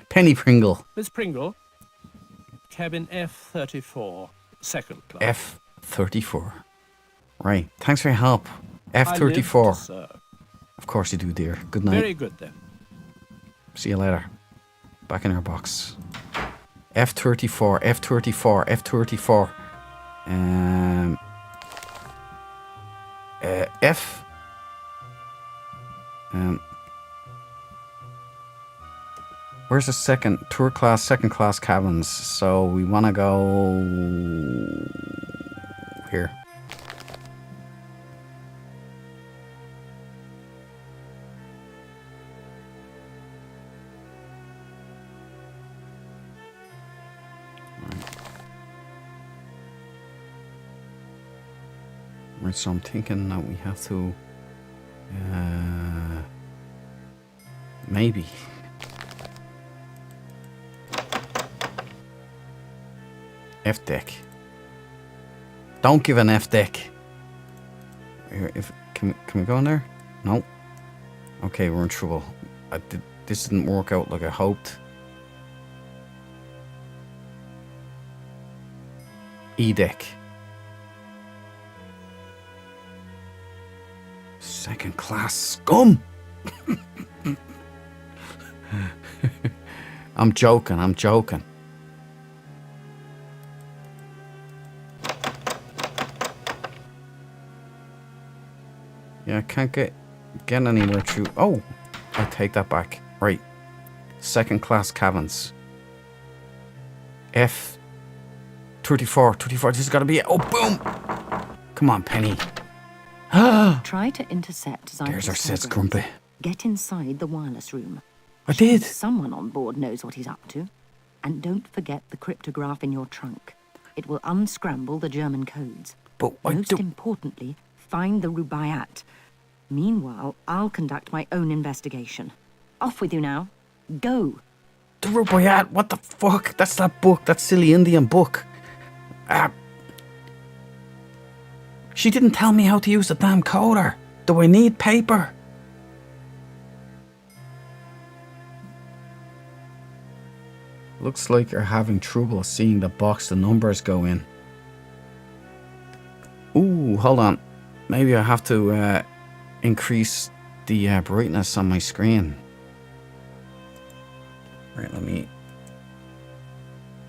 Penny Pringle. Miss Pringle, cabin F-34, second class. F-34. Right. Thanks for your help. I live to F-34. serve. Of course you do, dear. Good night. Very good then. See you later. Back in our box. F-34, F-34, F-34. F. Where's the second class cabins? So we want to go here. Right, so I'm thinking that we have to maybe F deck. Don't give an F deck. If can we go in there? No. Okay, we're in trouble. This didn't work out like I hoped. E deck. Second class scum. I'm joking. Yeah, I can't get anywhere through. Oh, I take that back. Right. Second class cabins. F-34. This has got to be it. Oh, boom. Come on, Penny. Try to intercept Zyphus. There's our sets, programs. Grumpy. Get inside the wireless room. I did. Someone on board knows what he's up to. And don't forget the cryptograph in your trunk. It will unscramble the German codes. But most importantly, find the Rubaiyat. Meanwhile, I'll conduct my own investigation. Off with you now. Go. The Rubaiyat? What the fuck? That's that book. That silly Indian book. She didn't tell me how to use the damn coder. Do I need paper? Looks like you're having trouble seeing the box the numbers go in. Ooh, hold on. Maybe I have to increase the brightness on my screen. Right, let me...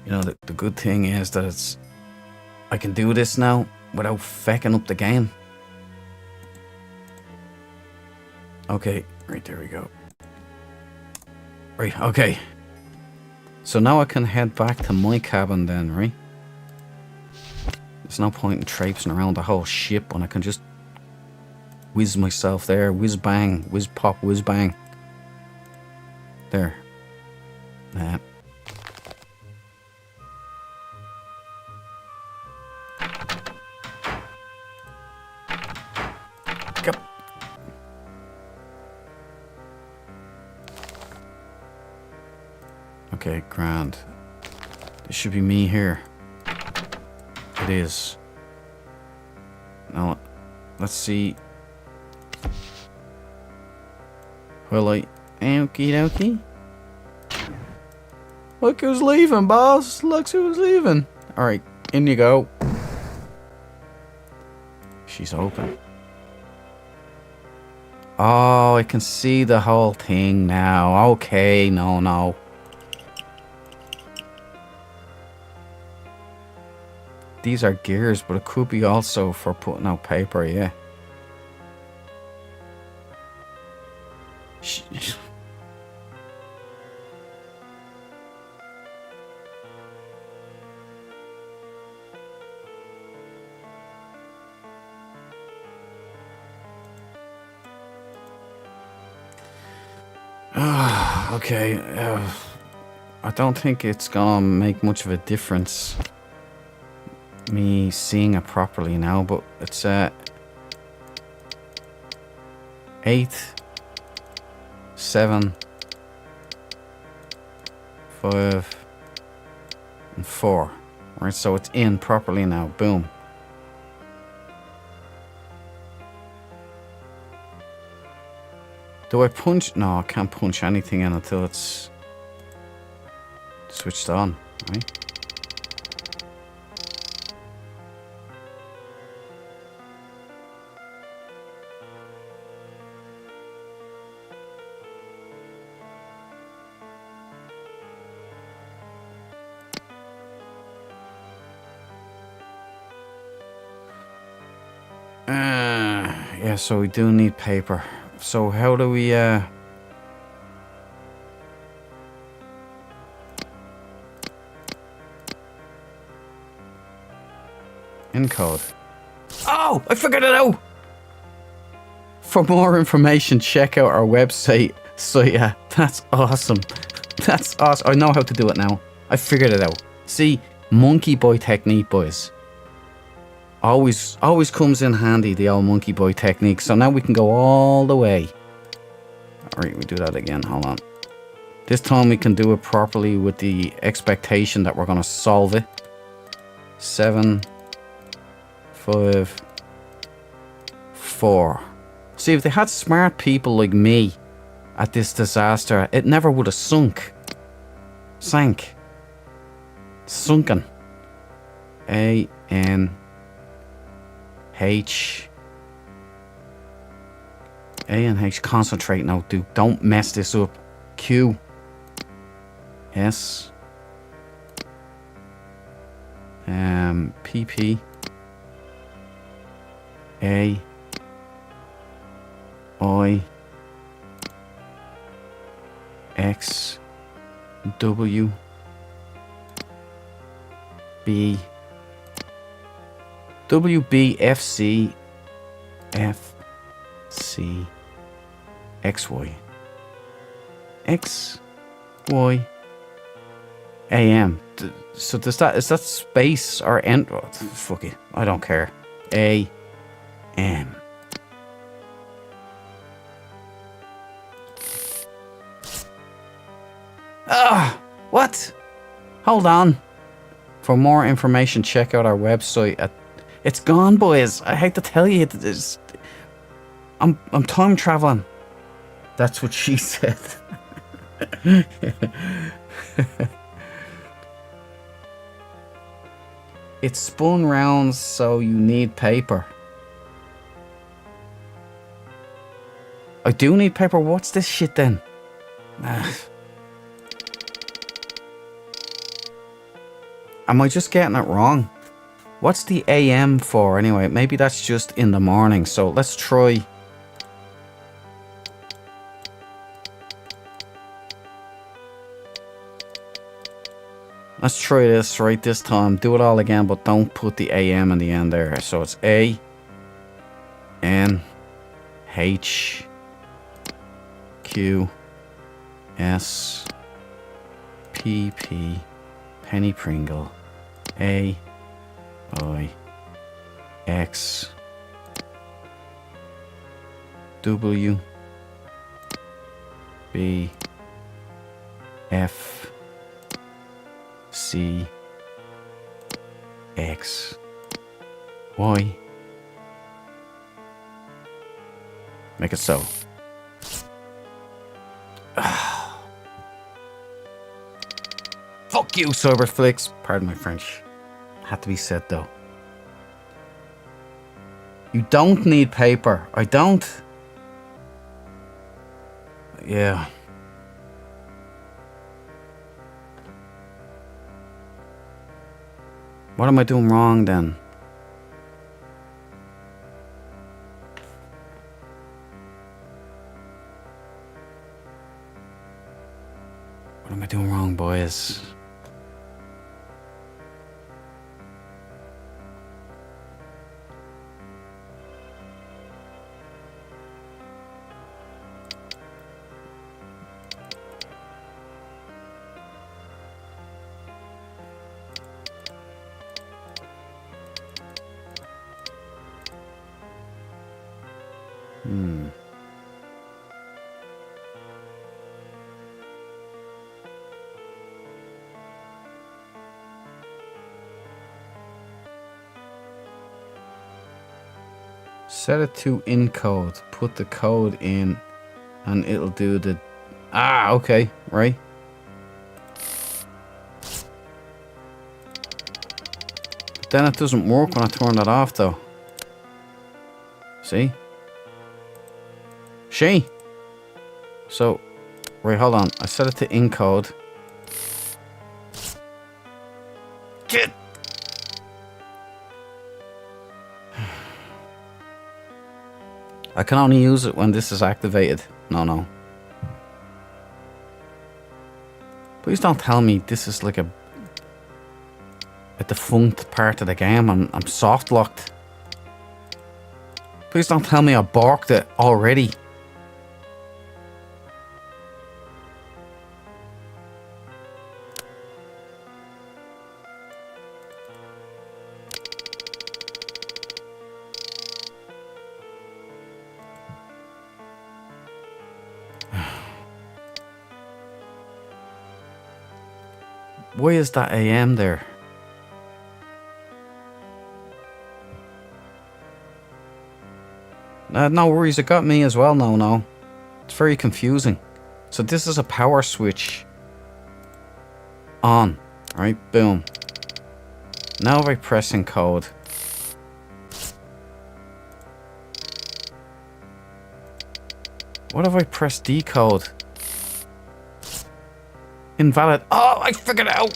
You know, the good thing is that I can do this now without fecking up the game. Okay, right, there we go. Right, okay. So now I can head back to my cabin then, right? There's no point in traipsing around the whole ship when I can just whiz myself there. Whiz bang. Whiz pop. Whiz bang. There. Nah. Okay, grand. This should be me here. It is. Now, let's see. Well, okie dokie. Look who's leaving, boss. Look who's leaving. Alright, in you go. She's open. Oh, I can see the whole thing now. Okay, no. These are gears, but it could be also for putting out paper, yeah. Okay, I don't think it's gonna make much of a difference me seeing it properly now, but it's 8, 7, 5, and 4. Right, so it's in properly now. Boom. Do I punch? No, I can't punch anything in until it's switched on, right? Yeah, so we do need paper. So how do we encode? Oh, I figured it out! For more information, check out our website. So yeah, that's awesome. That's awesome. I know how to do it now. I figured it out. See, monkey boy technique, boys. Always comes in handy, the old monkey boy technique. So now we can go all the way. Alright, we do that again. Hold on. This time we can do it properly with the expectation that we're going to solve it. 7, 5, 4. See, if they had smart people like me at this disaster, it never would have sunk. Sank. Sunken. A-N-H. A-N-H. Concentrate now, dude. Don't mess this up. Q. S. P-P. A. I. X. W. B. W, B, F, C. F. C. X, Y. X. Y. A, M. So is that space or end? Oh, fuck it. I don't care. A. M. What? Hold on. For more information, check out our website at... It's gone, boys. I hate to tell you. I'm time traveling. That's what she said. It spun round, so you need paper. I do need paper. What's this shit then? Am I just getting it wrong? What's the AM for anyway? Maybe that's just in the morning. So let's try. Let's try this right this time. Do it all again, but don't put the AM in the end there. So it's A N H Q S P P Penny Pringle A I X W B F C X Y. Make it so. Fuck you, cyberflix. Pardon my French. Had to be said though. You don't need paper. I don't. Yeah. What am I doing wrong then? What am I doing wrong, boys? Set it to encode. Put the code in and it'll do the... Ah, okay, right. But then it doesn't work when I turn that off though. See? So, right, hold on. I set it to encode. Get. I can only use it when this is activated. No. Please don't tell me this is like a defunct part of the game. I'm soft locked. Please don't tell me I borked it already. Why is that AM there? No worries, it got me as well. No. It's very confusing. So this is a power switch. On. Right, boom. Now if I press encode. What if I press decode? Invalid. Oh, I figured it out.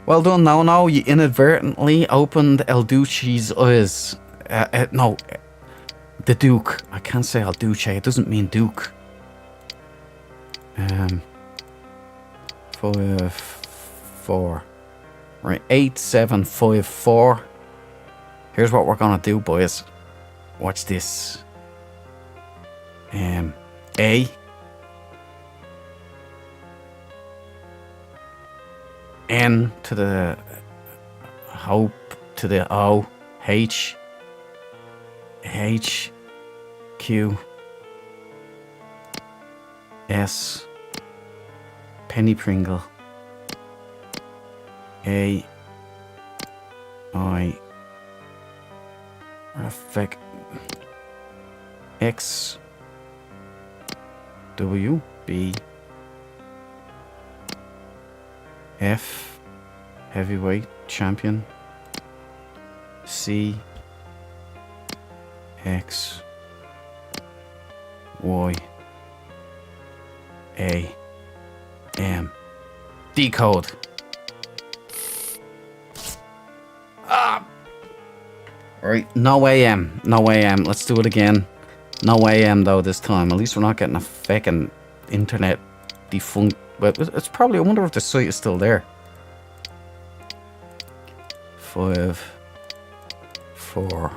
Well done. No, you inadvertently opened El Duce's eyes. No, the Duke. I can't say El Duce. It doesn't mean Duke. 5, 4. Right, 8, 7, 5, 4. Here's what we're gonna do, boys. Watch this. A. N to the hope to the O. H. Q. S. Penny Pringle. A. I. Effect. X. W. B. F. Heavyweight champion. C. X. Y. A. M. Decode. Right, no AM. No AM. Let's do it again. No AM though this time. At least we're not getting a fucking internet defunct. But it's probably, I wonder if the site is still there. 5, 4.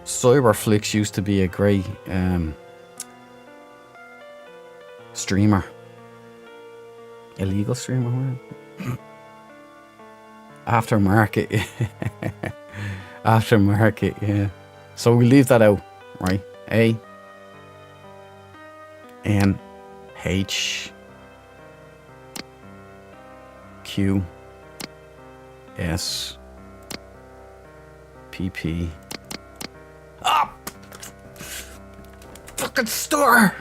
Cyberflix used to be a great streamer. Illegal streamer? Aftermarket. Aftermarket, yeah. So we leave that out, right? A N H Q S P P. Ah! Fucking store!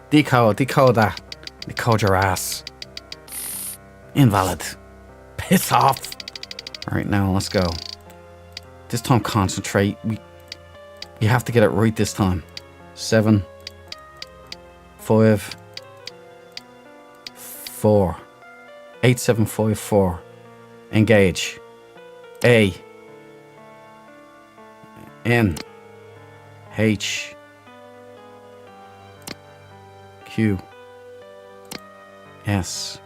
Decode that. Decode your ass. Invalid. Piss off. Alright, now let's go. This time concentrate. You have to get it right this time. 7 5 4 8 7 5 4. Engage. A N H Q S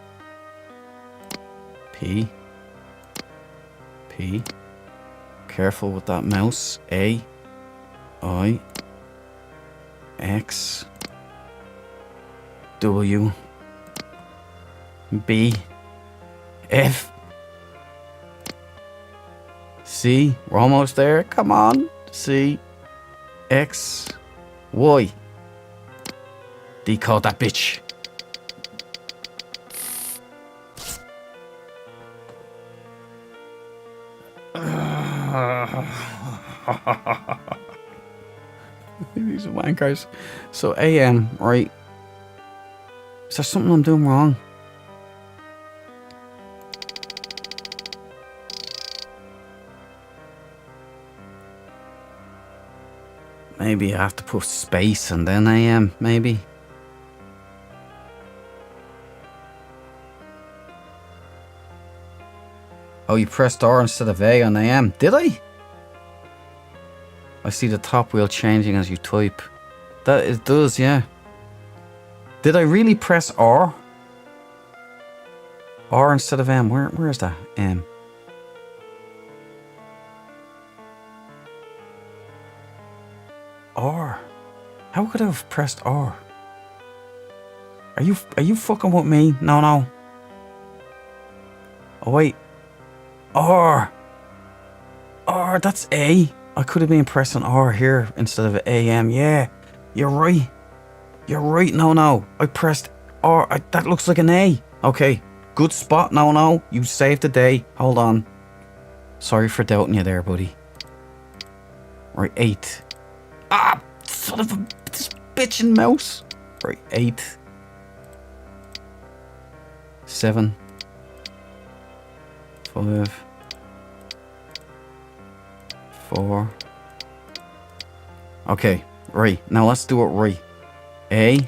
P P. Careful with that mouse. A I X W B F C. We're almost there. Come on. C X Y. Decode that bitch. These are wankers. So AM, right? Is there something I'm doing wrong? Maybe I have to put space and then AM, maybe. Oh, you pressed R instead of A on AM. Did I? I see the top wheel changing as you type. That it does, yeah. Did I really press R? R instead of M. Where is that? M. R. How could I have pressed R? Are you fucking with me? No. Oh wait. R. R, that's A. I could have been pressing R here instead of AM. Yeah, you're right. You're right. No. I pressed R. That looks like an A. Okay, good spot. No. You saved the day. Hold on. Sorry for doubting you there, buddy. Right, 8. Ah, son of a... This bitchin' mouse. Right, 8. 7. 5. 4. Okay, right. Now let's do it right. A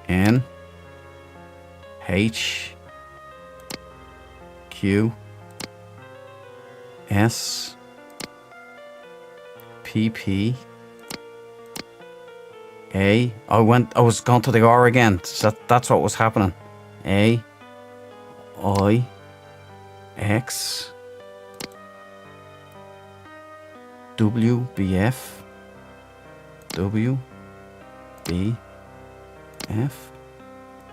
N H Q S P P A. I was going to the R again. So that's what was happening. A I X W B F W B F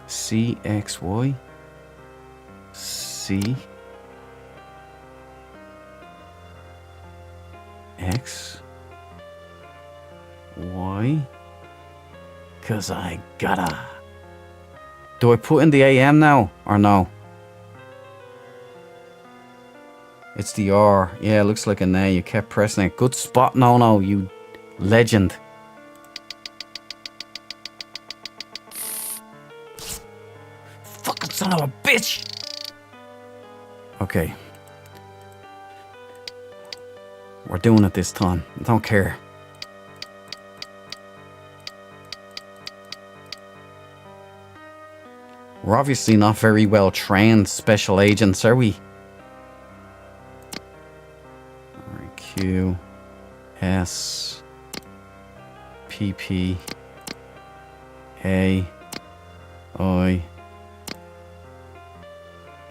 C X Y C X Y. 'Cause I gotta. Do I put in the AM now or no? It's the R. Yeah, it looks like an A. You kept pressing it. Good spot. No, you legend. Fucking son of a bitch. Okay. We're doing it this time. I don't care. We're obviously not very well trained special agents, are we? Q S P P A I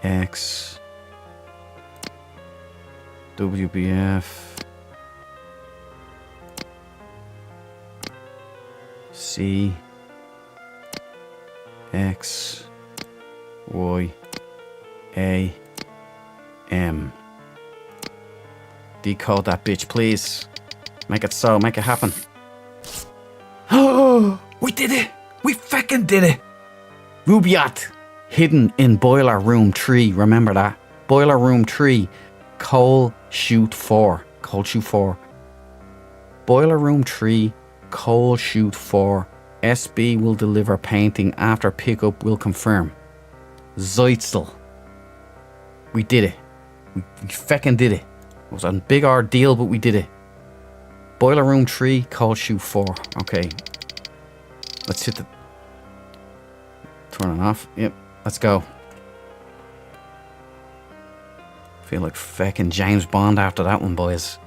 X WBF. C. X. Y. A. M. Decode that bitch, please. Make it so. Make it happen. Oh, we did it! We fucking did it! Rubaiyat, hidden in boiler room 3. Remember that? Boiler room 3. Coal chute 4. Coal chute 4. Boiler room 3. Coal chute 4. SB will deliver painting after pickup will confirm. Zeitzel. We did it. We fucking did it. It was a big ordeal, but we did it. Boiler room 3, coal chute 4. Okay. Let's hit the... Turn it off. Yep. Let's go. Feel like fucking James Bond after that one, boys.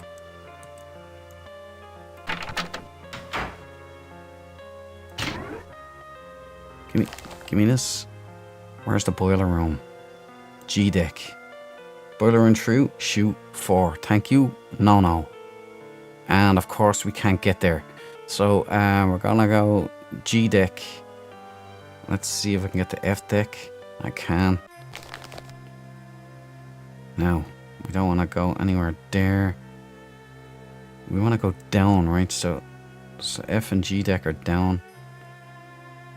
Give me this. Where's the boiler room? G deck. Boiler room 3, chute 4. Thank you. No. And of course we can't get there. So we're gonna go G deck. Let's see if I can get to F deck. I can. No, we don't want to go anywhere there. We want to go down, right? So F and G deck are down.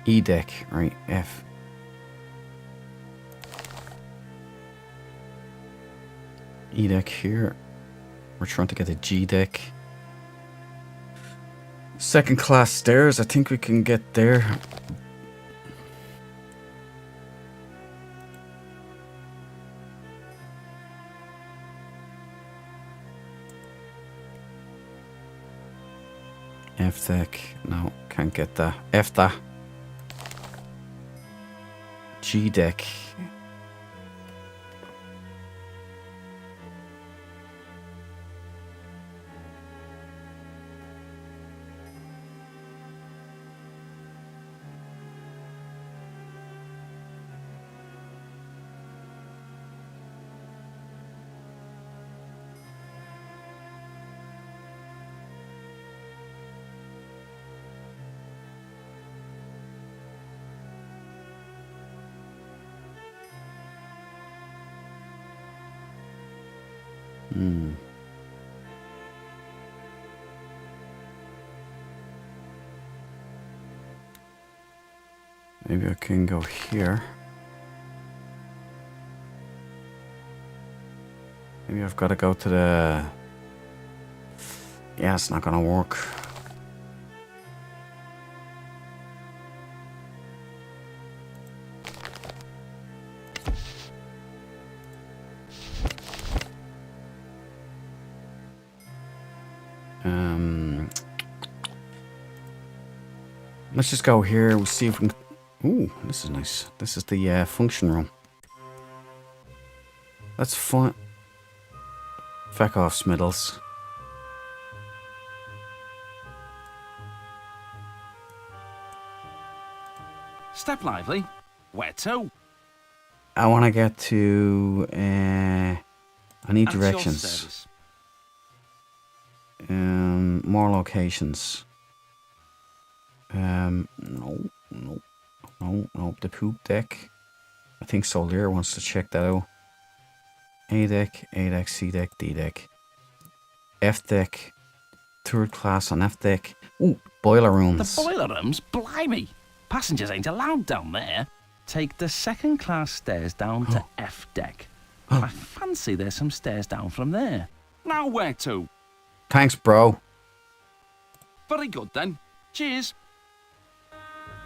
E deck, right? F. E deck here. We're trying to get a G deck. Second class stairs. I think we can get there. F deck. No, can't get that. F that. G deck. Maybe I can go here. Maybe I've got to go to the... Yeah, it's not gonna work. Let's just go here. We'll see if we can... Ooh, this is nice. This is the function room. That's fun. Feck off, Smiddles. Step lively. Where to? I want to get to... I need At your directions. service. More locations. No. The poop deck. I think Solier wants to check that out. A deck, C deck, D deck. F deck. Third class on F deck. Ooh, boiler rooms. The boiler rooms? Blimey. Passengers ain't allowed down there. Take the second class stairs down to F deck. I fancy there's some stairs down from there. Now where to? Thanks, bro. Very good then. Cheers.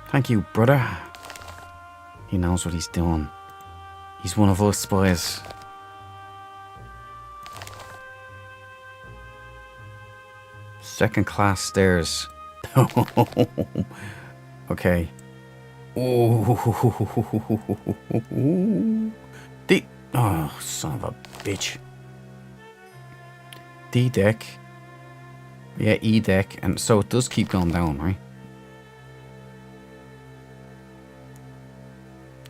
Thank you, brother. He knows what he's doing. He's one of us, boys. Second class stairs. Okay. Ooh. D. Oh, son of a bitch. D deck. Yeah, E deck. And so it does keep going down, right?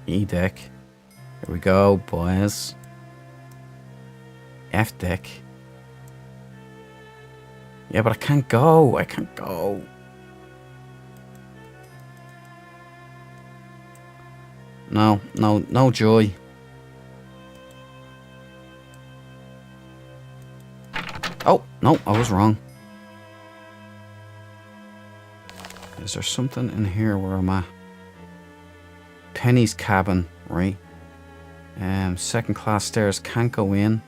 E deck. Here we go, boys. F deck. Yeah, but I can't go. I can't go. No, no, no joy. Oh, no, I was wrong. Is there something in here where I'm at? Penny's cabin, right? Second class stairs, can't go in.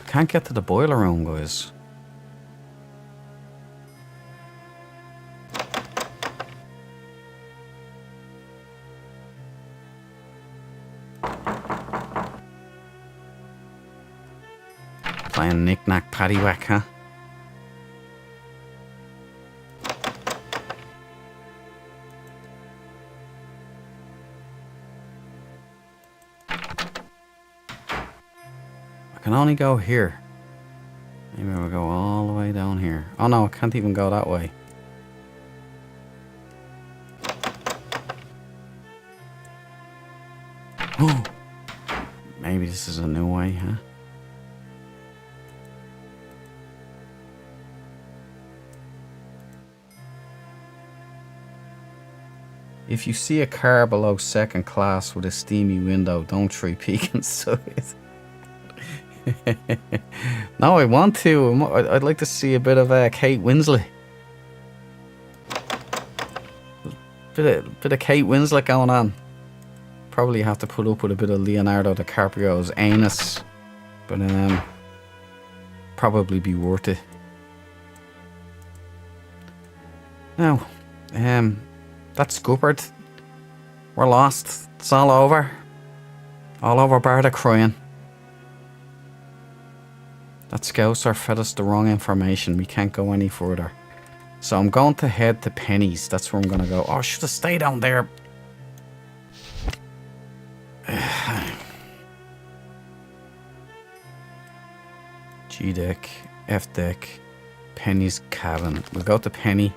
Can't get to the boiler room, guys. Playing knick-knack paddywhack, huh? I can only go here. Maybe we'll go all the way down here. Oh no, I can't even go that way. Oh, maybe this is a new way, huh? If you see a car below second class with a steamy window, don't try peek inside. No, I want to. I'd like to see a bit of Kate Winslet. Bit of Kate Winslet going on. Probably have to put up with a bit of Leonardo DiCaprio's anus, but probably be worth it. Now, that's scuppered. We're lost. It's all over. All over bar the crying. That Scouser fed us the wrong information. We can't go any further. So I'm going to head to Penny's. That's where I'm going to go. Oh, I should have stayed down there. G deck, F deck, Penny's cabin. We'll go to Penny.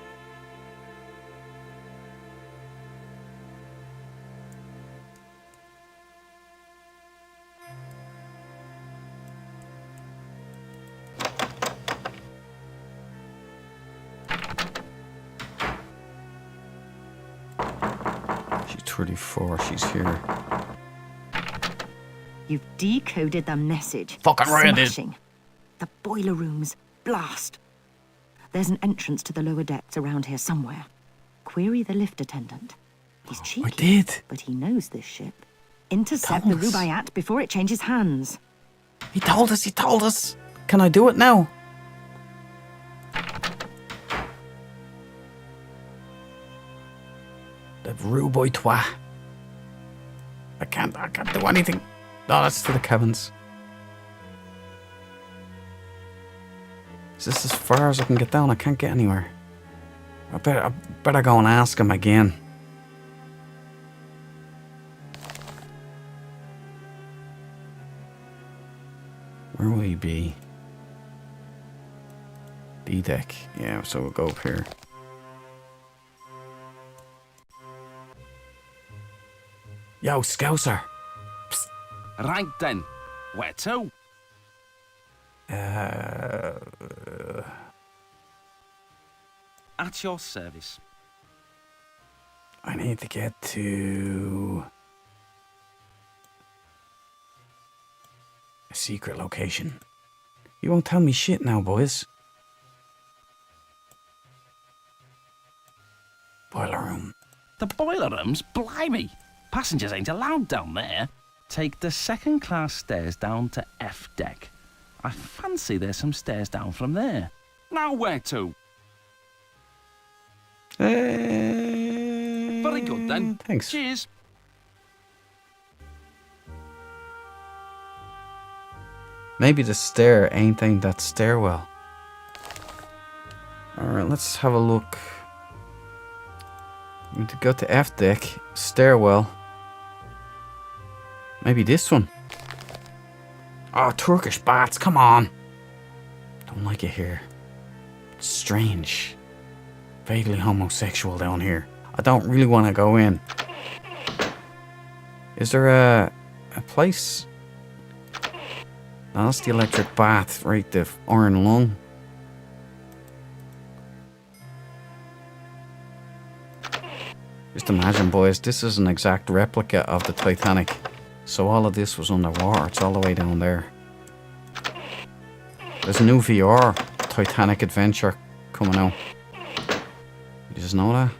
She's 34, she's here. You've decoded the message. Fucking right, dude. Smashing. The boiler rooms. Blast. There's an entrance to the lower decks around here somewhere. Query the lift attendant. He's cheeky. I did. But he knows this ship. Intercept the Rubaiyat before it changes hands. He told us, he told us. Can I do it now? The Rubaiyat. I can't do anything. No, that's to the cabins. Is this as far as I can get down? I can't get anywhere. I better go and ask him again. Where will he be? D deck. Yeah, so we'll go up here. Yo, Scouser. Psst. Right then. Where to? At your service. I need to get to a secret location. You won't tell me shit now, boys. Boiler room. The boiler room's blimey. Passengers ain't allowed down there. Take the second class stairs down to F deck. I fancy there's some stairs down from there. Now where to? Very good then. Thanks. Cheers. Maybe the stair ain't that stairwell. Alright, let's have a look. We need to go to F deck, stairwell. Maybe this one. Oh, Turkish baths, come on. Don't like it here. It's strange. Vaguely homosexual down here. I don't really want to go in. Is there a place Now that's the electric bath, right? The iron lung. Just imagine, boys, this is an exact replica of the Titanic. So all of this was underwater. It's all the way down there. There's a new VR Titanic adventure coming out. You just know that?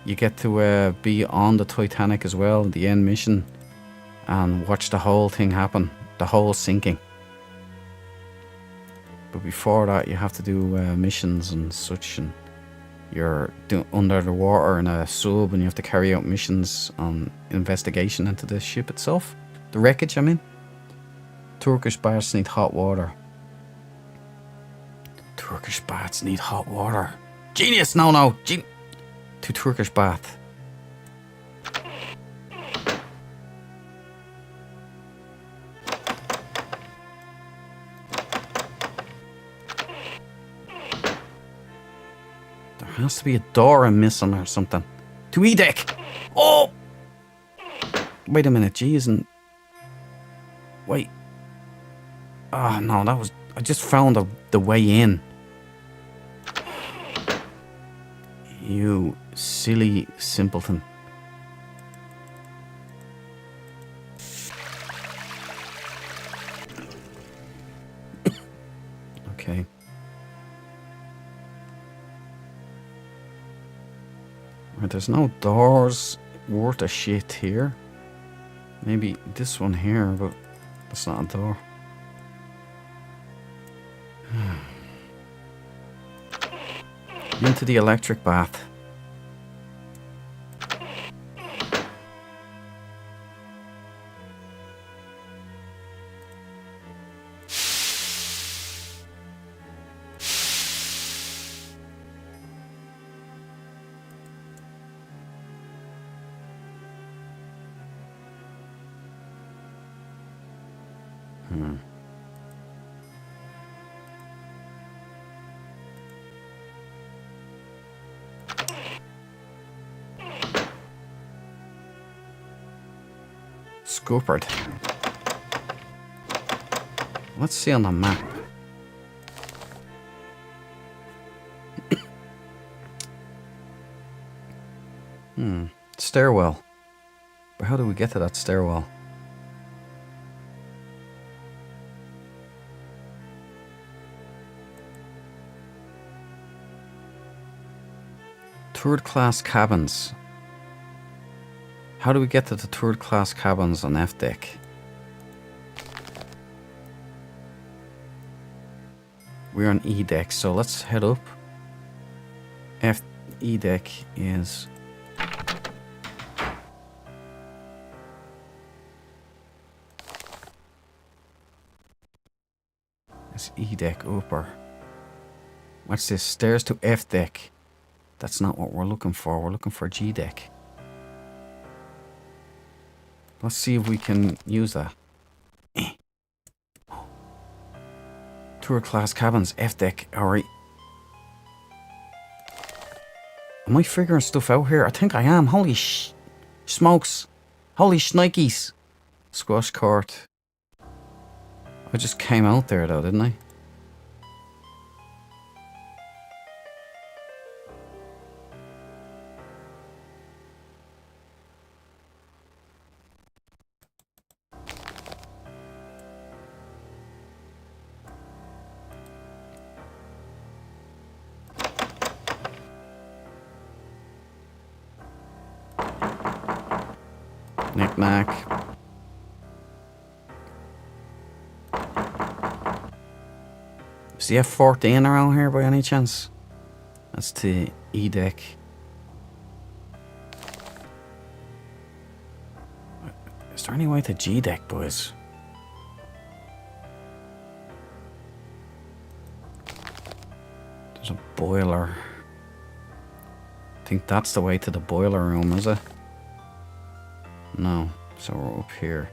You get to be on the Titanic as well, the end mission, and watch the whole thing happen, the whole sinking. But before that, you have to do missions and such, and you're under the water in a sub, and you have to carry out missions on investigation into the ship itself, the wreckage. I mean, Turkish baths need hot water. Turkish baths need hot water. Genius! No. To Turkish bath. There has to be a door I'm missing or something. To E-deck! Oh! Wait a minute, G isn't... Wait. Oh, no, that was... I just found the way in. You silly simpleton. Okay. Right, there's no doors worth a shit here. Maybe this one here, but that's not a door. Into the electric bath. Scuppered. Let's see on the map. Stairwell. But how do we get to that stairwell? Third class cabins. How do we get to the third class cabins on F deck? We're on E deck, so let's head up. E deck is... It's E deck upper. What's this? Stairs to F deck. That's not what we're looking for. We're looking for G deck. Let's see if we can use that. Tour class cabins, F deck. Alright. Am I figuring stuff out here? I think I am. Holy smokes. Holy shnikes. Squash court. I just came out there though, didn't I? Knick-knack. Is the F-14 around here by any chance? That's the E deck. Is there any way to G deck, boys? There's a boiler. I think that's the way to the boiler room, is it? No, so we're up here.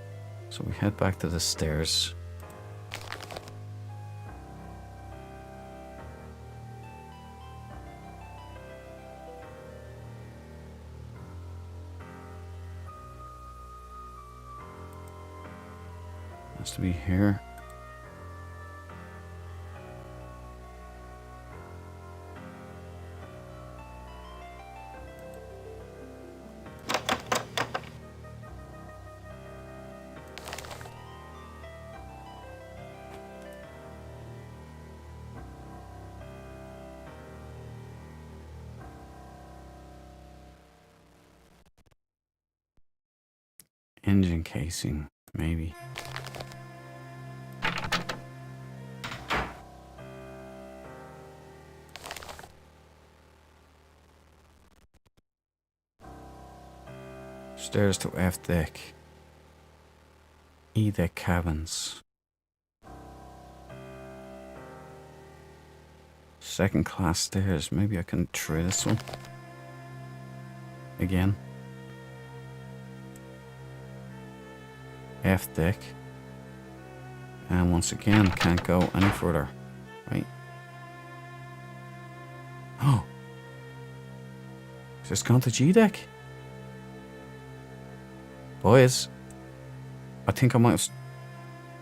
So we head back to the stairs. Has to be here. Engine casing, maybe. Stairs to F deck. E deck cabins. Second class stairs. Maybe I can try this one. Again. F deck. And once again, can't go any further. Right? Oh. Is this gone to G deck? Boys. I think I might have...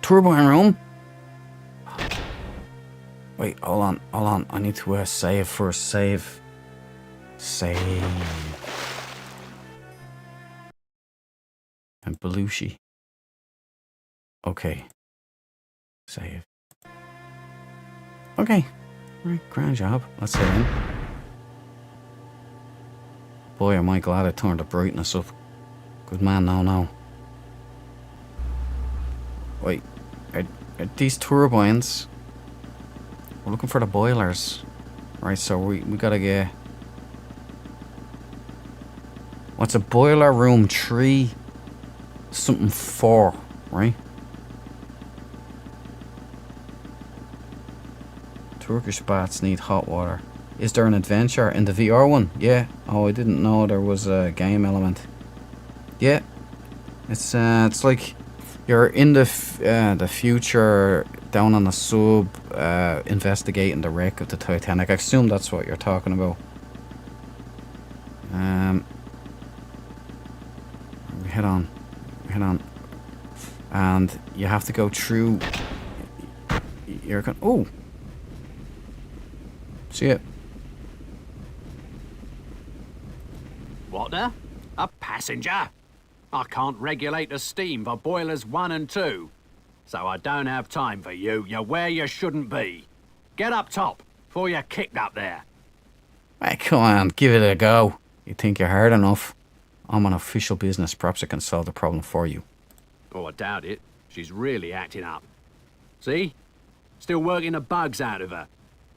Turbine room? Wait, hold on. I need to save first. Save. And Belushi. Okay. Save. Okay. Right, grand job. Let's head in. Boy, am I glad I turned the brightness up. Good man, no. Wait, are these turbines? We're looking for the boilers. Right, so we gotta get... What's a boiler room 3? Something 4, right? Turkish baths need hot water. Is there an adventure in the VR one? Yeah. Oh, I didn't know there was a game element. Yeah. It's like you're in the future, down on a sub, investigating the wreck of the Titanic. I assume that's what you're talking about. Head on. And you have to go through. You're going. Oh. See it. What the? A passenger? I can't regulate the steam for boilers 1 and 2. So I don't have time for you. You're where you shouldn't be. Get up top before you're kicked up there. Hey, come on, give it a go. You think you're hard enough? I'm on official business. Perhaps I can solve the problem for you. Oh, I doubt it. She's really acting up. See? Still working the bugs out of her.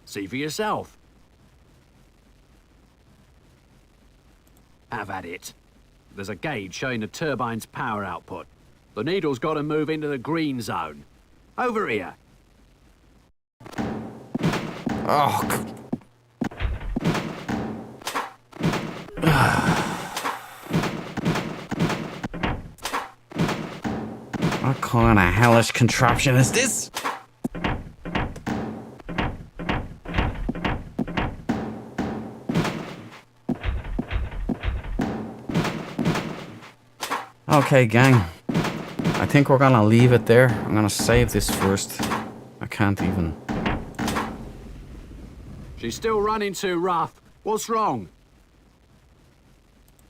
See for yourself. Have at it. There's a gauge showing the turbine's power output. The needle's got to move into the green zone. Over here. Oh. What kind of hellish contraption is this? Okay, gang. I think we're gonna leave it there. I'm gonna save this first. I can't even. She's still running too rough. What's wrong?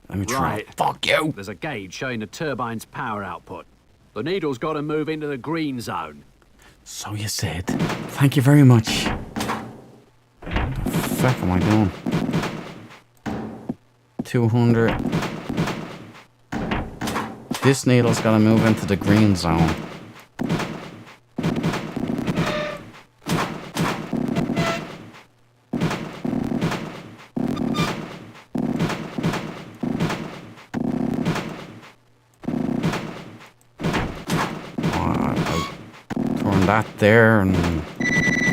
Let me try. Right. Fuck you. There's a gauge showing the turbine's power output. The needle's got to move into the green zone. So you said. Thank you very much. What the fuck am I doing? 200. This needle's gotta move into the green zone. Turn that there and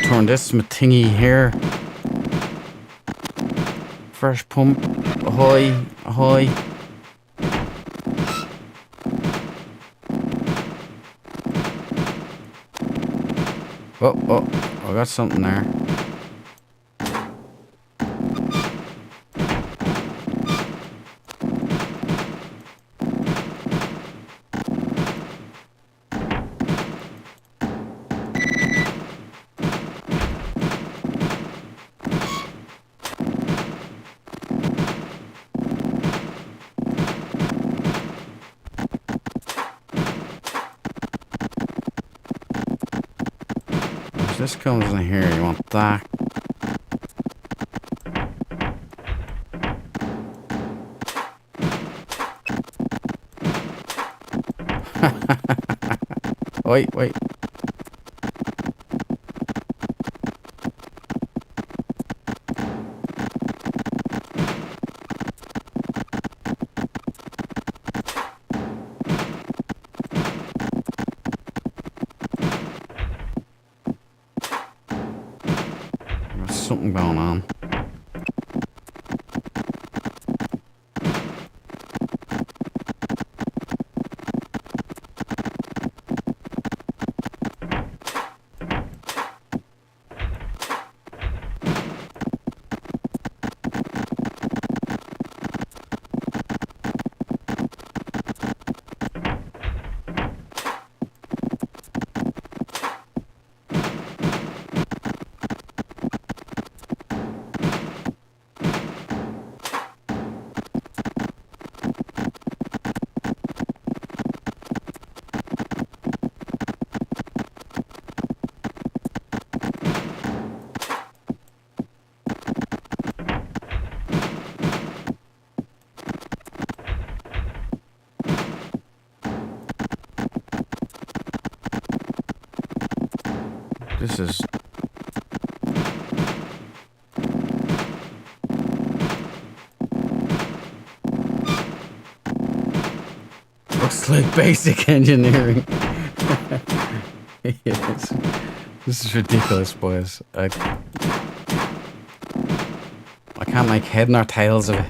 turn this thingy here. Fresh pump. Ahoy, ahoy. Oh, I got something there. this comes in here, you want that. Wait. There's something going on. This is... looks like basic engineering. Yes. This is ridiculous, boys. I can't make head nor tails of it.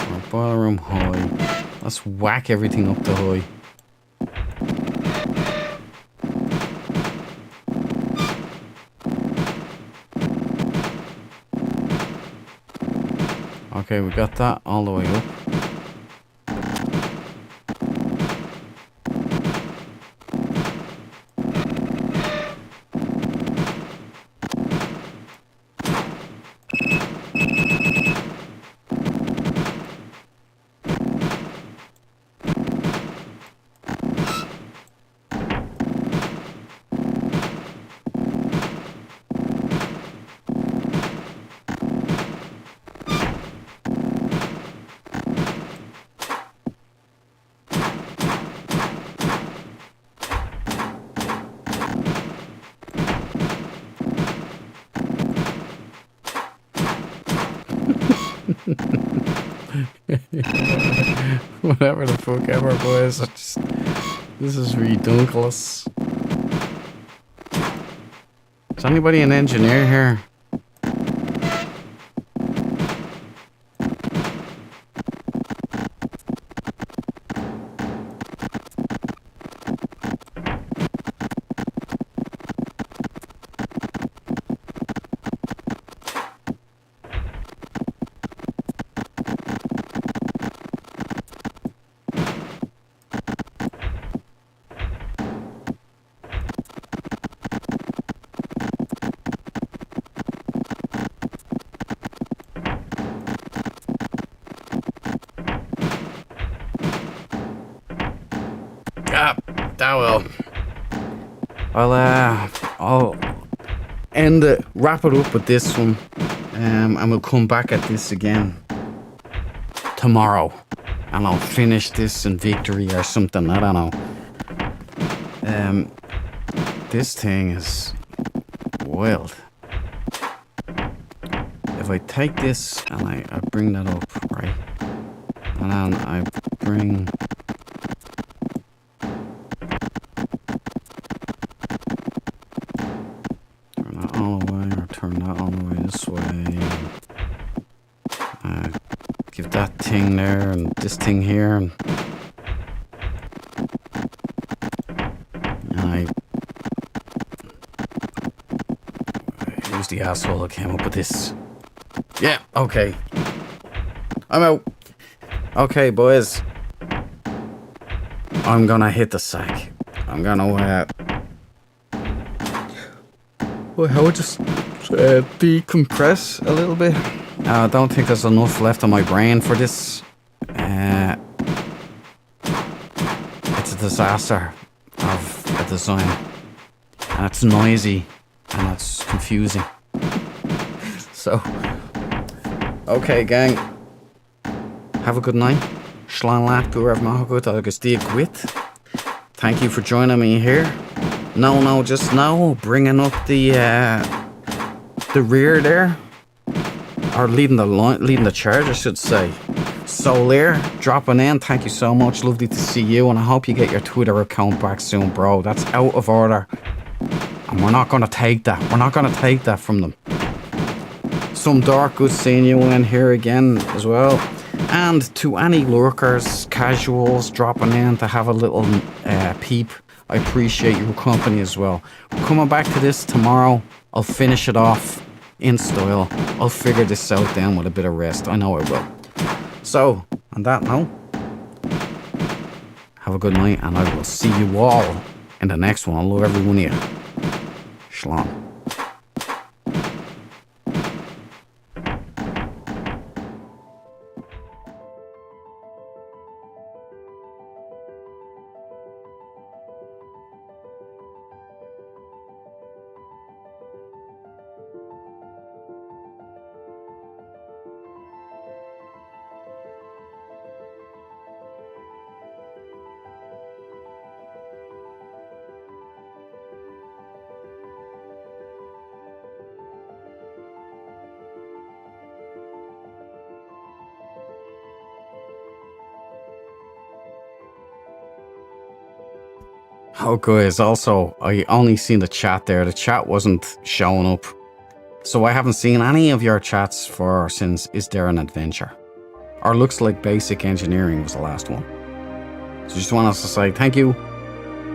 Our boiler room high. Let's whack everything up to high. Okay, we got that all the way up. Whatever the fuck ever, boys. This is ridiculous. Is anybody an engineer here? I'll end it, wrap it up with this one, and we'll come back at this again tomorrow, and I'll finish this in victory or something. I don't know. This thing is wild. If I take this and I bring that up, right, and then I bring give that thing there and this thing here, and who's the asshole that came up with this? Yeah, okay. I'm out. Okay, boys. I'm gonna hit the sack. I'm gonna well, I would just decompress a little bit. I don't think there's enough left on my brain for this. It's a disaster. of a design. And it's noisy and it's confusing. So, okay, gang. Have a good night. Slán leat go raibh maith agat agus díobh gwit. Thank you for joining me here. No, just now, bringing up the rear there. Or leading the charge, I should say. Soler, dropping in. Thank you so much. Lovely to see you, and I hope you get your Twitter account back soon, bro. That's out of order. And we're not going to take that. We're not going to take that from them. Some Dark, good seeing you in here again as well. And to any lurkers, casuals dropping in to have a little peep, I appreciate your company as well. We're coming back to this tomorrow. I'll finish it off in style. I'll figure this out then with a bit of rest. I know I will. So, on that note, have a good night, and I will see you all in the next one. I love every one of you. Shalom. Oh guys, also, I only seen the chat there. The chat wasn't showing up. So I haven't seen any of your chats for since Is There an Adventure? Or looks like Basic Engineering was the last one. So just want us to say thank you.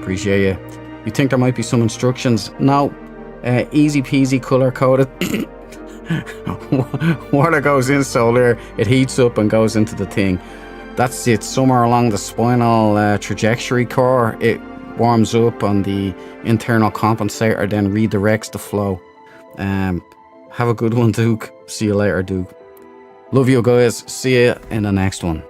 Appreciate you. You think there might be some instructions? No. Easy peasy color coded. Water goes in solar, it heats up and goes into the thing. That's it. Somewhere along the spinal trajectory core, it warms up on the internal compensator, then redirects the flow. Have a good one, Duke. See you later, Duke. Love you guys. See you in the next one.